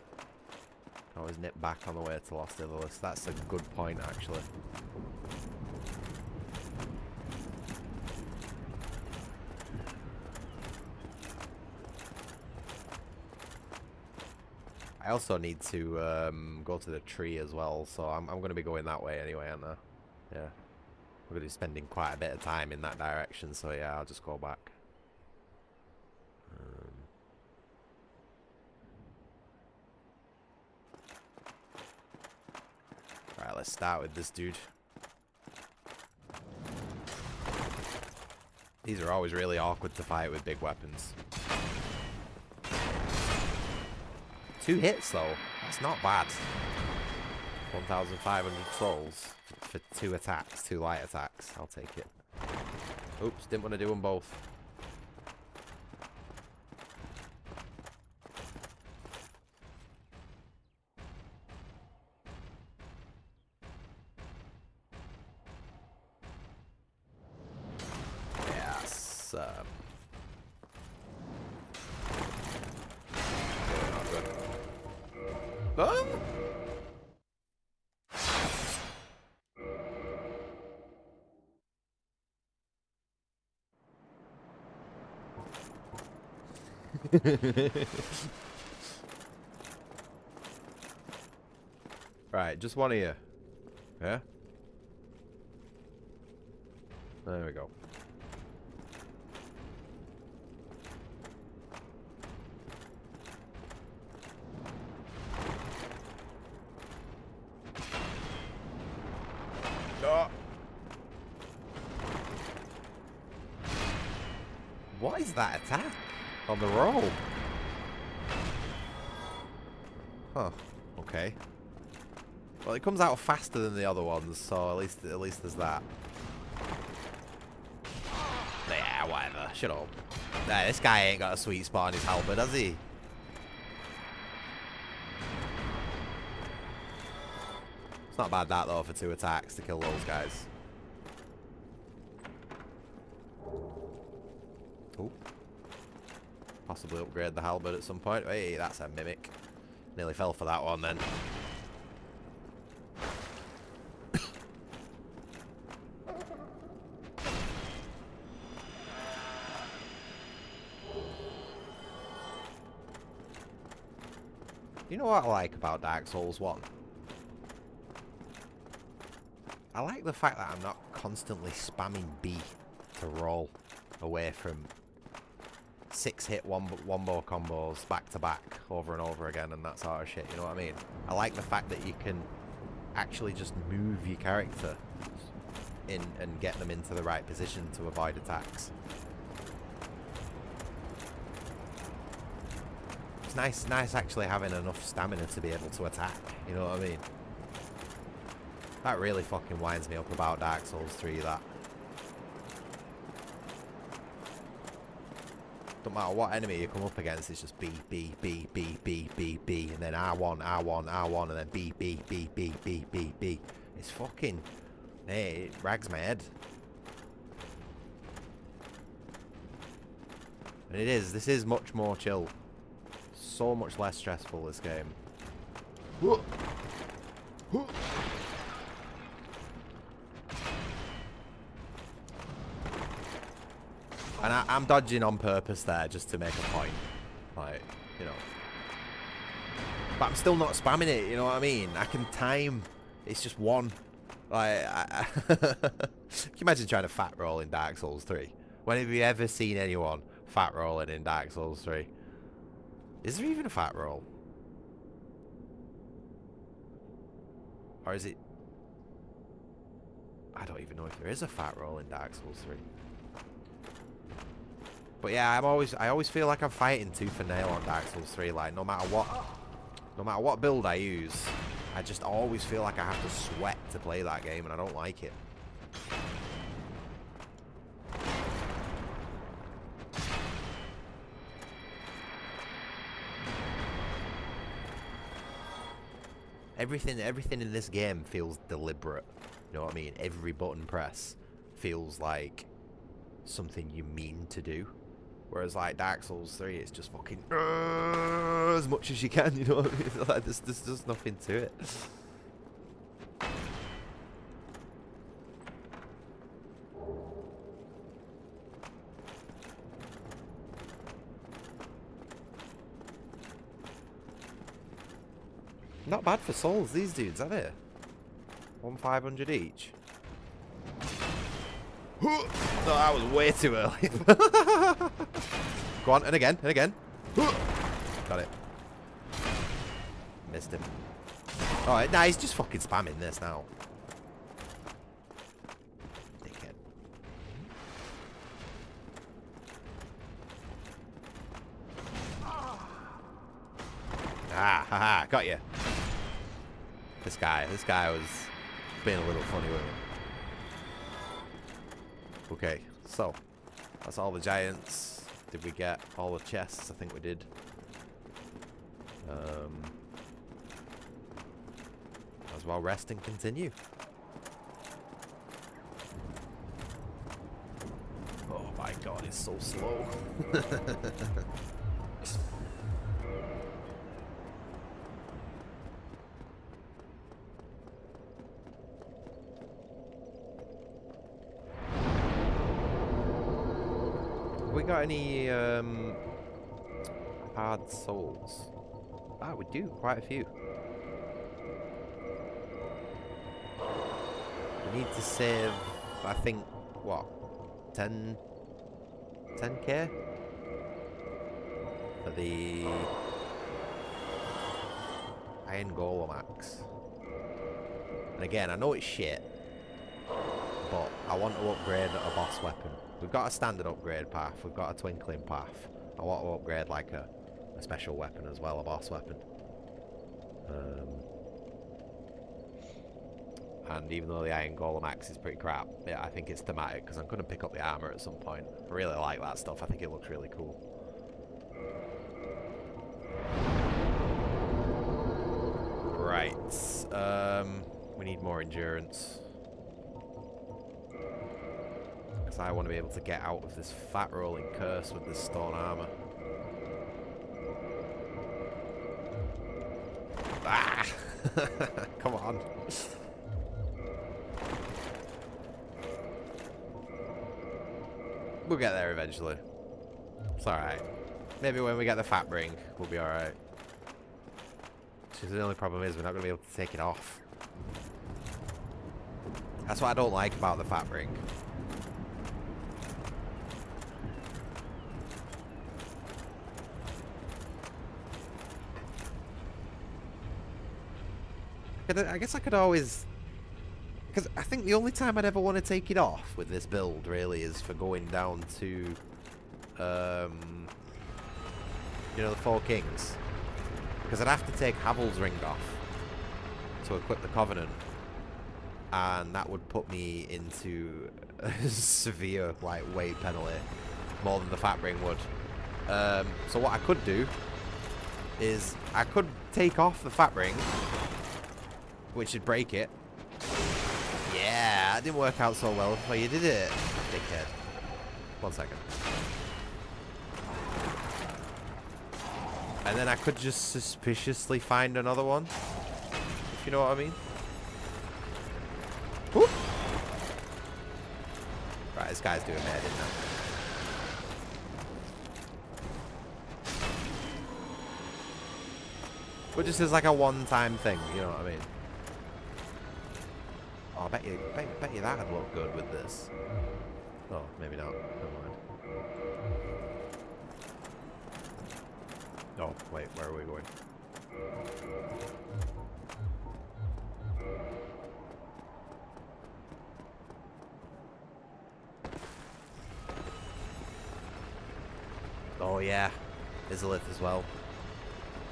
I always nip back on the way to Lost Ivalice. That's a good point, actually. I also need to go to the tree as well, so I'm going to be going that way anyway, aren't I? Yeah. We're going to be spending quite a bit of time in that direction, so yeah, I'll just go back. Right, let's start with this dude. These are always really awkward to fight with big weapons. 2 hits though. That's not bad. 1,500 souls for 2 attacks, 2 light attacks. I'll take it. Oops, didn't want to do them both. Yes. Not good. Oh! Right, just one of you. Yeah? There we go. Oh. What is that attack? On the roll? Huh. Okay. Well, it comes out faster than the other ones, so at least there's that. Yeah, whatever. Shut up. Nah, this guy ain't got a sweet spot on his halberd, has he? It's not bad that though for 2 attacks to kill those guys. Ooh. Possibly upgrade the halberd at some point. Hey, that's a mimic. Nearly fell for that one then. You know what I like about Dark Souls 1? I like the fact that I'm not constantly spamming B to roll away from 6-hit wombo combos back to back over and over again and that sort of shit, you know what I mean? I like the fact that you can actually just move your character in and get them into the right position to avoid attacks. It's nice actually having enough stamina to be able to attack, you know what I mean? That really fucking winds me up about Dark Souls 3, that. Don't matter what enemy you come up against, it's just B, B, B, B, B, B, B, and then R1, R1, R1, and then B, B, B, B, B, B, B. It's fucking... Hey, it rags my head. And it is, this is much more chill. So much less stressful, this game. And I'm dodging on purpose there just to make a point. Like, you know. But I'm still not spamming it, you know what I mean? I can time. It's just one. Like, can you imagine trying to fat roll in Dark Souls 3? When have you ever seen anyone fat rolling in Dark Souls 3? Is there even a fat roll? Or is it... I don't even know if there is a fat roll in Dark Souls 3. But yeah, I always feel like I'm fighting tooth and nail on Dark Souls 3. Like, no matter what build I use, I just always feel like I have to sweat to play that game, and I don't like it. Everything in this game feels deliberate. You know what I mean? Every button press feels like something you mean to do. Whereas like Dark Souls 3, it's just fucking as much as you can, you know what I mean? Like, there's just nothing to it. Not bad for souls, these dudes, are they? 1,500 each. No, that was way too early. Go on, and again, and again. Got it. Missed him. Alright, nah, he's just fucking spamming this now. Dickhead. Ah, haha, got you. This guy was being a little funny with me. Okay, so that's all the giants. Did we get all the chests? I think we did. As well, rest and continue. Oh my god, it's so slow. We got any hard souls? Ah, we do, quite a few. We need to save, I think, what, 10k? For the Iron Golem axe. And again, I know it's shit, but I want to upgrade a boss weapon. We've got a standard upgrade path, we've got a twinkling path. I want to upgrade like a special weapon as well, a boss weapon. And even though the Iron Golem axe is pretty crap, yeah, I think it's thematic because I'm going to pick up the armour at some point. I really like that stuff, I think it looks really cool. Right, we need more endurance. Because I want to be able to get out of this fat rolling curse with this stone armour. Ah! Come on. We'll get there eventually. It's alright. Maybe when we get the fat ring, we'll be alright. The only problem is we're not going to be able to take it off. That's what I don't like about the fat ring. I guess I could always... Because I think the only time I'd ever want to take it off with this build, really, is for going down to... you know, the Four Kings. Because I'd have to take Havel's ring off to equip the Covenant. And that would put me into a severe, like, weight penalty. More than the fat ring would. So what I could do is I could take off the fat ring, which would break it. Yeah, that didn't work out so well for you, did it, dickhead? 1 second. And then I could just suspiciously find another one, if you know what I mean. Whoop. Right, this guy's doing mad now. But just as like a one-time thing, you know what I mean? Oh, I bet you that'd look good with this. Oh, maybe not. Never mind. Oh, wait, where are we going? Oh yeah, Izalith as well.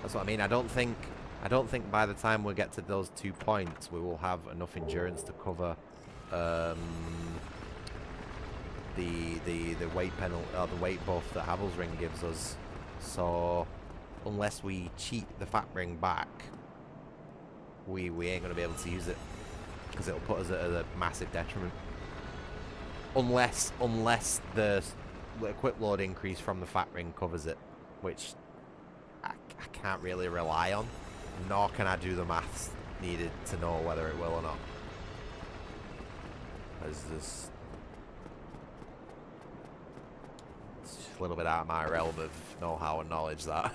That's what I mean. I don't think by the time we get to those 2 points we will have enough endurance to cover the weight penalty or the weight buff that Havel's ring gives us. So unless we cheat the fat ring back, we ain't gonna be able to use it because it'll put us at a massive detriment. Unless the equip load increase from the fat ring covers it, which I can't really rely on, nor can I do the maths needed to know whether it will or not. It's just a little bit out of my realm of know-how and knowledge, that.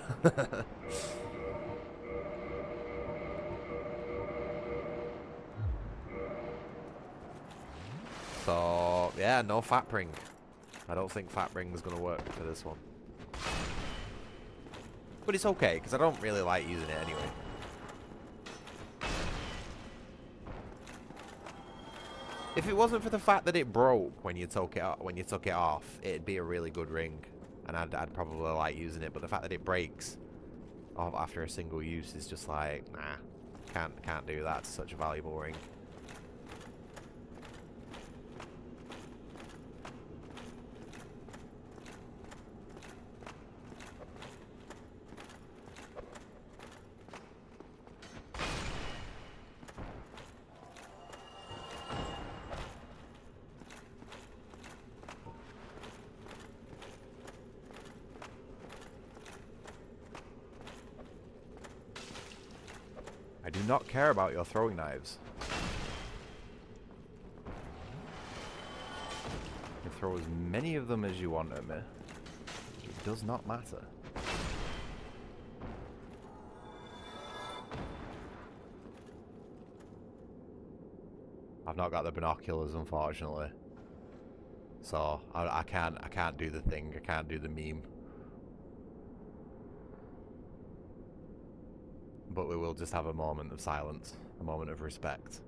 So, yeah, no fat ring. I don't think fat ring is going to work for this one. But it's okay, because I don't really like using it anyway. If it wasn't for the fact that it broke when you took it off, it'd be a really good ring, and I'd probably like using it. But the fact that it breaks after a single use is just like, nah. Can't do that to such a valuable ring. I do not care about your throwing knives. You can throw as many of them as you want at me. It does not matter. I've not got the binoculars, unfortunately. So I can't do the thing. I can't do the meme. But we will just have a moment of silence, a moment of respect.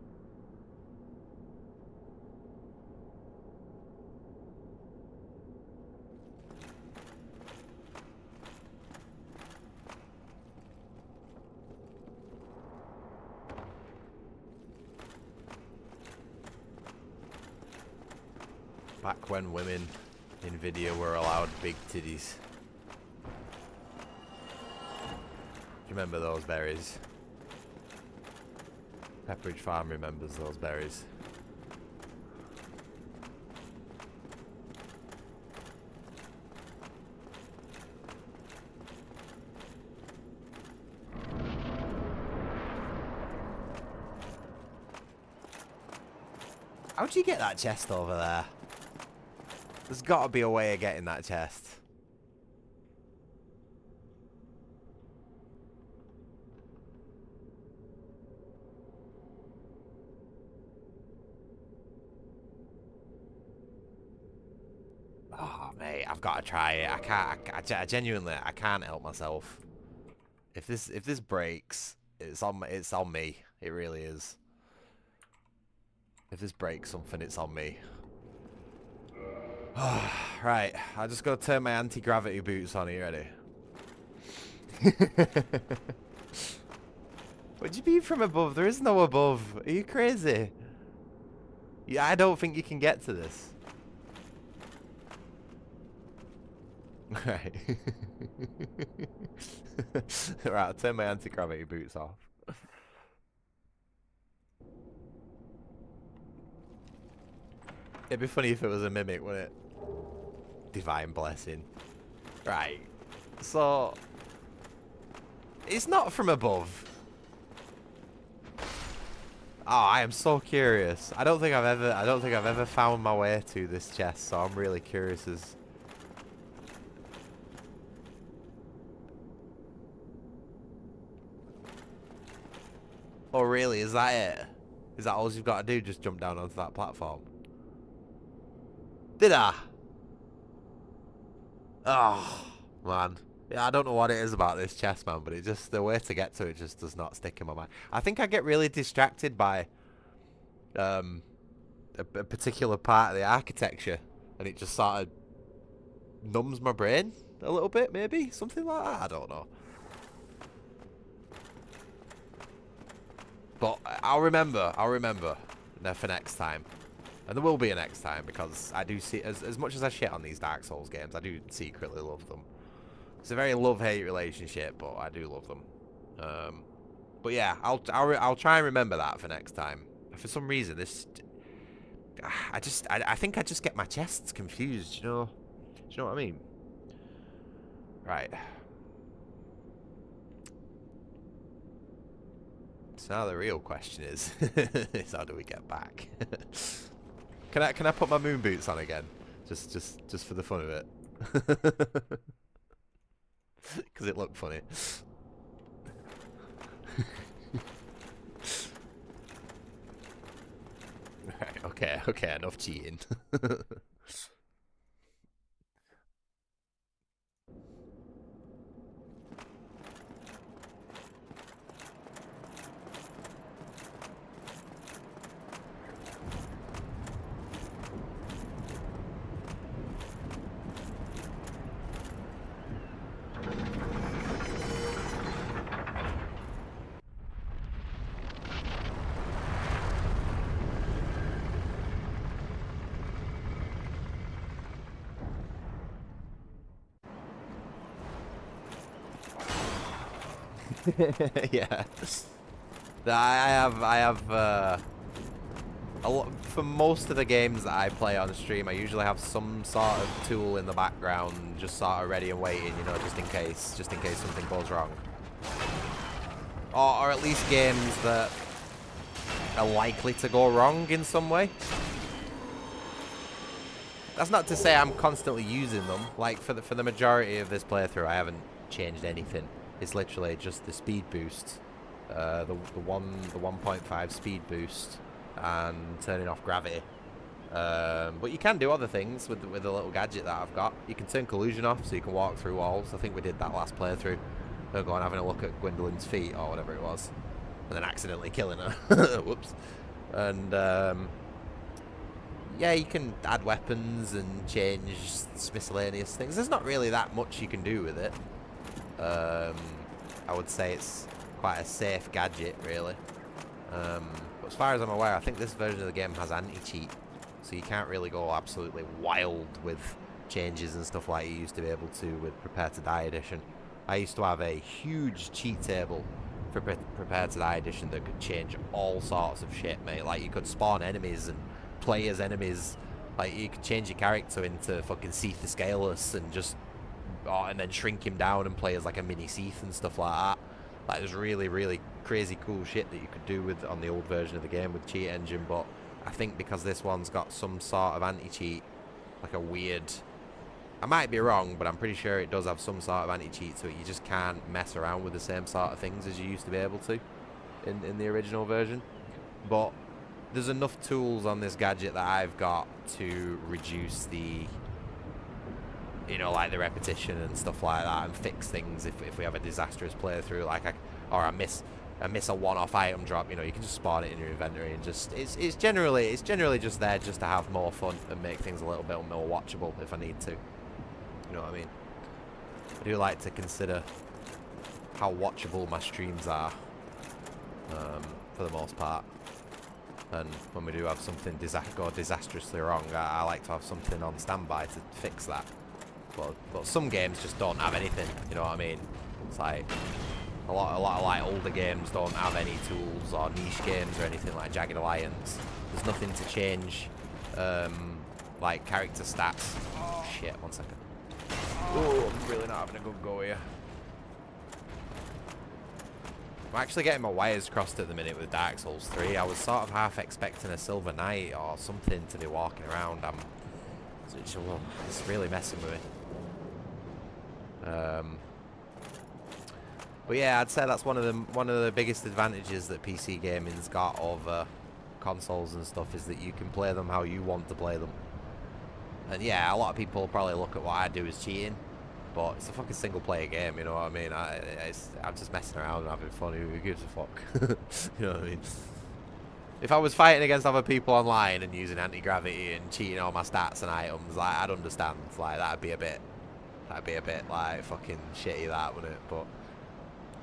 Back when women in video were allowed big titties. Remember those berries? Pepperidge Farm remembers those berries. How'd you get that chest over there? There's got to be a way of getting that chest. Oh, mate, I've got to try it. I genuinely, I can't help myself. If this breaks, it's on me. It really is. If this breaks something, it's on me. Right, I just got to turn my anti-gravity boots on. Are you ready? What do you mean from above? There is no above. Are you crazy? Yeah, I don't think you can get to this. Right. Right, I'll turn my anti-gravity boots off. It'd be funny if it was a mimic, wouldn't it? Divine blessing. Right. So it's not from above. Oh, I am so curious. I don't think I've ever found my way to this chest, so I'm really curious as oh really, is that it? Is that all you've got to do? Just jump down onto that platform? Did I? Oh, man. Yeah, I don't know what it is about this chest, man, but it just, the way to get to it just does not stick in my mind. I think I get really distracted by a particular part of the architecture, and it just sort of numbs my brain a little bit, maybe? Something like that? I don't know. But I'll remember for next time. And there will be a next time, because I do see, as much as I shit on these Dark Souls games, I do secretly love them. It's a very love-hate relationship, but I do love them. But yeah, I'll try and remember that for next time. For some reason, this, I think I just get my chests confused. You know what I mean? Right. So now the real question is how do we get back? Can I put my moon boots on again? Just for the fun of it. Because it looked funny. Right, okay, enough cheating. Yeah. I have a lot, for most of the games that I play on stream, I usually have some sort of tool in the background, just sort of ready and waiting, you know, just in case something goes wrong. Or at least games that are likely to go wrong in some way. That's not to say I'm constantly using them. Like for the majority of this playthrough, I haven't changed anything. It's literally just the speed boost, the 1.5 speed boost, and turning off gravity. But you can do other things with the little gadget that I've got. You can turn collusion off, so you can walk through walls. I think we did that last playthrough. Go and having a look at Gwendolyn's feet or whatever it was, and then accidentally killing her. Whoops. And yeah, you can add weapons and change miscellaneous things. There's not really that much you can do with it. I would say it's quite a safe gadget, really. But as far as I'm aware, I think this version of the game has anti-cheat, so you can't really go absolutely wild with changes and stuff like you used to be able to with Prepare to Die Edition. I used to have a huge cheat table for Prepare to Die Edition that could change all sorts of shit, mate. Like, you could spawn enemies and play as enemies. Like, you could change your character into fucking Seath the Scaleless and just... and then shrink him down and play as like a mini Seath and stuff like that. Like, there's really, really crazy cool shit that you could do with on the old version of the game with Cheat Engine, but I think because this one's got some sort of anti-cheat, like a weird... I might be wrong, but I'm pretty sure it does have some sort of anti-cheat to it. You just can't mess around with the same sort of things as you used to be able to in the original version. But there's enough tools on this gadget that I've got to reduce the, you know, like the repetition and stuff like that, and fix things if we have a disastrous playthrough, like I miss a one-off item drop. You know, you can just spawn it in your inventory and just it's generally just there just to have more fun and make things a little bit more watchable if I need to. You know what I mean? I do like to consider how watchable my streams are, for the most part. And when we do have something go disastrously wrong, I like to have something on standby to fix that. But some games just don't have anything. You know what I mean? It's like a lot of like older games don't have any tools, or niche games or anything like Jagged Alliance. There's nothing to change, like character stats. Oh, shit! 1 second. Oh, I'm really not having a good go here. I'm actually getting my wires crossed at the minute with Dark Souls 3. I was sort of half expecting a Silver Knight or something to be walking around. It's really messing with me. But yeah, I'd say that's one of the biggest advantages that PC gaming's got over consoles and stuff, is that you can play them how you want to play them. And yeah, a lot of people probably look at what I do as cheating, but it's a fucking single-player game, you know what I mean? I'm just messing around and having fun. Who gives a fuck? You know what I mean? If I was fighting against other people online and using anti-gravity and cheating all my stats and items, like, I'd understand. Like, that'd be a bit like fucking shitty, that, wouldn't it? But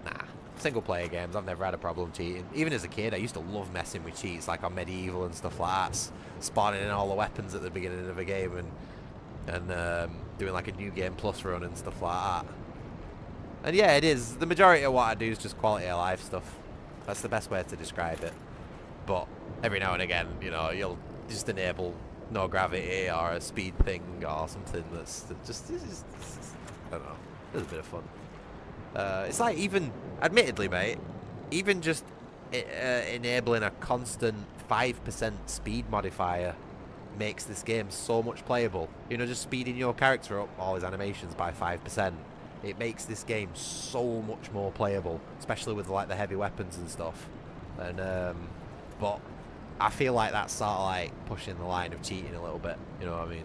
nah, single-player games, I've never had a problem cheating. Even as a kid, I used to love messing with cheats, like on Medieval and stuff like that, spawning in all the weapons at the beginning of a game and doing like a New Game Plus run and stuff like that. And yeah, it is. The majority of what I do is just quality of life stuff. That's the best way to describe it. But every now and again, you know, you'll just enable no gravity or a speed thing or something that's just I don't know, it's a bit of fun. It's like, even, admittedly, mate, even just enabling a constant 5% speed modifier makes this game so much playable. You know, just speeding your character up all his animations by 5%. It makes this game so much more playable, especially with like the heavy weapons and stuff. And but I feel like that's sort of like pushing the line of cheating a little bit. You know what I mean?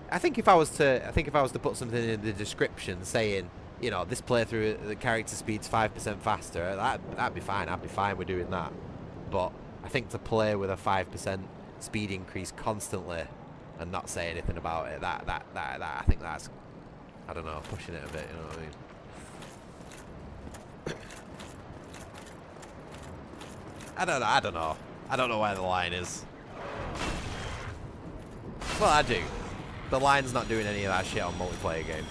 I think if I was to put something in the description saying, you know, this playthrough the character speed's 5% faster, that'd be fine. I'd be fine with doing that. But I think to play with a 5% speed increase constantly and not say anything about it, that I think that's, I don't know, pushing it a bit. You know what I mean? I don't know where the line is. Well, I do. The line's not doing any of that shit on multiplayer games.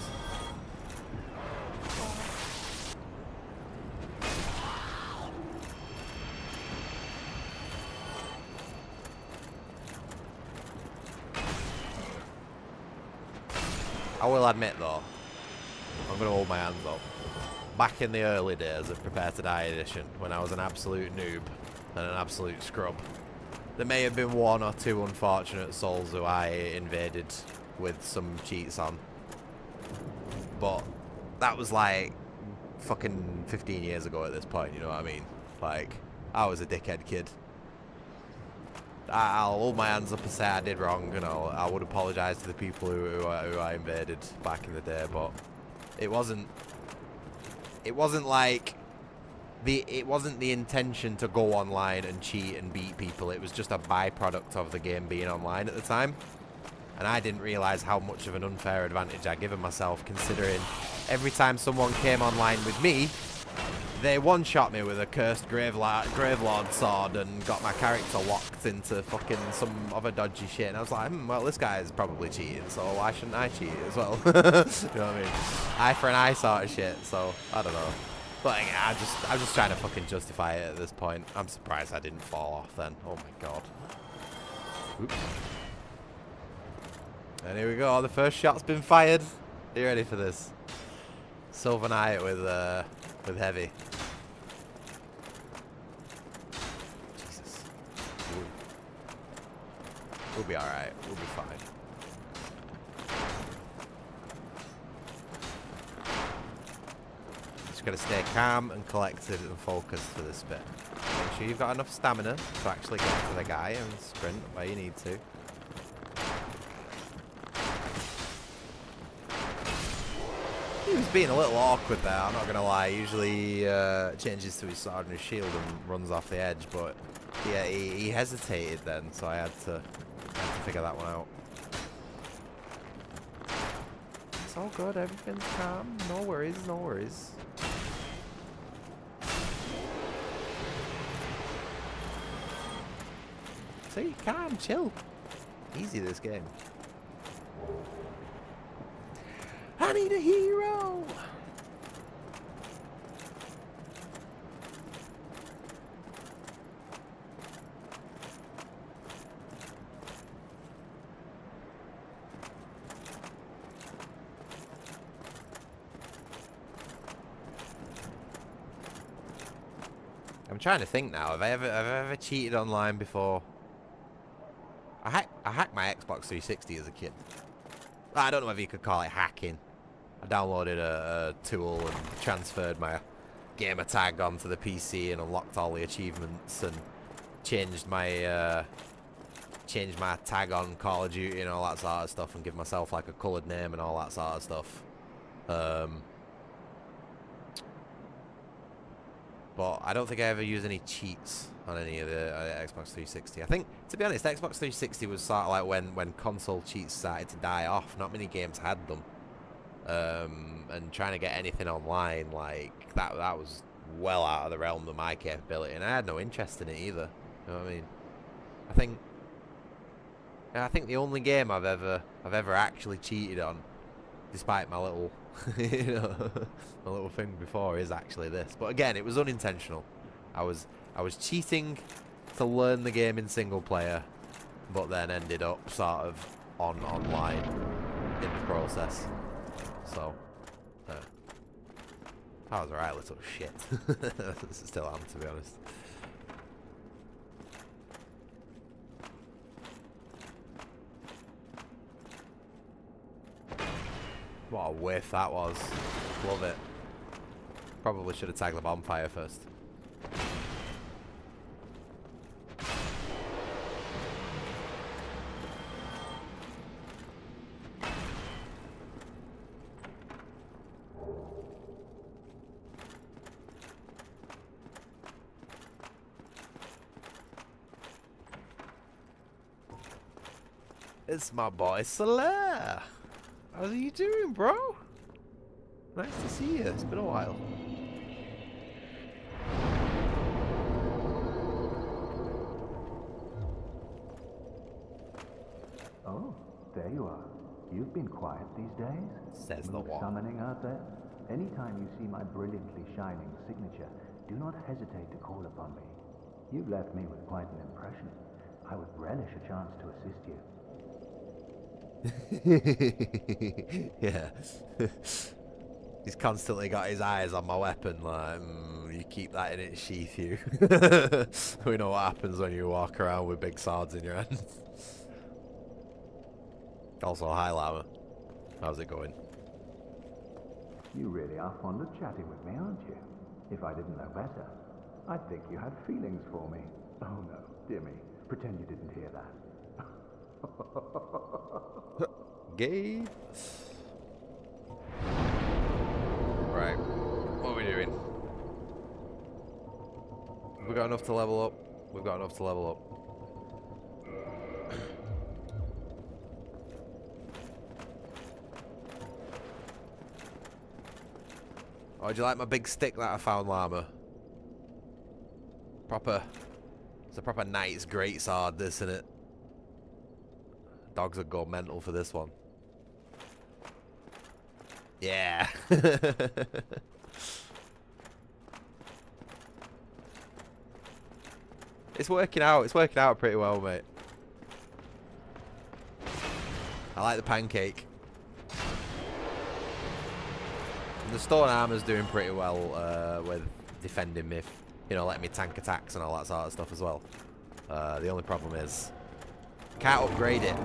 I will admit though, I'm gonna hold my hands up. Back in the early days of Prepare to Die Edition, when I was an absolute noob and an absolute scrub, there may have been one or two unfortunate souls who I invaded with some cheats on. But that was like fucking 15 years ago at this point, you know what I mean? Like, I was a dickhead kid. I'll hold my hands up and say I did wrong, you know. I would apologise to the people who I invaded back in the day, but it wasn't like it wasn't the intention to go online and cheat and beat people. It was just a byproduct of the game being online at the time. And I didn't realise how much of an unfair advantage I'd given myself, considering every time someone came online with me, they one-shot me with a cursed Gravelord sword and got my character locked into fucking some other dodgy shit. And I was like, well, this guy is probably cheating, so why shouldn't I cheat as well? You know what I mean? Eye for an eye sort of shit, so I don't know. But like, I'm just trying to fucking justify it at this point. I'm surprised I didn't fall off then. Oh my god. Oops. And here we go, the first shot's been fired. Are you ready for this? Silver Knight with heavy. Jesus. We'll be alright. We'll be fine. Just gotta stay calm and collected and focused for this bit. Make sure you've got enough stamina to actually get to the guy and sprint where you need to. He was being a little awkward there, I'm not going to lie. Usually changes to his sword and his shield and runs off the edge, but yeah, he hesitated then, so I had to figure that one out. It's all good, everything's calm, no worries, no worries. See, calm, chill. Easy this game. I need a hero! I'm trying to think now. Have I ever cheated online before? I hacked my Xbox 360 as a kid. I don't know whether you could call it hacking. I downloaded a tool and transferred my gamer tag onto the PC and unlocked all the achievements and changed my tag on Call of Duty and all that sort of stuff and give myself like a coloured name and all that sort of stuff. But I don't think I ever used any cheats on any of the Xbox 360. I think, to be honest, Xbox 360 was sort of like when console cheats started to die off. Not many games had them. And trying to get anything online, like, that was well out of the realm of my capability. And I had no interest in it either. You know what I mean? I think the only game I've ever actually cheated on, despite my little you know, my little thing before, is actually this. But again, it was unintentional. I was cheating to learn the game in single player, but then ended up sort of online in the process. So I was a right little shit. Still am, to be honest. What a whiff that was. Love it. Probably should have tagged the bonfire first. It's my boy Soler. How are you doing, bro? Nice to see you. It's been a while.
Oh, there you are. You've been quiet these days.
Says the one.
Summoning out there. Anytime you see my brilliantly shining signature, do not hesitate to call upon me. You've left me with quite an impression. I would relish a chance to assist you.
Yeah. He's constantly got his eyes on my weapon, like, you keep that in its sheath, you. We know what happens when you walk around with big swords in your hands. Also, hi, Llama. How's it going?
You really are fond of chatting with me, aren't you? If I didn't know better, I'd think you had feelings for me. Oh no, dear me. Pretend you didn't hear that.
Gay. Right. What are we doing? We got enough to level up. We've got enough to level up. Oh, do you like my big stick that I found, Llama? It's a proper knight's greatsword, this, isn't it? Dogs would go mental for this one. Yeah. It's working out. It's working out pretty well, mate. I like the pancake. And the stone armor's doing pretty well with defending me. You know, letting me tank attacks and all that sort of stuff as well. The only problem is, can't upgrade it.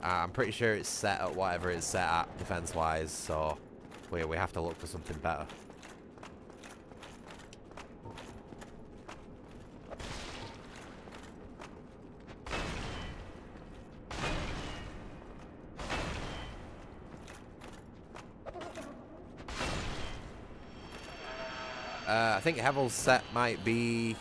I'm pretty sure it's set at whatever it's set at defense-wise, so we have to look for something better. I think Hevel's set might be...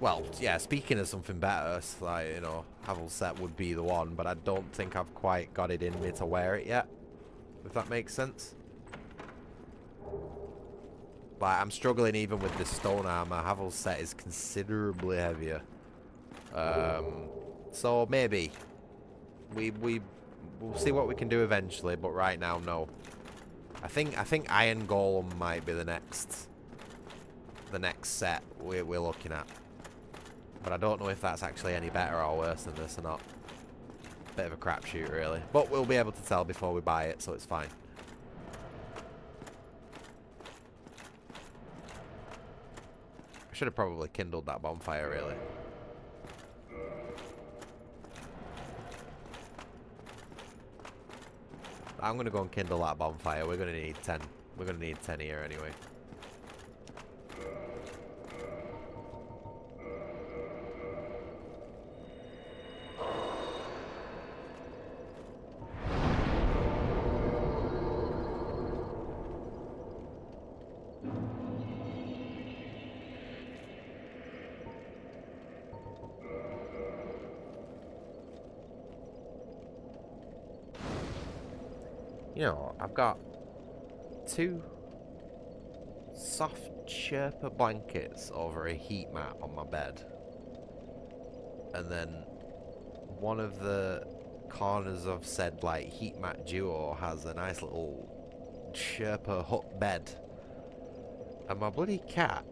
Well, yeah, speaking of something better, it's like, you know, Havel's set would be the one, but I don't think I've quite got it in me to wear it yet, if that makes sense. Like, I'm struggling even with this stone armor. Havel's set is considerably heavier. So maybe we'll see what we can do eventually, but right now, no. I think Iron Golem might be the next set we're looking at. But I don't know if that's actually any better or worse than this or not. Bit of a crapshoot, really. But we'll be able to tell before we buy it, so it's fine. I should have probably kindled that bonfire, really. I'm going to go and kindle that bonfire. We're going to need 10. We're going to need 10 here anyway. You know, I've got 2 soft Sherpa blankets over a heat mat on my bed. And then one of the corners of said, like, heat mat duo has a nice little Sherpa hut bed. And my bloody cat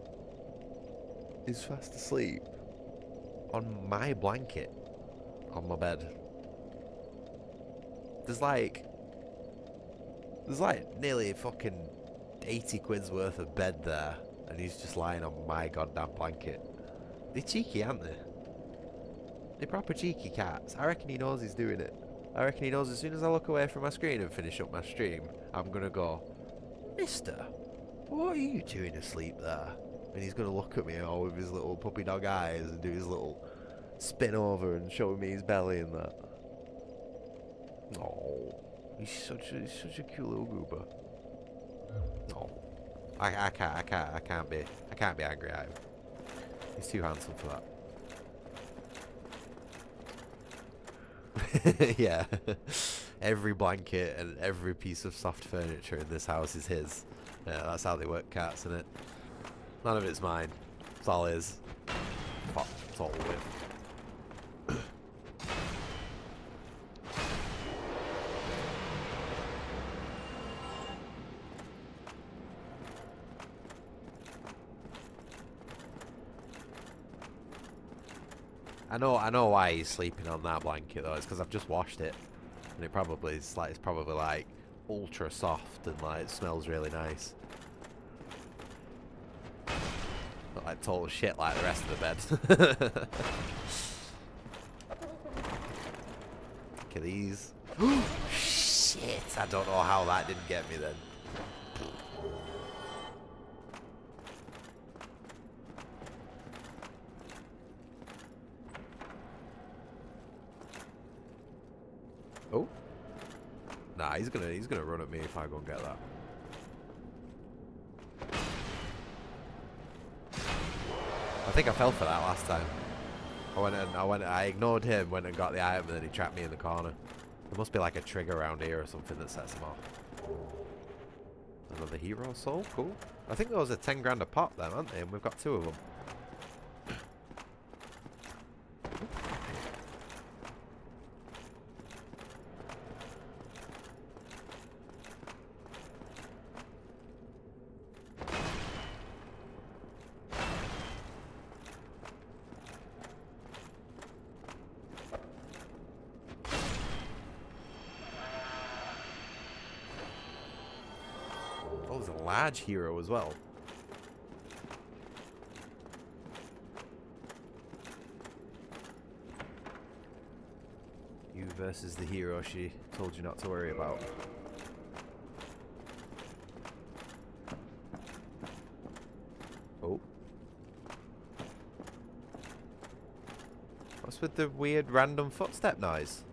is fast asleep on my blanket on my bed. There's like nearly fucking 80 quid's worth of bed there, and he's just lying on my goddamn blanket. They're cheeky, aren't they? They're proper cheeky cats. I reckon he knows he's doing it. I reckon he knows as soon as I look away from my screen and finish up my stream, I'm gonna go, Mister, what are you doing asleep there? And he's gonna look at me all with his little puppy dog eyes and do his little spin over and show me his belly and that. Oh. He's such a cute little goober. No, I can't be angry at him. He's too handsome for that. Yeah, every blanket and every piece of soft furniture in this house is his. Yeah, that's how they work cats, isn't it? None of it's mine. It's all his. Fuck, it's all with. I know why he's sleeping on that blanket though. It's because I've just washed it, and it probably is like it's probably like ultra soft and like it smells really nice. Not like total shit like the rest of the bed. Look at these. Shit! I don't know how that didn't get me then. Oh. Nah, he's gonna run at me if I go and get that. I think I fell for that last time. I ignored him, went and got the item, and then he trapped me in the corner. There must be like a trigger around here or something that sets him off. Another hero soul, cool. I think those are 10 grand a pop then, aren't they? And we've got 2 of them. Oh, there's a large hero as well. You versus the hero she told you not to worry about. Oh. What's with the weird random footstep noise?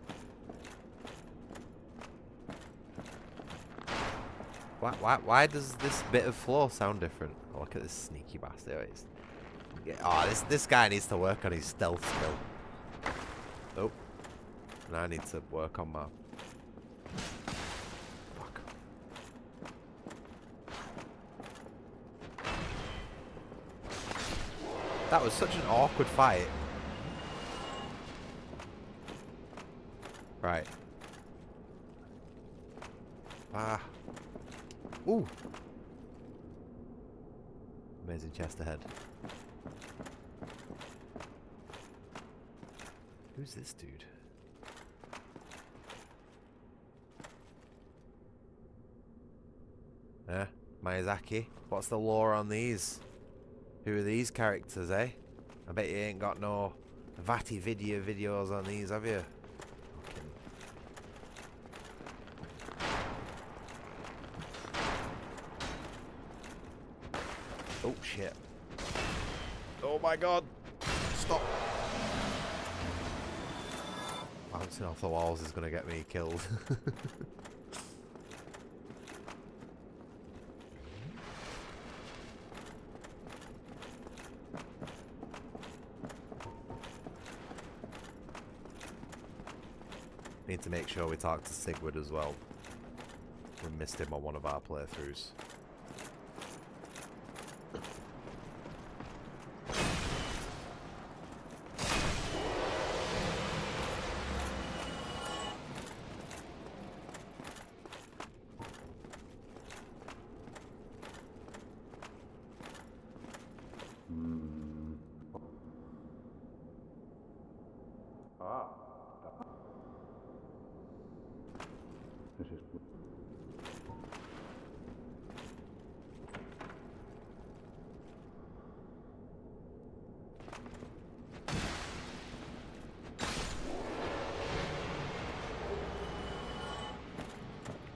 Why does this bit of floor sound different? Oh, look at this sneaky bastard. Oh, this guy needs to work on his stealth skill. Nope. And I need to work on my... Fuck. That was such an awkward fight. Right. Ah. Ooh. Amazing chest ahead. Who's this dude? Miyazaki. What's the lore on these? Who are these characters, eh? I bet you ain't got no Vati videos on these, have you? Oh shit. Oh my god. Stop. Bouncing off the walls is gonna get me killed. Need to make sure we talk to Sigurd as well. We missed him on one of our playthroughs.
This is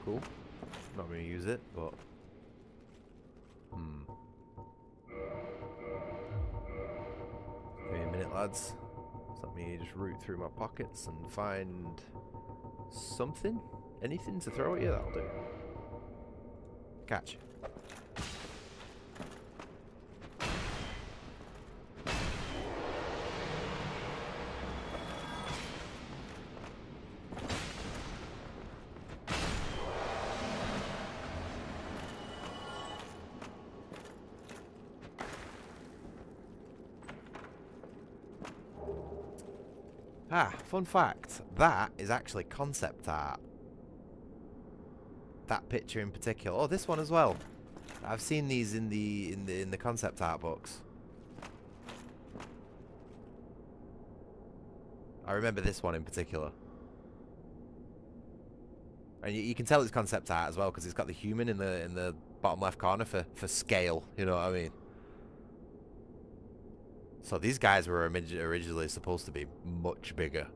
cool. Not gonna use it, but 3 minute, lads. So let me just root through my pockets and find something, anything to throw at you. That'll do. Catch. Ah, fun fact, that is actually concept art. That picture in particular. Oh, this one as well. I've seen these in the concept art books. I remember this one in particular. And you can tell it's concept art as well, because it's got the human in the bottom left corner for scale, you know what I mean? So these guys were originally supposed to be much bigger.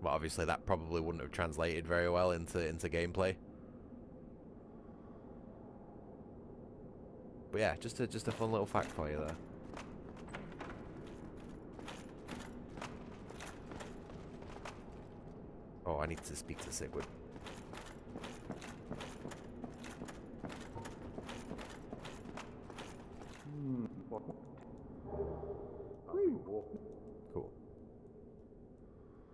But obviously that probably wouldn't have translated very well into gameplay. But yeah, just a fun little fact for you there. Oh, I need to speak to Sigurd. Cool.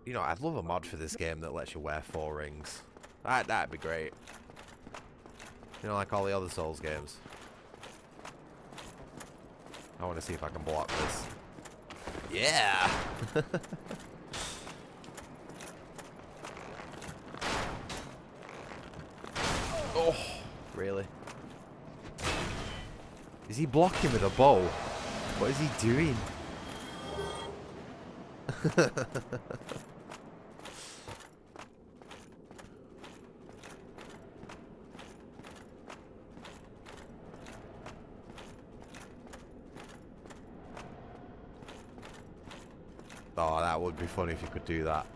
You know, I'd love a mod for this game that lets you wear 4 rings. That'd be great. You know, like all the other Souls games. I want to see if I can block this. Yeah! Oh, really? Is he blocking with a bow? What is he doing? Oh, that would be fun if you could do that.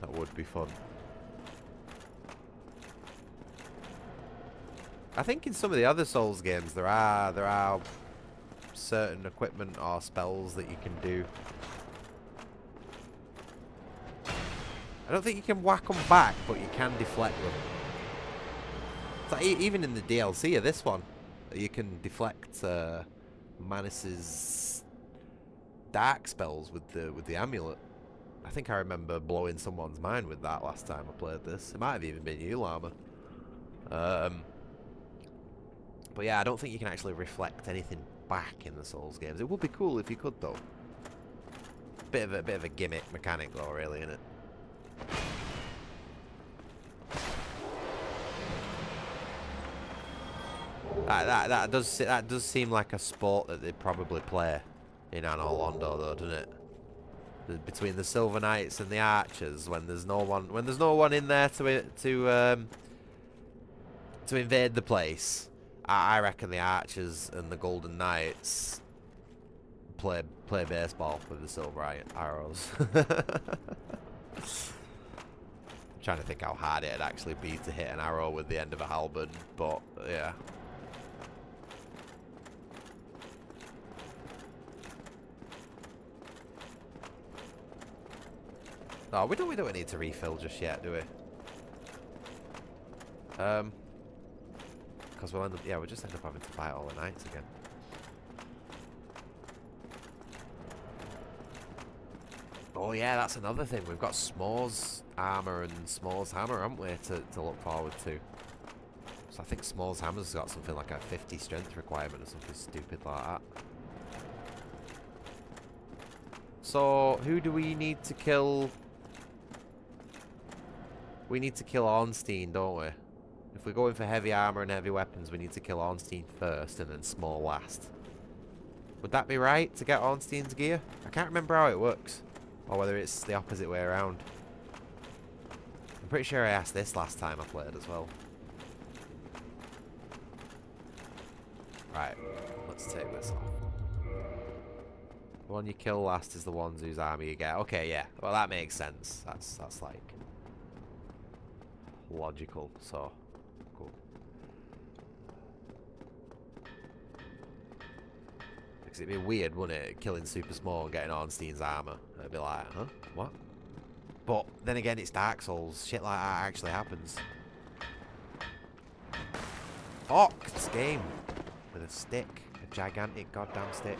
That would be fun. I think in some of the other Souls games there are certain equipment or spells that you can do. I don't think you can whack them back, but you can deflect them. So even in the DLC of this one, you can deflect Manus's dark spells with the amulet. I think I remember blowing someone's mind with that last time I played this. It might have even been you, Llama. But yeah, I don't think you can actually reflect anything back in the Souls games. It would be cool if you could, though. Bit of a gimmick mechanic, though, really, isn't it? That does seem like a sport that they'd probably play in Anor Londo, though, doesn't it? Between the Silver Knights and the Archers, when there's no one in there to invade the place. I reckon the Archers and the Golden Knights play baseball with the silver arrows. I'm trying to think how hard it'd actually be to hit an arrow with the end of a halberd, but yeah. No, we don't need to refill just yet, do we? Because we'll just end up having to fight all the knights again. Oh yeah, that's another thing. We've got S'more's armour and S'more's hammer, haven't we, to look forward to. So I think S'more's hammer's got something like a 50 strength requirement or something stupid like that. So, who do we need to kill? We need to kill Ornstein, don't we? If we're going for heavy armor and heavy weapons, we need to kill Ornstein first and then S'more last. Would that be right, to get Ornstein's gear? I can't remember how it works. Or whether it's the opposite way around. I'm pretty sure I asked this last time I played as well. Right, let's take this off. The one you kill last is the ones whose armor you get. Okay, yeah. Well, that makes sense. That's like logical, so cool. Because it'd be weird, wouldn't it, killing Super Small and getting Ornstein's armor? It'd be like, huh? What? But then again, it's Dark Souls. Shit like that actually happens. Fuck this game. With a stick. A gigantic goddamn stick.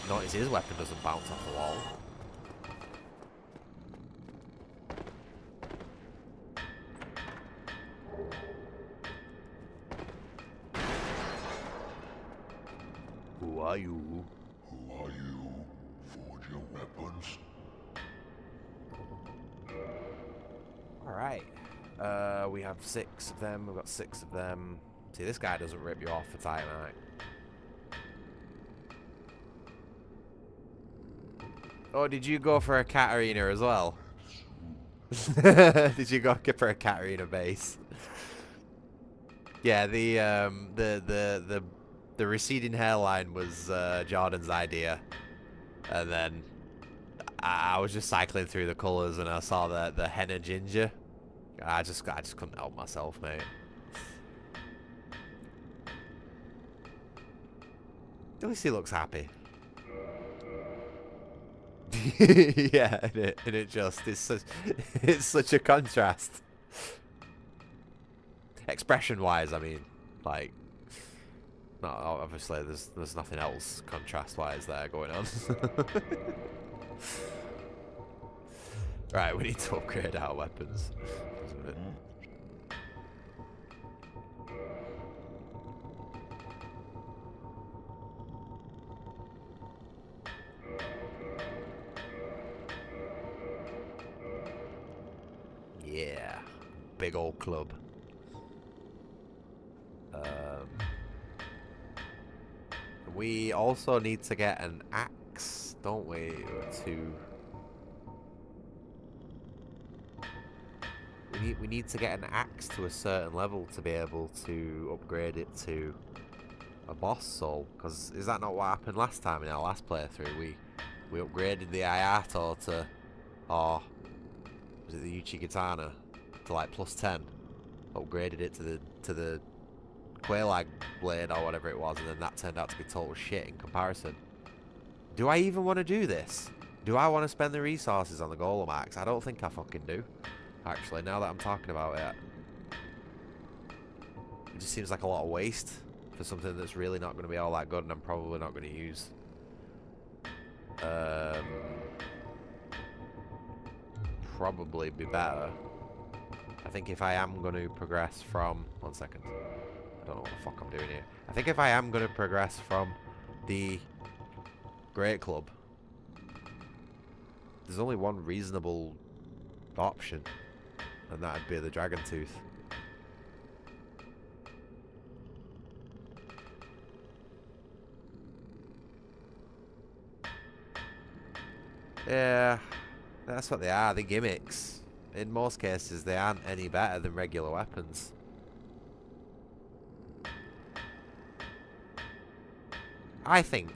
Notice his weapon doesn't bounce off the wall. Who are you?
Who are you? Forge your weapons.
Alright. We have 6 of them. We've got 6 of them. See, this guy doesn't rip you off for Titanite. Oh, did you go for a Katarina as well? Did you go for a Katarina base? Yeah, the receding hairline was Jordan's idea, and then I was just cycling through the colours and I saw the henna ginger. I just couldn't help myself, mate. At least he looks happy. Yeah, and it just it's such a contrast. Expression-wise, I mean, like, no, obviously there's nothing else contrast-wise there going on. Right, we need to upgrade our weapons. Yeah, big old club. We also need to get an axe, don't we? We need to get an axe to a certain level to be able to upgrade it to a boss soul. Because is that not what happened last time in our last playthrough? We upgraded the Ayato to, or was it the Uchigatana to like +10? Upgraded it to the Quailag blade or whatever it was, and then that turned out to be total shit in comparison. Do I even want to do this? Do I want to spend the resources on the Golem axe? I don't think I fucking do. Actually, now that I'm talking about it, it just seems like a lot of waste for something that's really not going to be all that good, and I'm probably not going to use. Probably be better. I think if I am going to progress from... One second. I don't know what the fuck I'm doing here. I think if I am going to progress from the Great Club, there's only one reasonable option, and that'd be the Dragon Tooth. Yeah, that's what they are, the gimmicks. In most cases, they aren't any better than regular weapons. I think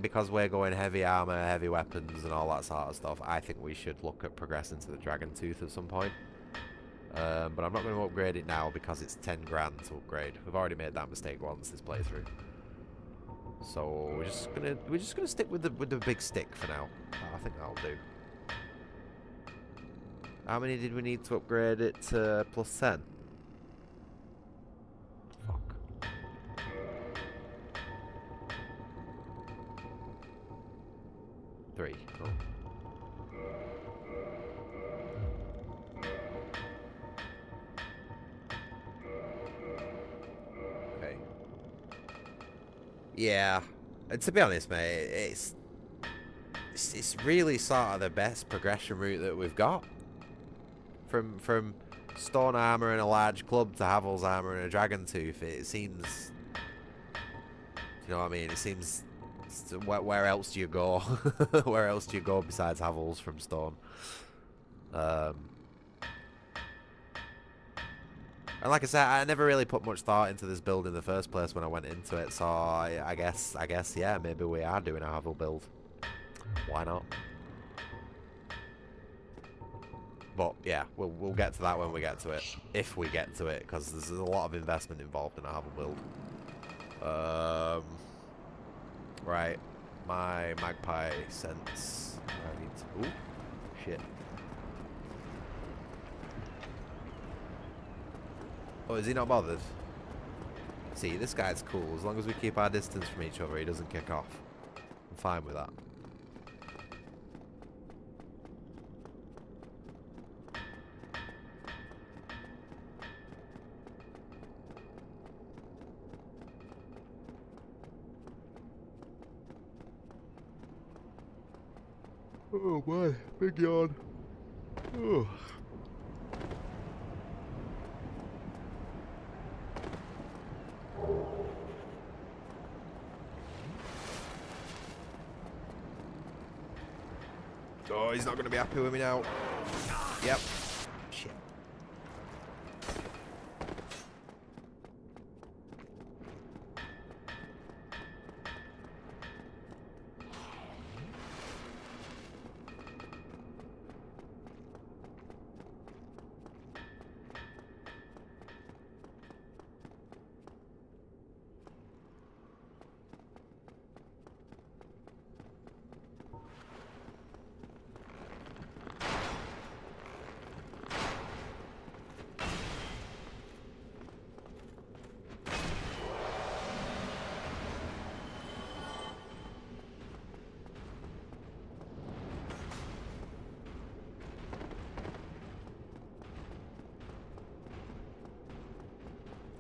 because we're going heavy armor, heavy weapons, and all that sort of stuff, I think we should look at progressing to the Dragon Tooth at some point. But I'm not going to upgrade it now because it's 10 grand to upgrade. We've already made that mistake once this playthrough. So we're just gonna stick with the big stick for now. I think that'll do. How many did we need to upgrade it to +10? Fuck. Three. Cool. Okay. Yeah. And to be honest, mate, it's really sort of the best progression route that we've got. From stone armor and a large club to Havel's armor and a dragon tooth, it seems... You know what I mean? It seems... Where else do you go? Where else do you go besides Havel's from stone? And like I said, I never really put much thought into this build in the first place when I went into it, so I guess, yeah, maybe we are doing a Havel build. Why not? But yeah, we'll get to that when we get to it. If we get to it, because there's a lot of investment involved in a Havel build. Right. My magpie sense. I need to... Ooh. Shit. Oh, is he not bothered? See, this guy's cool. As long as we keep our distance from each other, he doesn't kick off. I'm fine with that. Oh my, big yawn. Oh. Oh, he's not going to be happy with me now. Yep. Shit.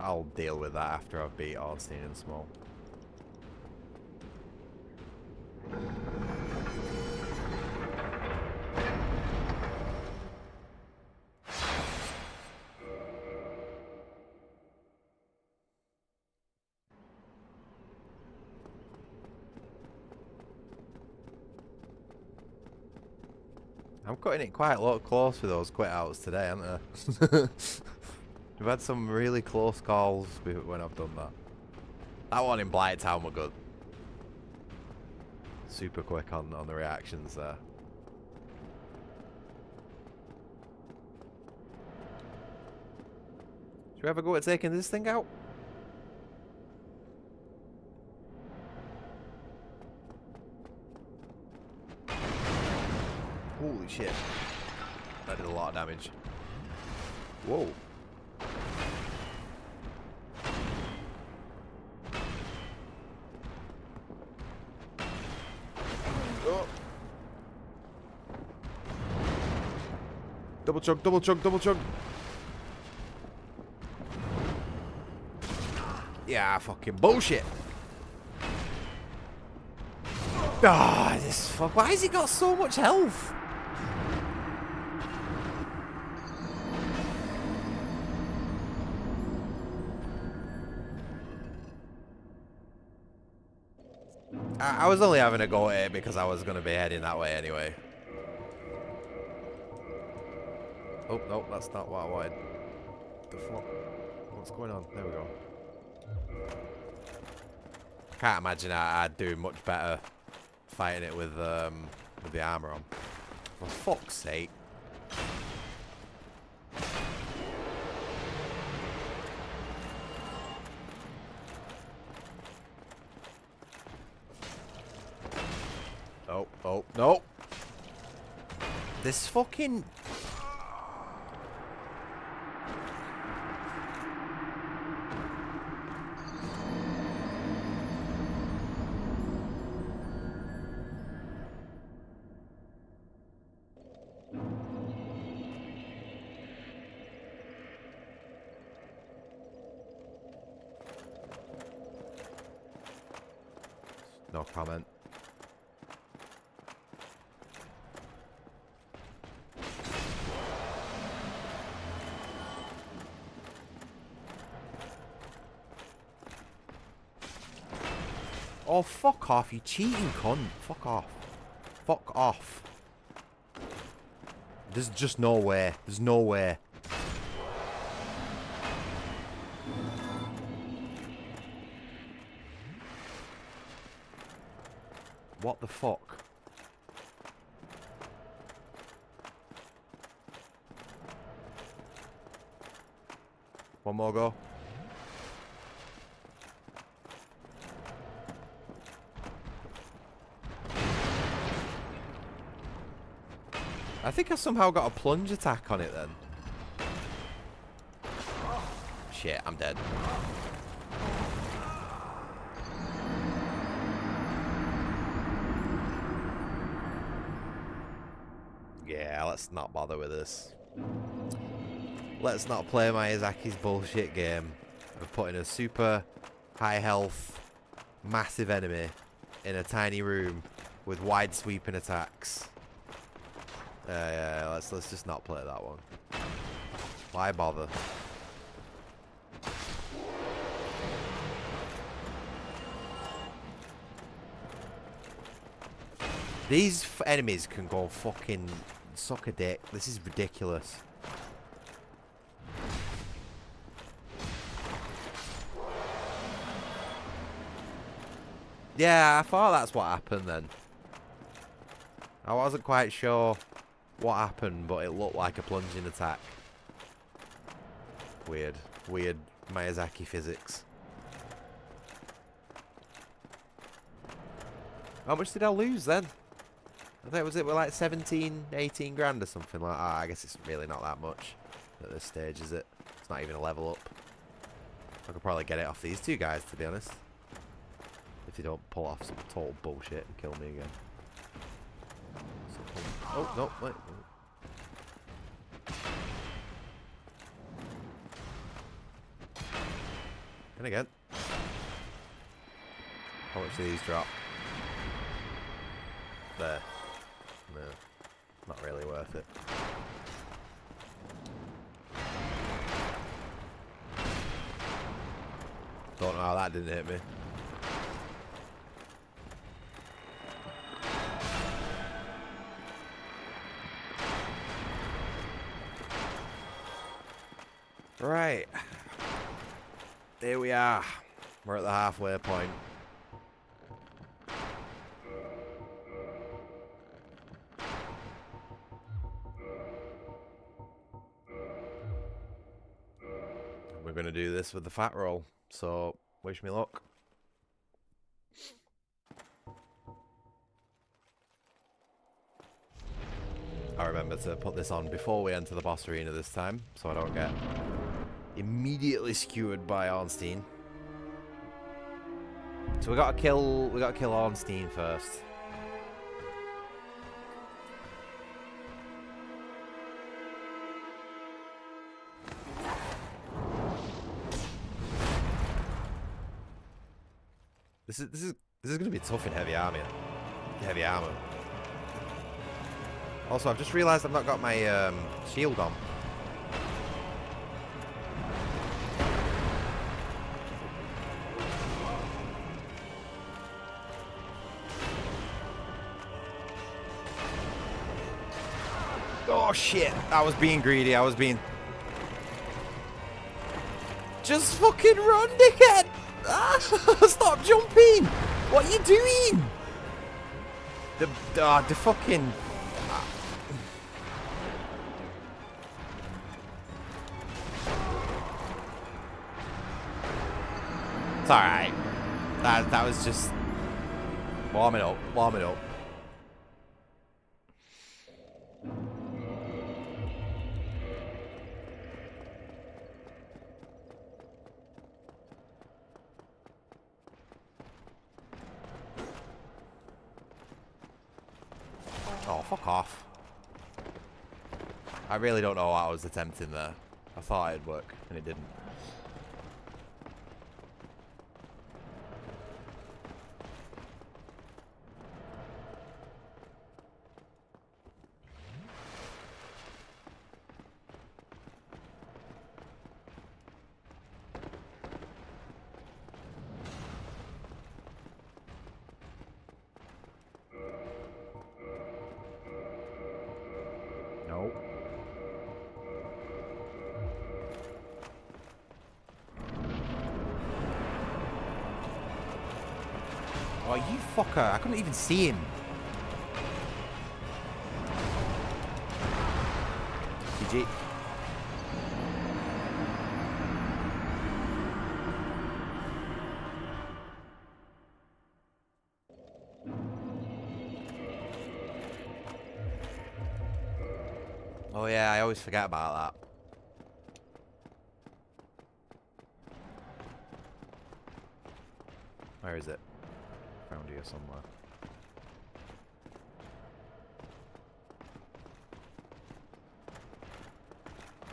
I'll deal with that after I've beat Ornstein and Small. I'm cutting it quite a lot close with those quit outs today, haven't I? We've had some really close calls when I've done that. That one in Blight Town were good. Super quick on the reactions there. Should we have a go at taking this thing out? Holy shit. That did a lot of damage. Whoa. Oh. Double chug, double chug, double chug. Yeah, fucking bullshit. Ah, this fuck. Why has he got so much health? I was only having a go at it because I was going to be heading that way anyway. Oh, no, that's not what I wanted. The fuck? What's going on? There we go. Can't imagine I'd do much better fighting it with the armour on. For fuck's sake. Oh, oh, no. This fucking... No comment. Oh, fuck off, you cheating cunt. Fuck off. Fuck off. There's just no way. There's no way. What the fuck? One more go. I think I somehow got a plunge attack on it then. Shit, I'm dead. Yeah, let's not bother with this. Let's not play Miyazaki's bullshit game of putting a super high health, massive enemy in a tiny room with wide sweeping attacks. Yeah, let's just not play that one. Why bother? These enemies can go fucking suck a dick. This is ridiculous. Yeah, I thought that's what happened then. I wasn't quite sure what happened, but it looked like a plunging attack. Weird. Weird Miyazaki physics. How much did I lose then? I think it was like 17, 18 grand or something like that. I guess it's really not that much at this stage, is it? It's not even a level up. I could probably get it off these two guys, to be honest. If they don't pull off some total bullshit and kill me again. Oh, no, wait. And again. How much do these drop? There. No. Not really worth it. Don't know how that didn't hit me. Right. There we are. We're at the halfway point. We're going to do this with the fat roll. So, wish me luck. I remember to put this on before we enter the boss arena this time, so I don't get immediately skewered by Ornstein. So we gotta kill Ornstein first. This is gonna be tough in heavy armor. Also, I've just realised I've not got my shield on. Oh shit! I was being greedy. I was being. Just fucking run, dickhead! Ah, stop jumping! What are you doing? The fucking. It's alright. That was just warming up. Oh, fuck off. I really don't know what I was attempting there. I thought it'd work, and it didn't. Nope. Oh, you fucker. I couldn't even see him. GG. Oh yeah, I always forget about that. Where is it? Around here somewhere.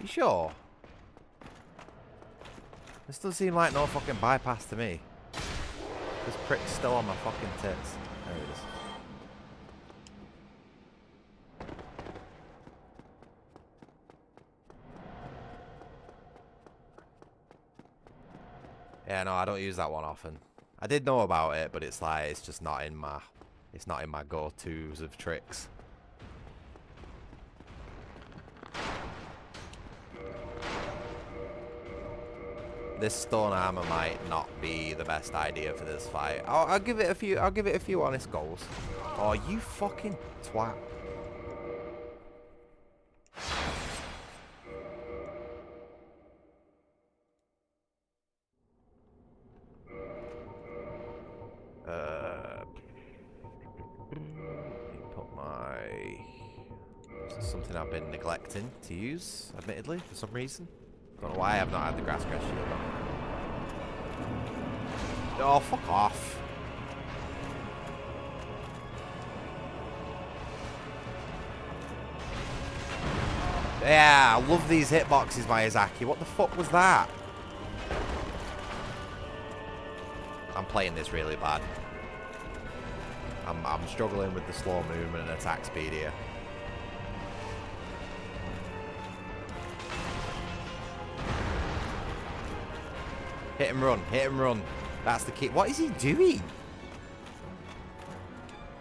You sure? This doesn't seem like no fucking bypass to me. This prick's still on my fucking tits. There it is. Yeah, no, I don't use that one often. I did know about it, but it's like, it's just not in my It's not in my go-tos of tricks. This stone armor might not be the best idea for this fight. I'll give it a few. I'll give it a few honest goals. Oh, you fucking twat! Put my. This is something I've been neglecting to use, admittedly, for some reason. Don't know why I've not had the grass shield on. Oh, fuck off. Yeah, I love these hitboxes, Miyazaki. What the fuck was that? I'm playing this really bad. I'm struggling with the slow movement and attack speed here. Hit and run, hit and run. That's the key. What is he doing?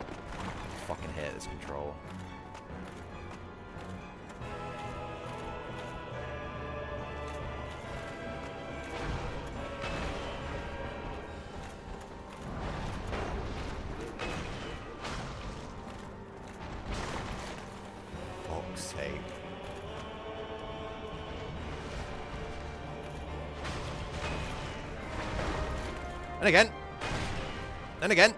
I fucking hate this control. Fuck's sake. And again. And again.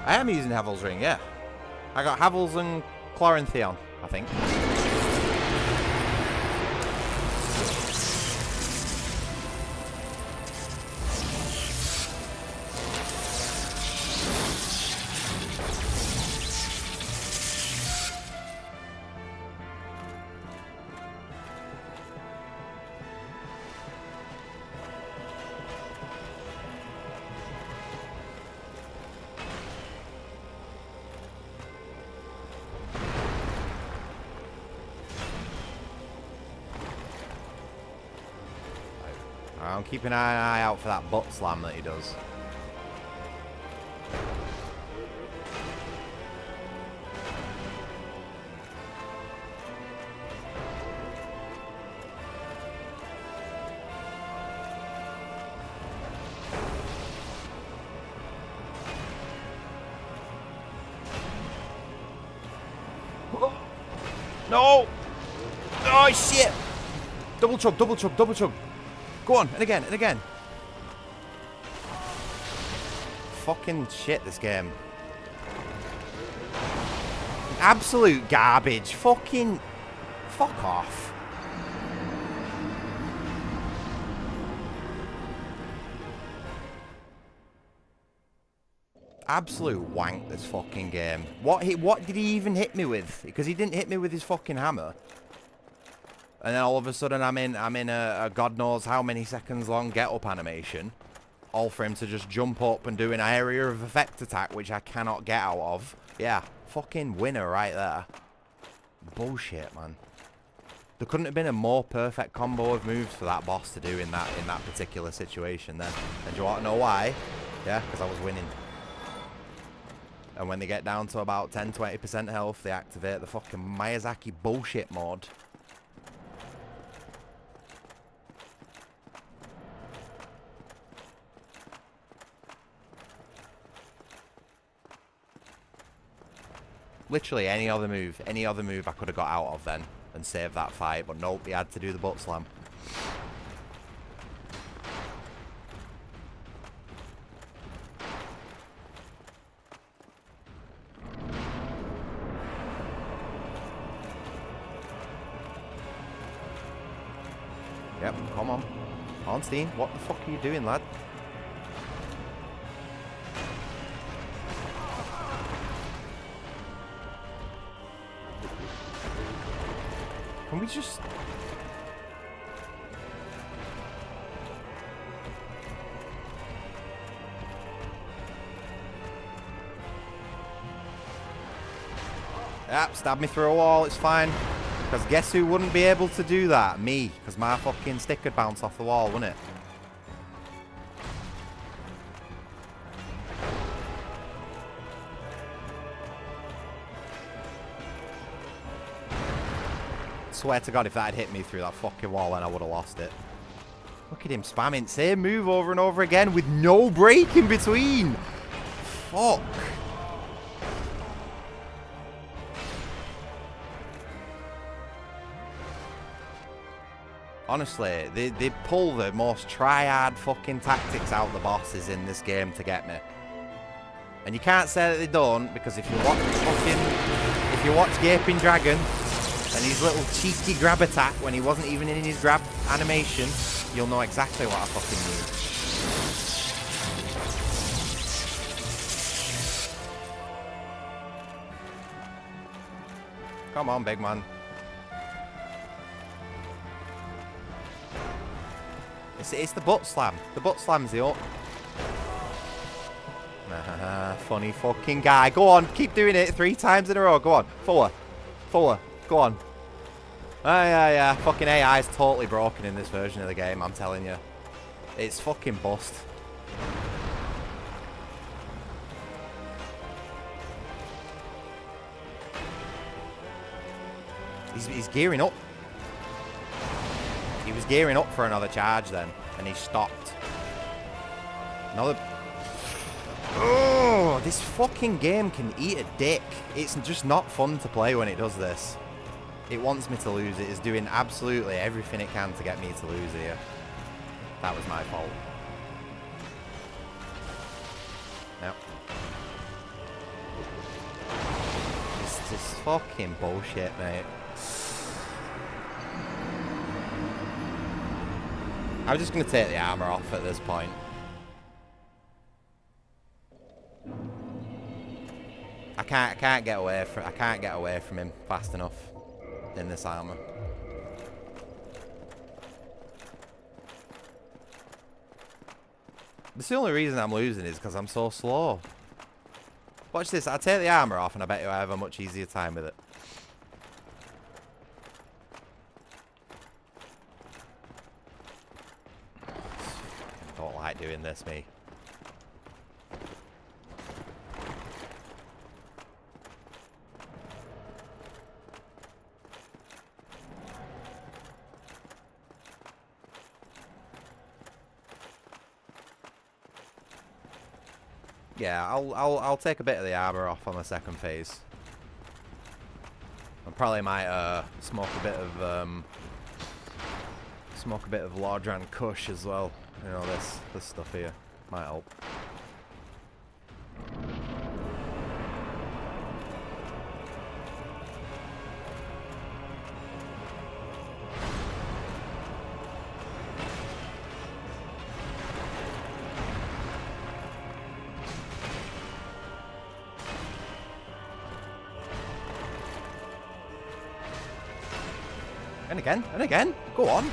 I am using Havel's ring, yeah. I got Havel's and Chloranthion, I think. I'm keeping an eye out for that butt slam that he does. No! Oh shit! Double chug, double chug, double chug. Go on, and again, and again. Fucking shit, this game. Absolute garbage. Fucking... Fuck off. Absolute wank, this fucking game. What did he even hit me with? Because he didn't hit me with his fucking hammer. And then all of a sudden I'm in a God knows how many seconds long get up animation. All for him to just jump up and do an area of effect attack, which I cannot get out of. Yeah, fucking winner right there. Bullshit, man. There couldn't have been a more perfect combo of moves for that boss to do in that particular situation then. And do you want to know why? Yeah, because I was winning. And when they get down to about 10-20% health, they activate the fucking Miyazaki bullshit mode. Literally any other move I could have got out of then and saved that fight, but nope, he had to do the butt slam. Yep, come on. Ornstein, what the fuck are you doing, lad? Can we just... Yep, stab me through a wall, it's fine. Because guess who wouldn't be able to do that? Me. Because my fucking stick could bounce off the wall, wouldn't it? Swear to God, if that had hit me through that fucking wall, then I would have lost it. Look at him spamming same move over and over again with no break in between. Fuck. Honestly, they pull the most try-hard fucking tactics out the bosses in this game to get me. And you can't say that they don't, because if you watch Gaping Dragon and his little cheeky grab attack when he wasn't even in his grab animation, you'll know exactly what I fucking mean. Come on, big man. It's the butt slam. The butt slam's the up. Funny fucking guy. Go on, keep doing it 3 times in a row. Go on. Forward. Forward. Go on. Yeah. Fucking AI is totally broken in this version of the game, I'm telling you. It's fucking bust. He's gearing up. He was gearing up for another charge then, and he stopped. Another... Oh, this fucking game can eat a dick. It's just not fun to play when it does this. It wants me to lose. It is doing absolutely everything it can to get me to lose here. That was my fault. No. This is fucking bullshit, mate. I'm just going to take the armour off at this point. I can't get away from him fast enough in this armour. The only reason I'm losing is because I'm so slow. Watch this. I take the armour off and I bet you I have a much easier time with it. Don't like doing this, me. Yeah, I'll take a bit of the armor off on the second phase. I probably might smoke a bit of Lordran Kush as well. You know, this stuff here might help. And again, go on.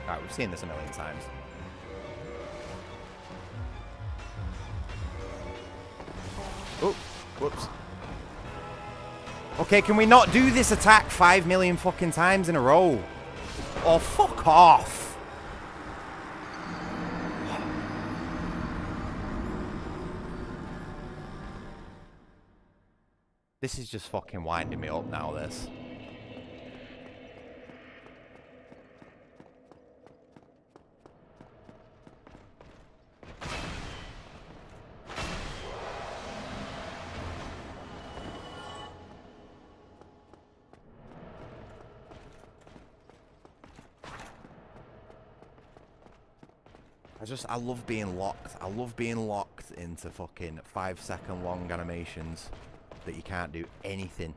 Alright, we've seen this a million times. Oh, whoops. Okay, can we not do this attack 5 million fucking times in a row? Oh, fuck off. This is just fucking winding me up now, this. I love being locked. I love being locked into fucking 5-second long animations that you can't do anything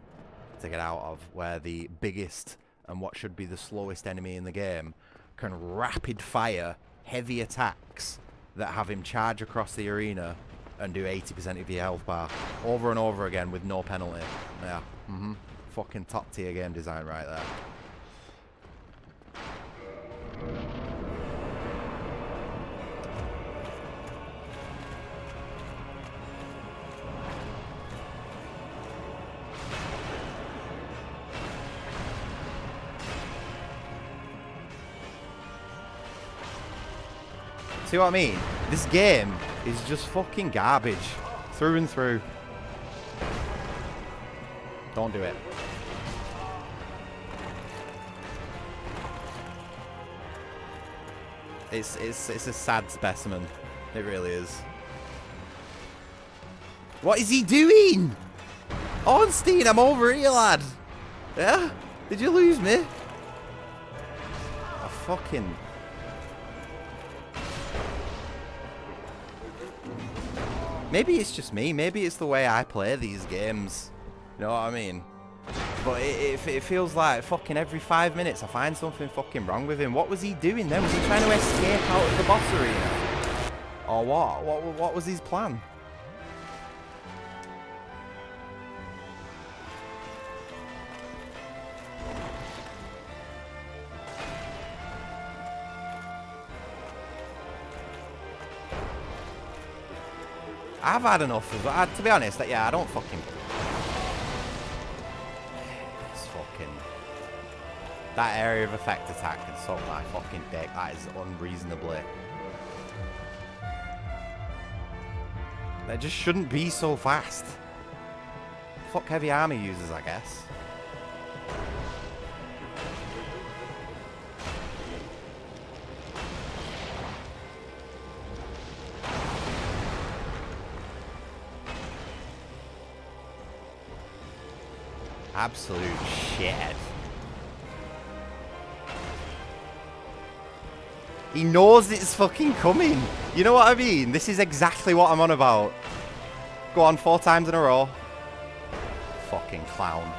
to get out of, where the biggest and what should be the slowest enemy in the game can rapid fire heavy attacks that have him charge across the arena and do 80% of your health bar over and over again with no penalty. Yeah, fucking top tier game design right there. See what I mean? This game is just fucking garbage. Through and through. Don't do it. It's a sad specimen. It really is. What is he doing? Ornstein, I'm over here, lad. Yeah? Did you lose me? I fucking... Maybe it's just me. Maybe it's the way I play these games. You know what I mean? But it feels like fucking every 5 minutes I find something fucking wrong with him. What was he doing then? Was he trying to escape out of the boss arena? Or what? What was his plan? I've had enough of that. To be honest, yeah, I don't fucking... It's fucking... That area of effect attack can suck my fucking dick. That is unreasonably... That just shouldn't be so fast. Fuck heavy armor users, I guess. Absolute shit. He knows it's fucking coming. You know what I mean? This is exactly what I'm on about. Go on, 4 times in a row. Fucking clown.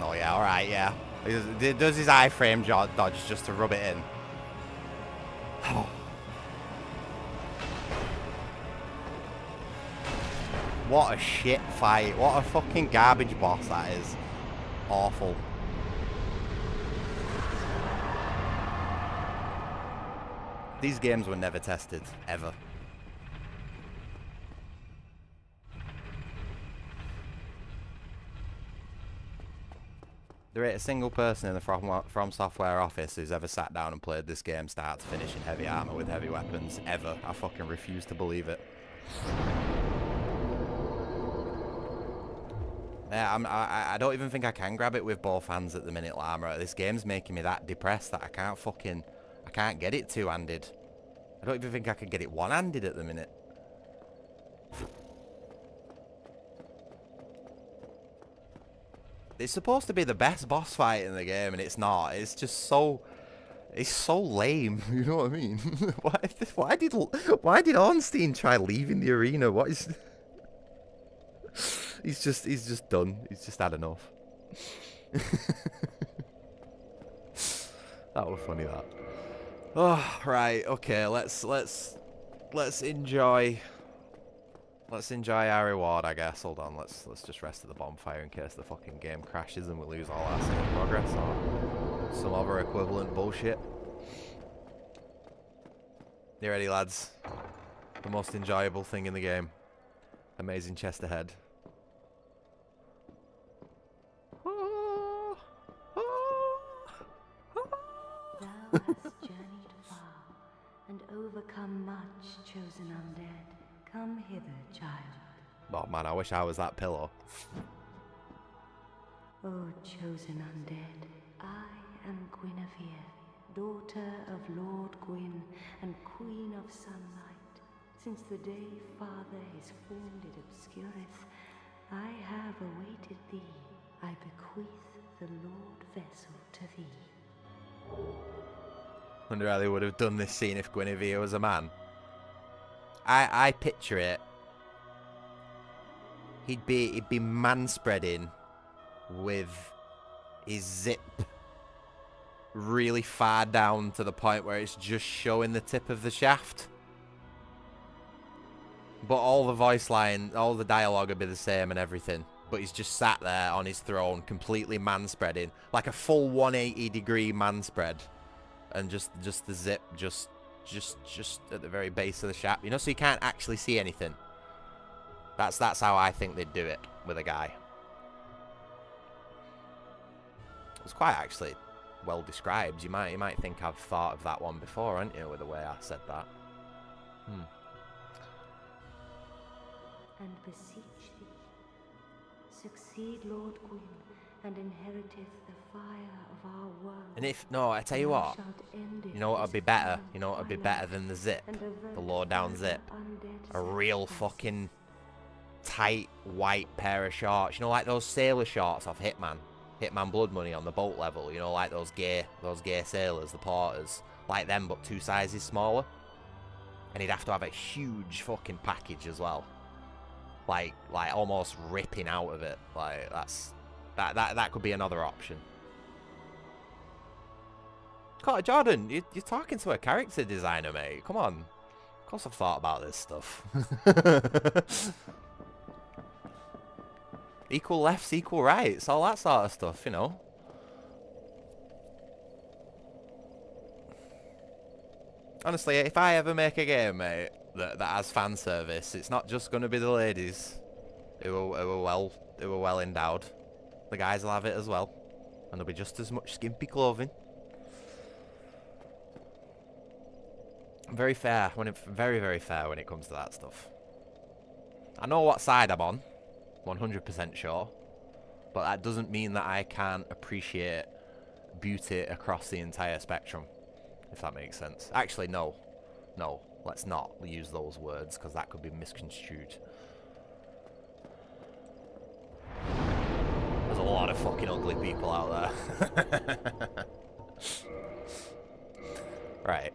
Oh yeah, alright, yeah. He does his iframe dodge just to rub it in. What a shit fight. What a fucking garbage boss that is. Awful. These games were never tested, ever. There ain't a single person in the From Software office who's ever sat down and played this game start to finish in heavy armor with heavy weapons, ever. I fucking refuse to believe it. Yeah, I don't even think I can grab it with both hands at the minute, Llama. This game's making me that depressed that I can't get it two-handed. I don't even think I can get it one-handed at the minute. It's supposed to be the best boss fight in the game, and it's not. It's just so... It's so lame, you know what I mean? Why did Ornstein try leaving the arena? What is... He's just done. He's just had enough. That was funny, that. Oh, right, okay, let's enjoy our reward, I guess. Hold on, let's just rest at the bonfire in case the fucking game crashes and we lose all our save progress or some other equivalent bullshit. You ready, lads? The most enjoyable thing in the game. Amazing chest ahead.
Thou hast journeyed far, and overcome much, chosen undead. Come hither, child.
Oh man, I wish I was that pillow.
O chosen undead, I am Guinevere, daughter of Lord Gwyn and Queen of Sunlight. Since the day Father his form did obscureth, I have awaited thee. I bequeath the Lord vessel to thee.
Wonder how they would have done this scene if Guinevere was a man. I picture it. He'd be manspreading with his zip really far down to the point where it's just showing the tip of the shaft. But all the voice line, all the dialogue would be the same and everything. But he's just sat there on his throne, completely manspreading, like a full 180-degree manspread. And just the zip just at the very base of the shaft, you know, so you can't actually see anything. That's how I think they'd do it with a guy. It's quite actually well described. You might think I've thought of that one before, haven't you, with the way I said that?
And beseech thee, succeed Lord Gwyn, and inheriteth the fire of our world.
And if no, I tell you what, you know what would be better? You know what would be better than the zip, the low down zip? A real fucking tight white pair of shorts. You know, like those sailor shorts off Hitman Blood Money on the boat level. You know, like those gay sailors, the porters, like them, but 2 sizes smaller. And he'd have to have a huge fucking package as well. Like almost ripping out of it. Like that could be another option. Jordan, you're talking to a character designer, mate. Come on. Of course I've thought about this stuff. Equal lefts, equal rights, all that sort of stuff, you know. Honestly, if I ever make a game, mate, that has fan service, it's not just going to be the ladies who are well endowed. The guys will have it as well, and there'll be just as much skimpy clothing. Very fair very fair when it comes to that stuff. I know what side I'm on, 100% sure, but that doesn't mean that I can't appreciate beauty across the entire spectrum, if that makes sense. Actually, no, let's not use those words, because that could be misconstrued. There's a lot of fucking ugly people out there. Right.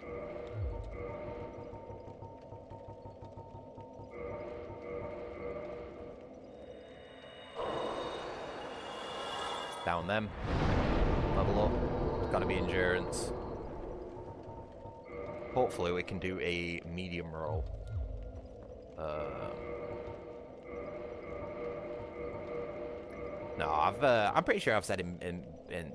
Down them. Level up. It's gotta be endurance. Hopefully we can do a medium roll. No, I'm pretty sure I've said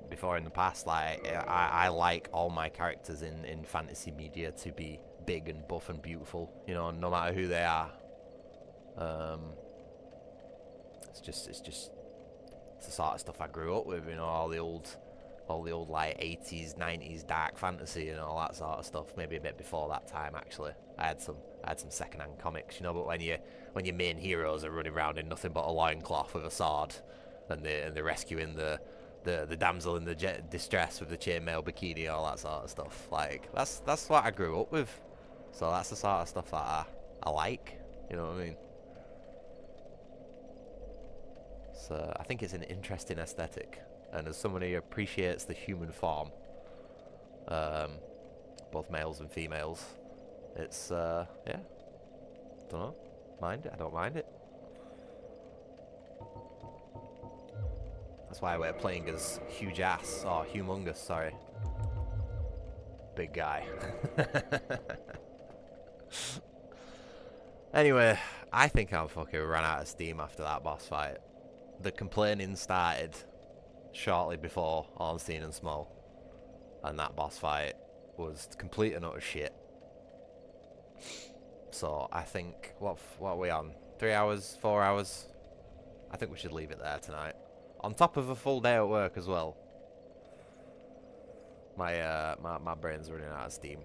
before in the past, like I like all my characters in fantasy media to be big and buff and beautiful, you know, no matter who they are. It's the sort of stuff I grew up with, you know, all the old like 80s, 90s dark fantasy and all that sort of stuff. Maybe a bit before that time, actually. I had some secondhand comics, you know. But when your main heroes are running around in nothing but a loincloth with a sword, and they're rescuing the damsel in the distress with the chainmail bikini, all that sort of stuff. Like that's what I grew up with. So that's the sort of stuff that I like. You know what I mean? So I think it's an interesting aesthetic, and as someone who appreciates the human form, both males and females, it's yeah, don't know, mind it. I don't mind it. That's why we're playing as huge ass, or humongous, sorry, big guy. Anyway, I think I'm fucking ran out of steam after that boss fight. The complaining started shortly before Ornstein and Small, and that boss fight was complete and utter shit. So I think, what are we on? 3 hours, 4 hours? I think we should leave it there tonight. On top of a full day at work as well. My brain's running out of steam.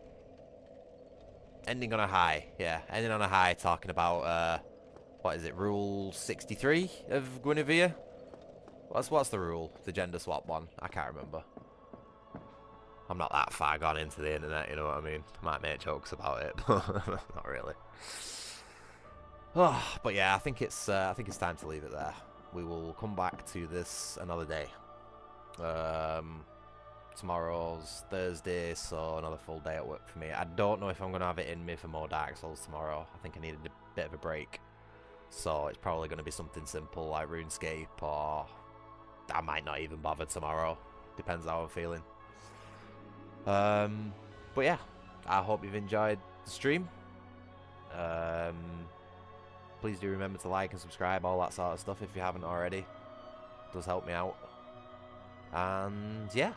Ending on a high, yeah. Ending on a high, talking about what is it? Rule 63 of Guinevere? What's the rule? The gender swap one? I can't remember. I'm not that far gone into the internet, you know what I mean? I might make jokes about it, but not really. Oh, but yeah, I think it's time to leave it there. We will come back to this another day. Tomorrow's Thursday, so another full day at work for me. I don't know if I'm going to have it in me for more Dark Souls tomorrow. I think I needed a bit of a break. So it's probably going to be something simple like RuneScape, or I might not even bother tomorrow. Depends how I'm feeling. But yeah, I hope you've enjoyed the stream. Please do remember to like and subscribe, all that sort of stuff if you haven't already. It does help me out. And yeah,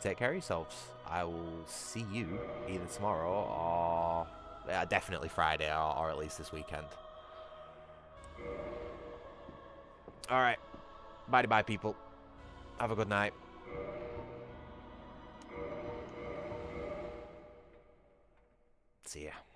take care of yourselves. I will see you either tomorrow or definitely Friday, or at least this weekend. Alright. Bye-bye, people. Have a good night. See ya.